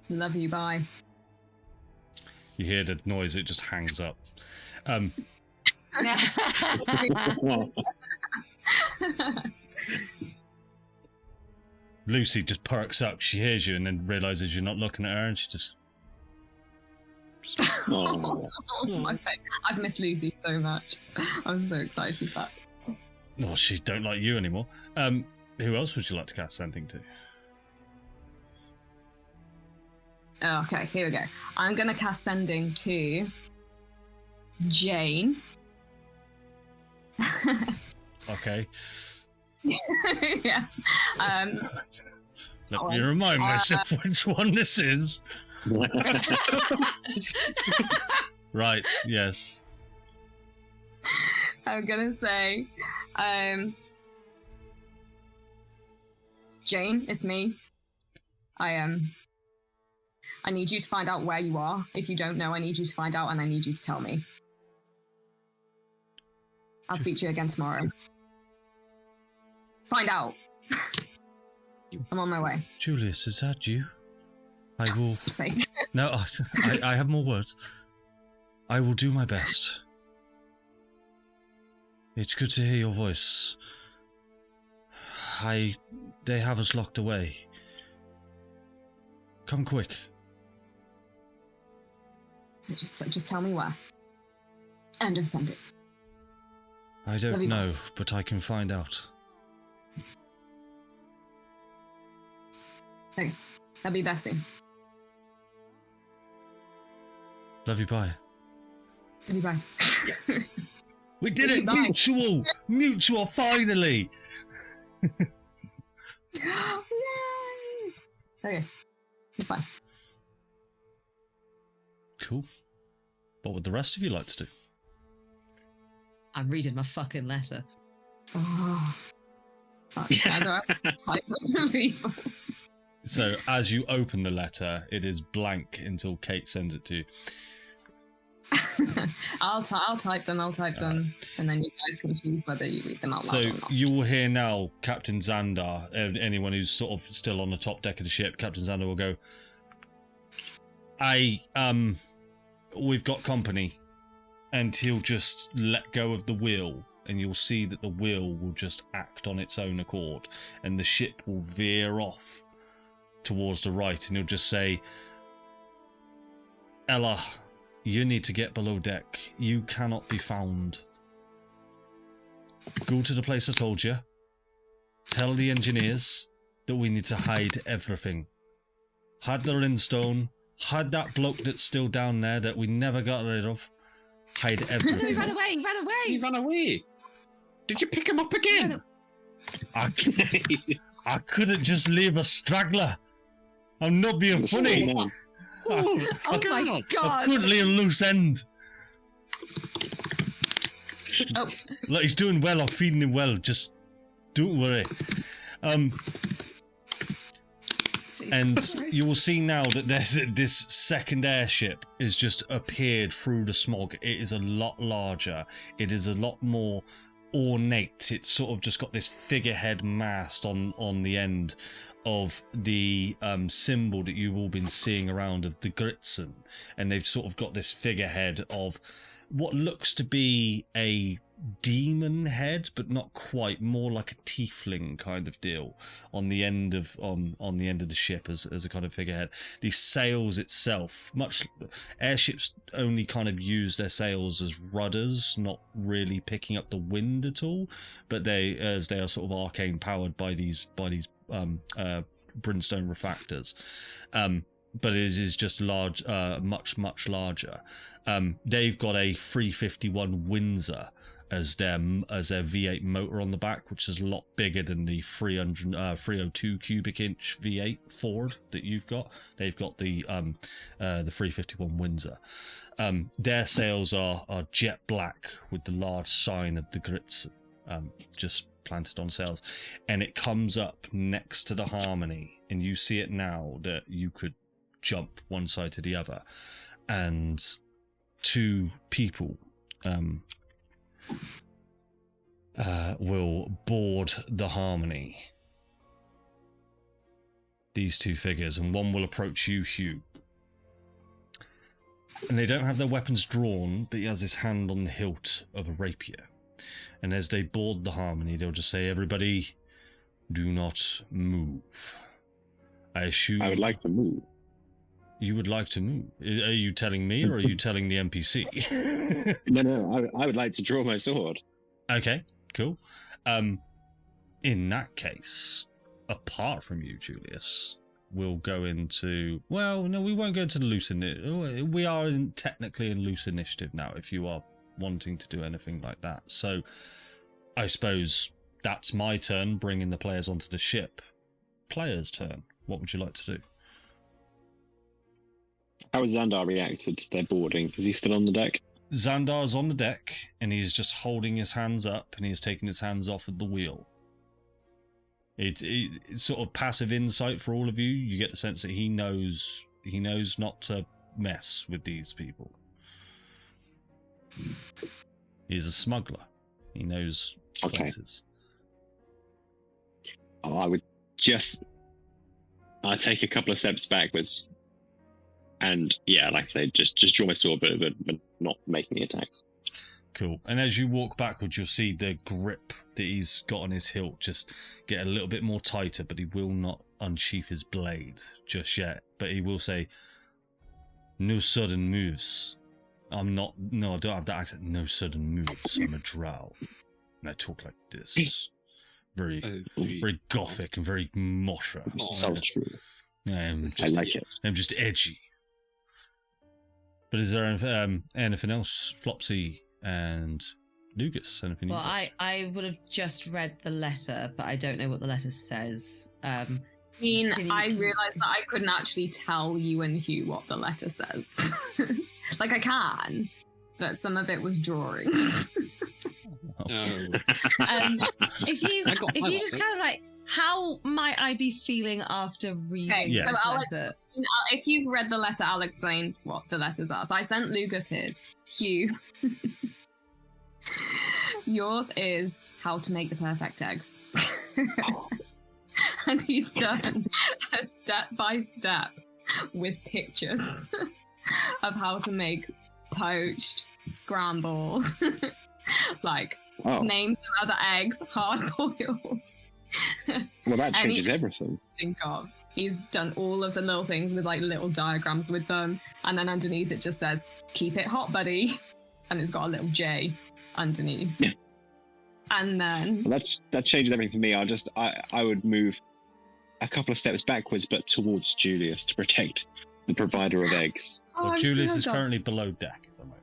Love you, bye. You hear the noise, it just hangs up. Lucy just perks up, she hears you and then realises you're not looking at her and she just... Oh, my face. I've missed Lucy so much. I'm so excited she's back. Oh, she don't like you anymore. Who else would you like to cast Sending to? Oh, okay, here we go. I'm going to cast Sending to Jane. Okay. Yeah. Let me remind myself which one this is. Right, yes. I'm gonna say, Jane, it's me. I need you to find out where you are. If you don't know, I need you to find out and I need you to tell me. I'll speak to you again tomorrow. Find out. I'm on my way. Julius, is that you? I will... Say. No, I have more words. I will do my best. It's good to hear your voice. They have us locked away. Come quick. Just tell me where. End of sending. I don't know, but I can find out. Okay, I'll be there soon. Love you, bye. Love you, bye. Yes. We did it! Bye. Mutual, finally! Yay! Okay, fine. Cool. What would the rest of you like to do? I'm reading my fucking letter. Oh. Fuck, I don't have to type with people. So, as you open the letter, it is blank until Kate sends it to you. I'll type them, and then you guys can choose whether you read them out loud So, or not. you will hear now Captain Xandar, anyone who's sort of still on the top deck of the ship, Captain Xandar will go, we've got company. And he'll just let go of the wheel, and you'll see that the wheel will just act on its own accord, and the ship will veer off towards the right, and he'll just say, Ella, you need to get below deck. You cannot be found. Go to the place I told you. Tell the engineers that we need to hide everything. had the Rinstone, had that bloke that's still down there that we never got rid of, hide He everything. ran away. He ran away. He ran away. Did you pick him up again? I couldn't just leave a straggler. I'm not being funny. Oh my I god! couldn't leave a loose end. Oh, Look, he's doing well. I'm feeding him well. Just don't worry. And you will see now that there's this second airship has just appeared through the smog. It is a lot larger. It is a lot more ornate. It's sort of just got this figurehead mast on the end of the symbol that you've all been seeing around of the Gritzen. And they've sort of got this figurehead of what looks to be a demon head, but not quite, more like a tiefling kind of deal on the end of on the end of the ship as a kind of figurehead. The sails itself, airships only kind of use their sails as rudders, not really picking up the wind at all, but they are sort of arcane powered by these brimstone refractors. But it is just large, much larger. They've got a 351 Windsor as their V8 motor on the back, which is a lot bigger than the 302 cubic inch V8 Ford that you've got. They've got the 351 Windsor. Their sails are jet black with the large sign of the Grits just planted on sails, and it comes up next to the Harmony, and you see it now that you could jump one side to the other, and two people will board the Harmony. These two figures, and one will approach you, Hugh. And they don't have their weapons drawn, but he has his hand on the hilt of a rapier. And as they board the Harmony, they'll just say, "Everybody, do not move." I assume... I would like to move. You would like to move? Are you telling me, or are you telling the NPC? No, I would like to draw my sword. Okay, cool. In that case, apart from you, Julius, we'll go into... Well, no, we won't go into the loose initiative. We are technically in loose initiative now, if you are wanting to do anything like that. So, I suppose that's my turn, bringing the players onto the ship. Player's turn. What would you like to do? How has Xandar reacted to their boarding? Is he still on the deck? Xandar's on the deck, and he is just holding his hands up, and he is taking his hands off of the wheel. It's sort of passive insight for all of you. You get the sense that he knows not to mess with these people. He's a smuggler. He knows places. Oh, I'd take a couple of steps backwards. And yeah, like I say, just draw my sword, but not making the attacks. Cool. And as you walk backwards, you'll see the grip that he's got on his hilt just get a little bit more tighter, but he will not unsheath his blade just yet. But he will say, "No sudden moves. I don't have that accent. No sudden moves. I'm a drow. And I talk like this. Very gothic and very mosher. Sultry. I like it. I'm just edgy." But is there anything else, Flopsy and Lucas? Anything? Well, I would have just read the letter, but I don't know what the letter says. I realised that I couldn't actually tell you and Hugh what the letter says. Like, I can, but some of it was drawings. If you just kind of like, how might I be feeling after reading this letter? If you've read the letter, I'll explain what the letters are. So I sent Lucas his. Hugh. Yours is how to make the perfect eggs. And he's done a step-by-step with pictures of how to make poached, scrambled, names of other eggs, hard-boiled. Well, that changes everything. Think of. He's done all of the little things with little diagrams with them, and then underneath it just says, "Keep it hot, buddy," and it's got a little J underneath. Yeah. And then that changes everything for me. I would move a couple of steps backwards, but towards Julius to protect the provider of eggs. Well, Julius is currently below deck at the moment.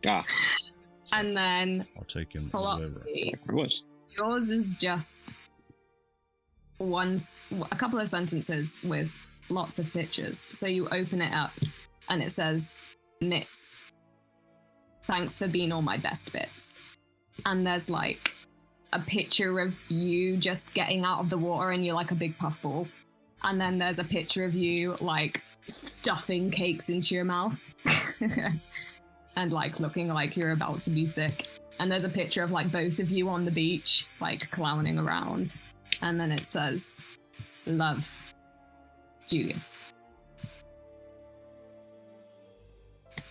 Ah, And then I'll take him all over. Philosophy. it was. Yours is just a couple of sentences with lots of pictures. So you open it up and it says, Nits, thanks for being all my best bits. And there's like a picture of you just getting out of the water and you're like a big puffball. And then there's a picture of you like stuffing cakes into your mouth and like looking like you're about to be sick. And there's a picture of like both of you on the beach, like clowning around. And then it says, love, Julius.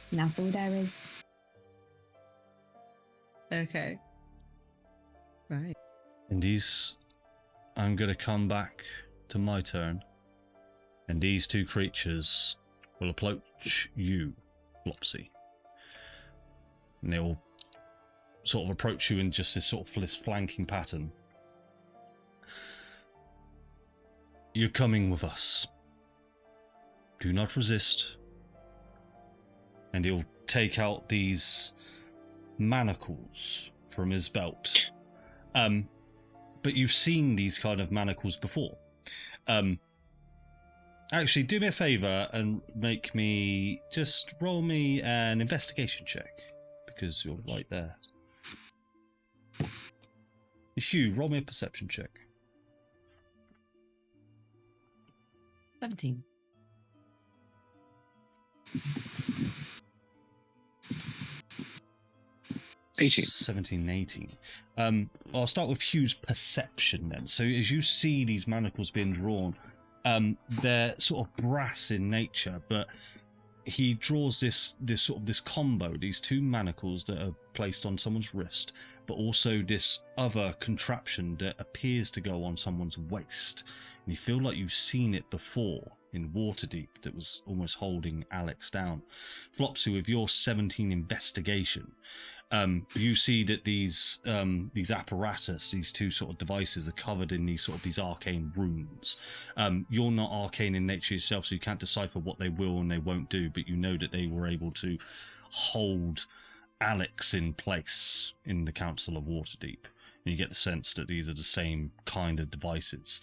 And that's all there is. Okay. Right. And I'm going to come back to my turn. And these two creatures will approach you, Flopsy. And they will sort of approach you in just this sort of flanking pattern. You're coming with us. Do not resist. And he'll take out these manacles from his belt. But you've seen these kind of manacles before. Actually, do me a favour and roll me an investigation check, because you're right there. Hugh, roll me a perception check. 17. $18. 17, 18. I'll start with Hugh's perception then. So as you see these manacles being drawn, they're sort of brass in nature, but he draws this combo, these two manacles that are placed on someone's wrist, but also this other contraption that appears to go on someone's waist. And you feel like you've seen it before in Waterdeep that was almost holding Alex down. Flopsy, with your 17 investigation, you see that these apparatus, these two sort of devices, are covered in these arcane runes. You're not arcane in nature yourself, so you can't decipher what they will and they won't do, but you know that they were able to hold Alex in place in the Council of Waterdeep. And you get the sense that these are the same kind of devices.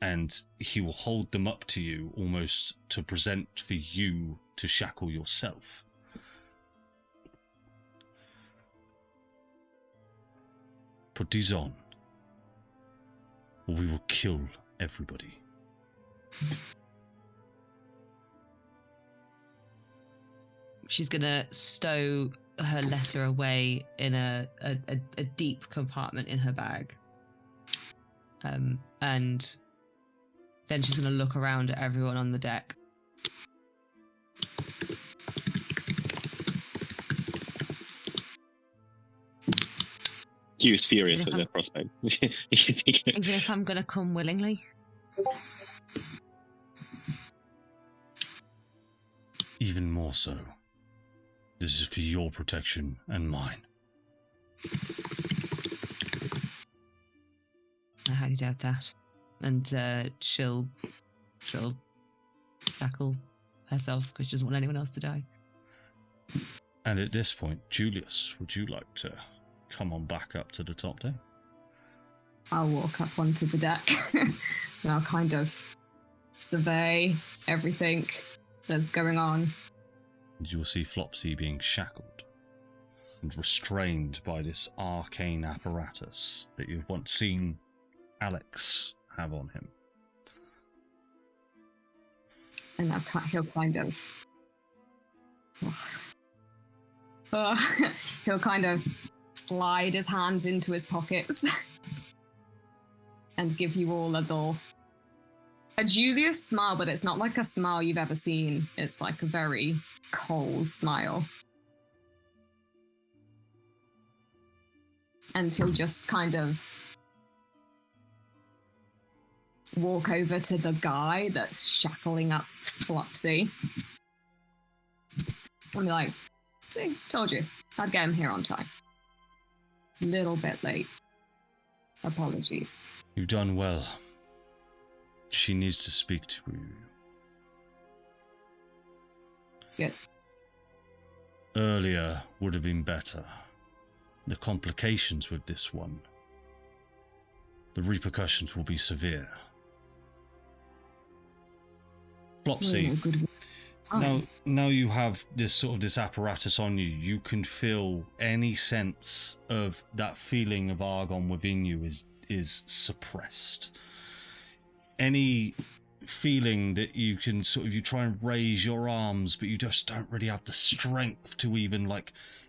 And he will hold them up to you almost to present for you to shackle yourself. Put these on, or we will kill everybody. She's gonna stow her letter away in a deep compartment in her bag. And then she's gonna look around at everyone on the deck. He was furious at the prospect. Even if I'm gonna come willingly. Even more so. This is for your protection and mine. I highly doubt that. And she'll shackle herself because she doesn't want anyone else to die. And at this point, Julius, would you like to come on back up to the top deck? I'll walk up onto the deck and I'll kind of survey everything that's going on. And you'll see Flopsy being shackled and restrained by this arcane apparatus that you've once seen Alex have on him. And he'll kind of... he'll kind of slide his hands into his pockets and give you all a Julius smile, but it's not like a smile you've ever seen. It's like a very cold smile. And he'll just kind of walk over to the guy that's shackling up Flopsy and be like, see, told you, I'd get him here on time. Little bit late. Apologies. You've done well. She needs to speak to you. Good. Earlier would have been better. The complications with this one, the repercussions will be severe. Flopsy, now you have this apparatus on you. You can feel any sense of that feeling of Argon within you is suppressed. Any feeling that you can you try and raise your arms, but you just don't really have the strength to even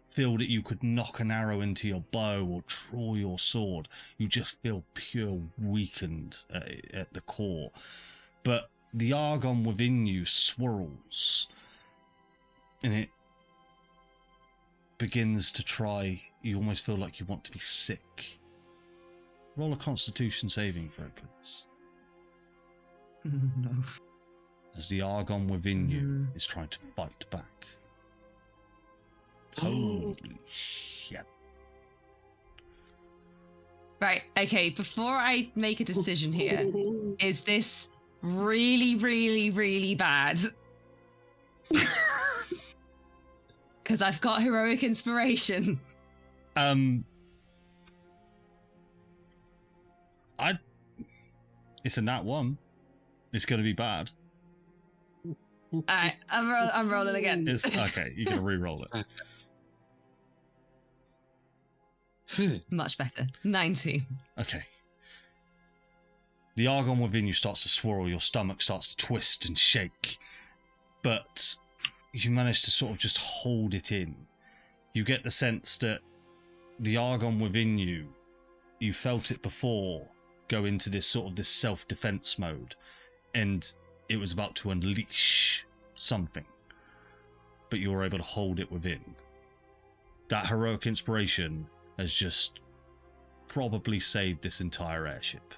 feel that you could knock an arrow into your bow or draw your sword. You just feel pure weakened at the core. But the Argon within you swirls, and it begins to try. You almost feel like you want to be sick. Roll a Constitution saving throw, please. No. As the Argon within you is trying to fight back. Holy shit. Right, okay, before I make a decision here, is this really, really, really bad? Because I've got heroic inspiration. It's a nat 1. It's going to be bad. Alright, I'm rolling again. It's okay. You can re-roll it. Much better. 19. Okay. The Argon within you starts to swirl. Your stomach starts to twist and shake, but you manage to sort of just hold it in. You get the sense that the Argon within you, you felt it before, go into this self-defense mode, and it was about to unleash something, but you were able to hold it within. That heroic inspiration has just probably saved this entire airship.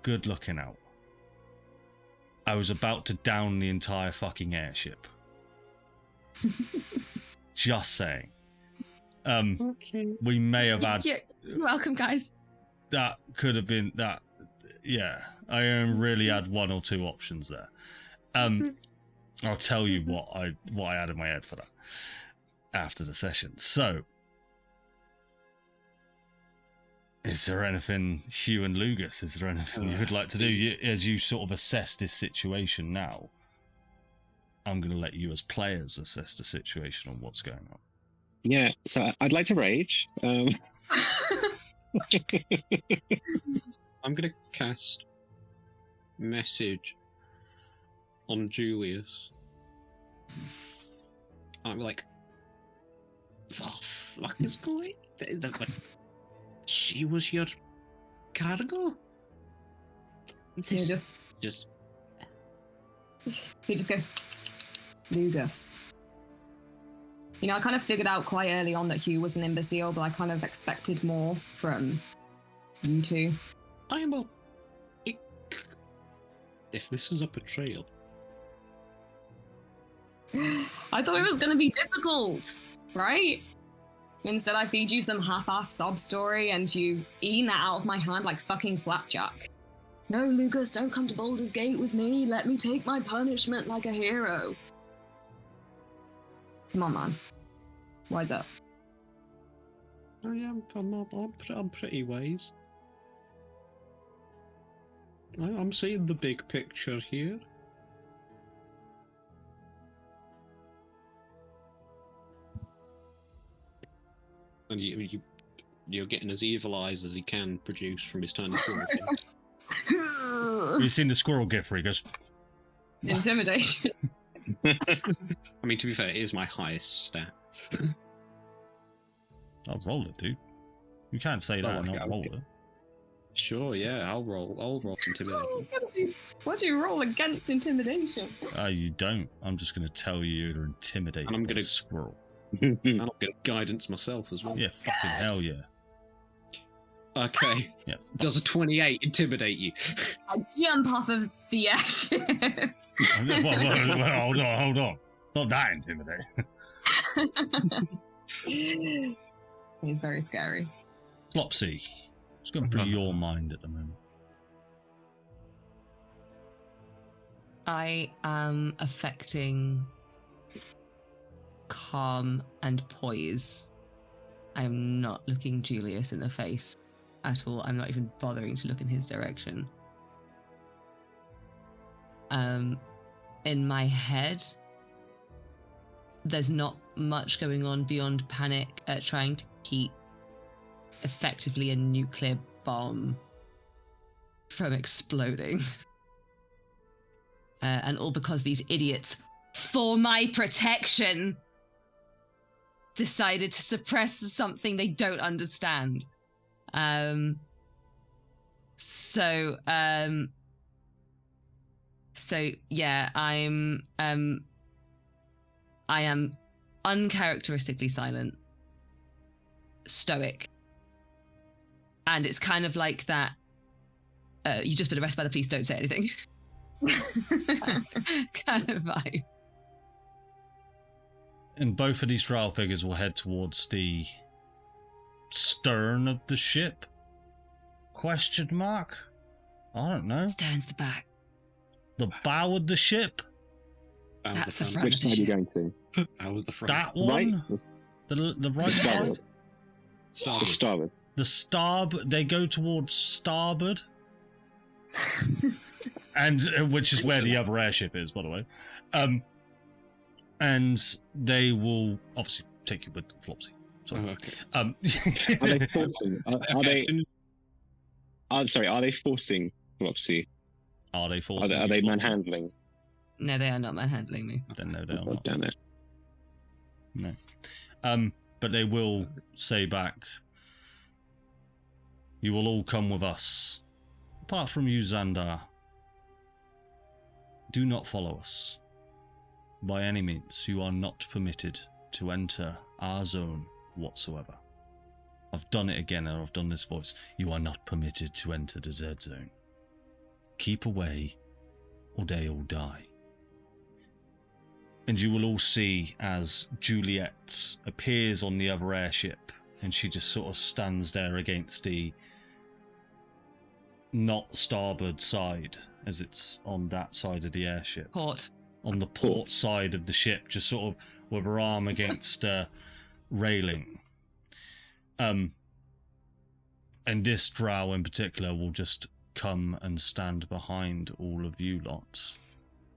Good looking out. I was about to down the entire fucking airship. Just saying. Okay. We may have had... You're welcome, guys. That could have been... that. Yeah. I only really had one or two options there. I'll tell you what I had in my head for that after the session. So, is there anything, Hugh and Lugus, is there anything you would like to do as you sort of assess this situation now? I'm going to let you as players assess the situation on what's going on. Yeah, so I'd like to rage. I'm going to cast message on Julius. I'm like, what the fuck is going on? She was your cargo? You just go, Lugus. You know, I kind of figured out quite early on that Hugh was an imbecile, but I kind of expected more from you two. I am a... If this is a betrayal. I thought it was going to be difficult, right? Instead, I feed you some half-assed sob story and you eating that out of my hand like fucking flapjack. No, Lucas, don't come to Baldurs Gate with me. Let me take my punishment like a hero. Come on, man. Wise up. I'm pretty wise. I'm seeing the big picture here. And you're getting as evil eyes as he can produce from his tiny squirrel thing. Have you seen the squirrel gif where he goes... Intimidation. I mean, to be fair, it is my highest stat. I'll roll it, dude. You can't say that and not roll it. Sure, yeah, I'll roll intimidation. What do you roll against intimidation? You don't. I'm just going to tell you to intimidate And I'm gonna- a squirrel. And I'll get guidance myself as well. Yeah, fucking hell yeah. Okay. Yeah. Does a 28 intimidate you? I jump off of the airship. well, hold on. Not that intimidating. He's very scary. Flopsy, what's going through your mind at the moment? I am affecting calm and poise. I am not looking Julius in the face at all. I'm not even bothering to look in his direction. In my head, there's not much going on beyond panic at trying to keep effectively a nuclear bomb from exploding. And all because these idiots, for my protection, decided to suppress something they don't understand. So yeah, I am uncharacteristically silent, stoic, and it's kind of like that. You just been arrested by the police. Don't say anything. kind of vibe. And both of these drow figures will head towards the stern of the ship? Question mark? I don't know. Stern's the back. The bow of the ship? That's the front. Which side are you going to? How was the front? That one? Right? The right Starboard. side? The starboard. The starboard. They go towards starboard. And which is where the other airship is, by the way. And they will obviously take you with Flopsy. Sorry. Oh, okay. Are they forcing? Are they forcing Flopsy? Are they forcing? Are they manhandling? No, they are not manhandling me. Then no, they are Oh, not. damn it. No. But they will say back, you will all come with us. Apart from you, Xandar. Do not follow us. By any means, you are not permitted to enter our zone whatsoever. I've done it again, and I've done this voice. You are not permitted to enter the Z zone. Keep away, or they all die. And you will all see as Juliet appears on the other airship, and she just sort of stands there against the not starboard side, as it's on that side of the airship. Port. On the port side of the ship, just sort of with her arm against a railing. And this drow in particular will just come and stand behind all of you lot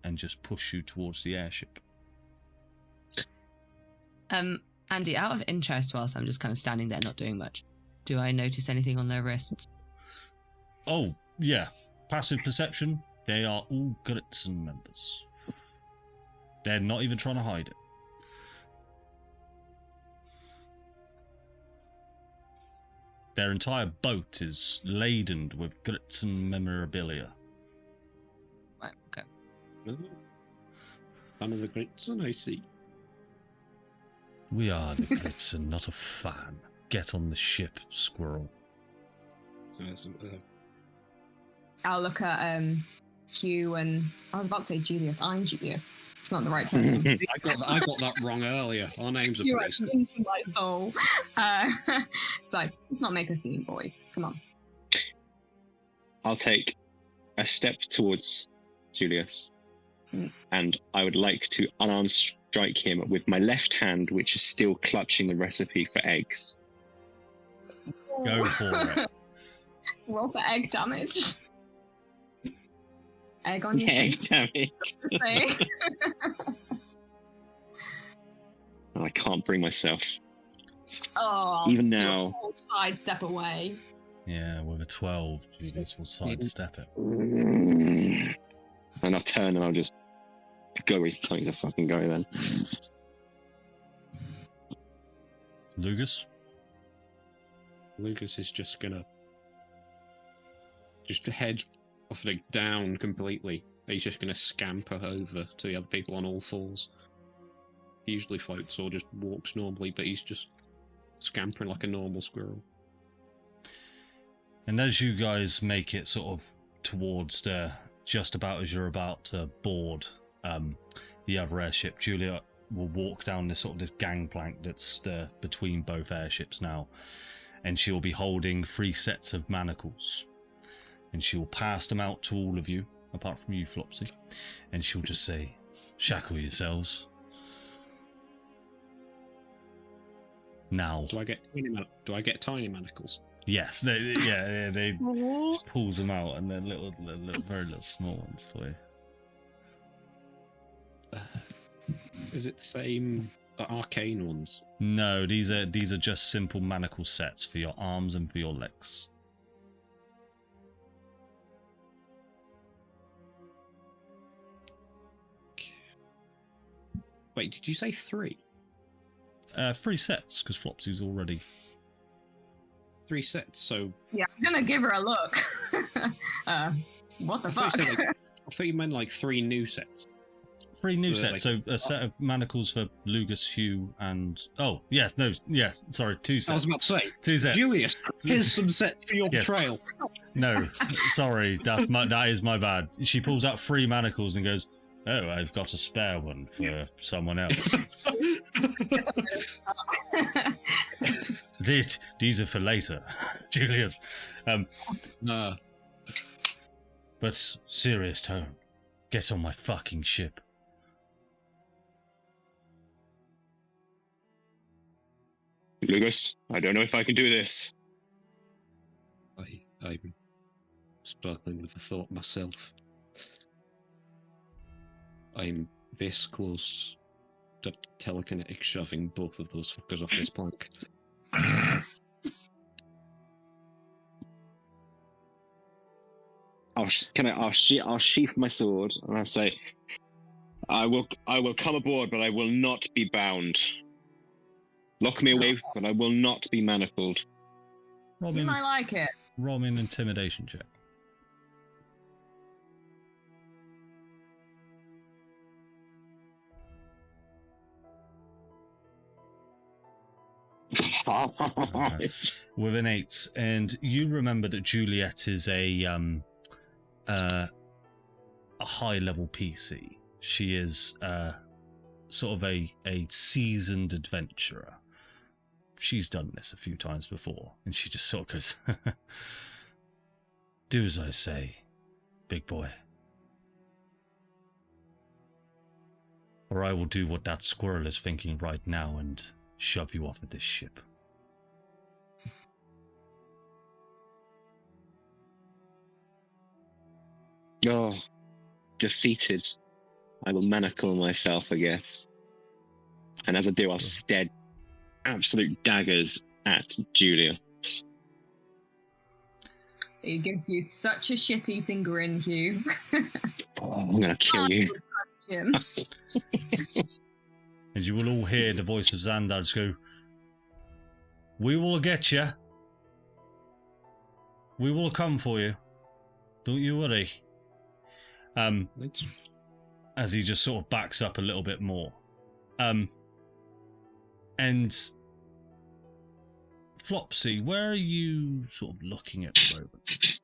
and just push you towards the airship. Andy, out of interest, whilst I'm just kind of standing there not doing much, do I notice anything on their wrists? Oh, yeah. Passive perception. They are all Gritzen members. They're not even trying to hide it. Their entire boat is laden with Gritzen memorabilia. Right, okay. Fan of the great sun, I see. We are the Gritzen, not a fan. Get on the ship, squirrel. I'll look at Hugh and I was about to say Julius. I'm Julius. It's not the right person. I got that wrong earlier. Our names are You're pretty actually into my soul. So let's not make a scene, boys. Come on. I'll take a step towards Julius, and I would like to unarmed strike him with my left hand, which is still clutching the recipe for eggs. Go for it. Roll for egg damage. Egg on your Egg face. damage. I can't bring myself. Oh, Even do a now. whole sidestep away. Yeah, with a 12, Julius will sidestep it. And I'll turn and I'll just go where he's telling me to fucking go then. Lugus? Lucas is just gonna head off down completely. He's just gonna scamper over to the other people on all fours. He usually floats or just walks normally, but he's just scampering like a normal squirrel. And as you guys make it sort of towards just about as you're about to board the other airship, Julia will walk down this gangplank that's between both airships now, and she will be holding 3 sets of manacles, and she will pass them out to all of you apart from you, Flopsy. And she'll just say, shackle yourselves. Now. Do I get tiny manacles? Yes, they pulls them out, and they're very little small ones for you. Is it the same arcane ones? No, these are just simple manacle sets for your arms and for your legs. Wait, did you say 3? 3 sets, because Flopsy's already... 3 sets, so... Yeah, I'm gonna give her a look. What the fuck? I thought you meant like 3 new sets. 3 new So, sets, like- so a set of manacles for Lugus, Hugh, and... Oh, yes, no, yes, sorry, 2 sets. I was about to say, 2 sets. Julius, here's some sets for your Yes. betrayal. No, sorry, that is my bad. She pulls out 3 manacles and goes, oh, I've got a spare one for someone else. These are for later, Julius. But serious tone. Get on my fucking ship. Lugus, I don't know if I can do this. I'm struggling with the thought myself. I'm this close to telekinetic shoving both of those fuckers off this plank. I'll sheath my sword and I'll say, I will come aboard, but I will not be bound. Lock me away, but I will not be manacled. You might like it. Roll me an intimidation check. With an 8, and you remember that Juliet is a high level PC. She is sort of a seasoned adventurer. She's done this a few times before, and she just sort of goes, do as I say, big boy. Or I will do what that squirrel is thinking right now and shove you off of this ship. Oh, defeated. I will manacle myself, I guess. And as I do, I'll stare absolute daggers at Julia. He gives you such a shit-eating grin, Hugh. Oh, I'm gonna kill you. Jim. And you will all hear the voice of Xandar just go, we will get you. We will come for you. Don't you worry. As he just sort of backs up a little bit more. And Flopsy, where are you sort of looking at the moment?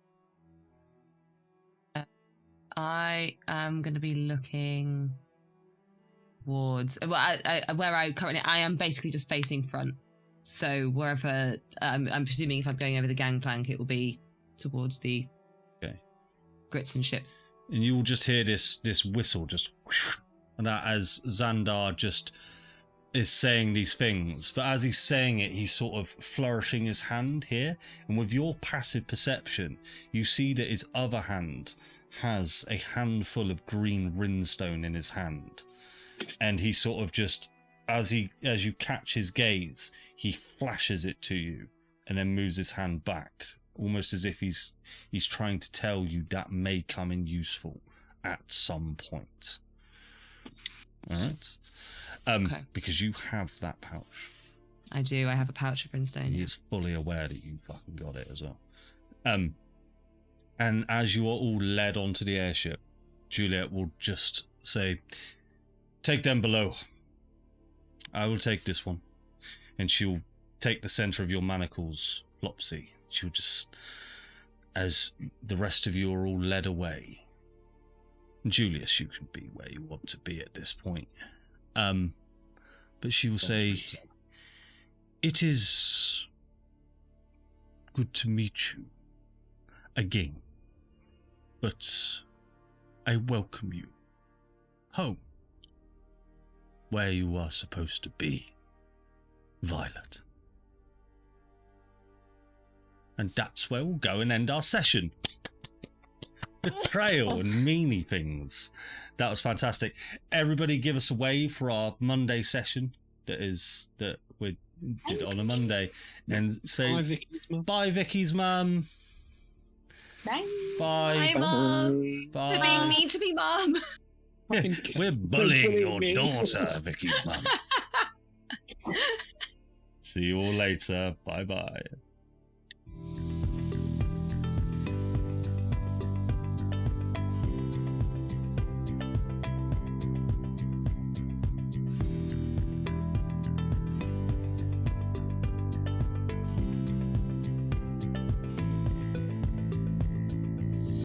I am going to be looking towards where I currently. I am basically just facing front. So wherever I'm presuming, if I'm going over the gangplank, it will be towards the grits and ship. And you will just hear this whistle, just, and that as Xandar just is saying these things, but as he's saying it, he's sort of flourishing his hand here, and with your passive perception, you see that his other hand has a handful of green rinstone in his hand, and he sort of just, as you catch his gaze, he flashes it to you, and then moves his hand back, almost as if he's trying to tell you that may come in useful at some point. All right. Okay. Because you have that pouch. I do. I have a pouch of rinstone. He is fully aware that you fucking got it as well. And as you are all led onto the airship, Juliet will just say, take them below. I will take this one. And she'll take the center of your manacles, Flopsy. She'll just, as the rest of you are all led away. Julius, you can be where you want to be at this point. But she will say, it is good to meet you again. But I welcome you home, where you are supposed to be, Violet. And that's where we'll go and end our session. Betrayal and meanie things. That was fantastic. Everybody give us a wave for our Monday session that we did on a Monday. And say bye, Vicky's mum. Bye. Bye. Bye, Mum. Bye. For being mean to me, Mum. We're bullying your daughter, Vicky's mum. See you all later. Bye-bye.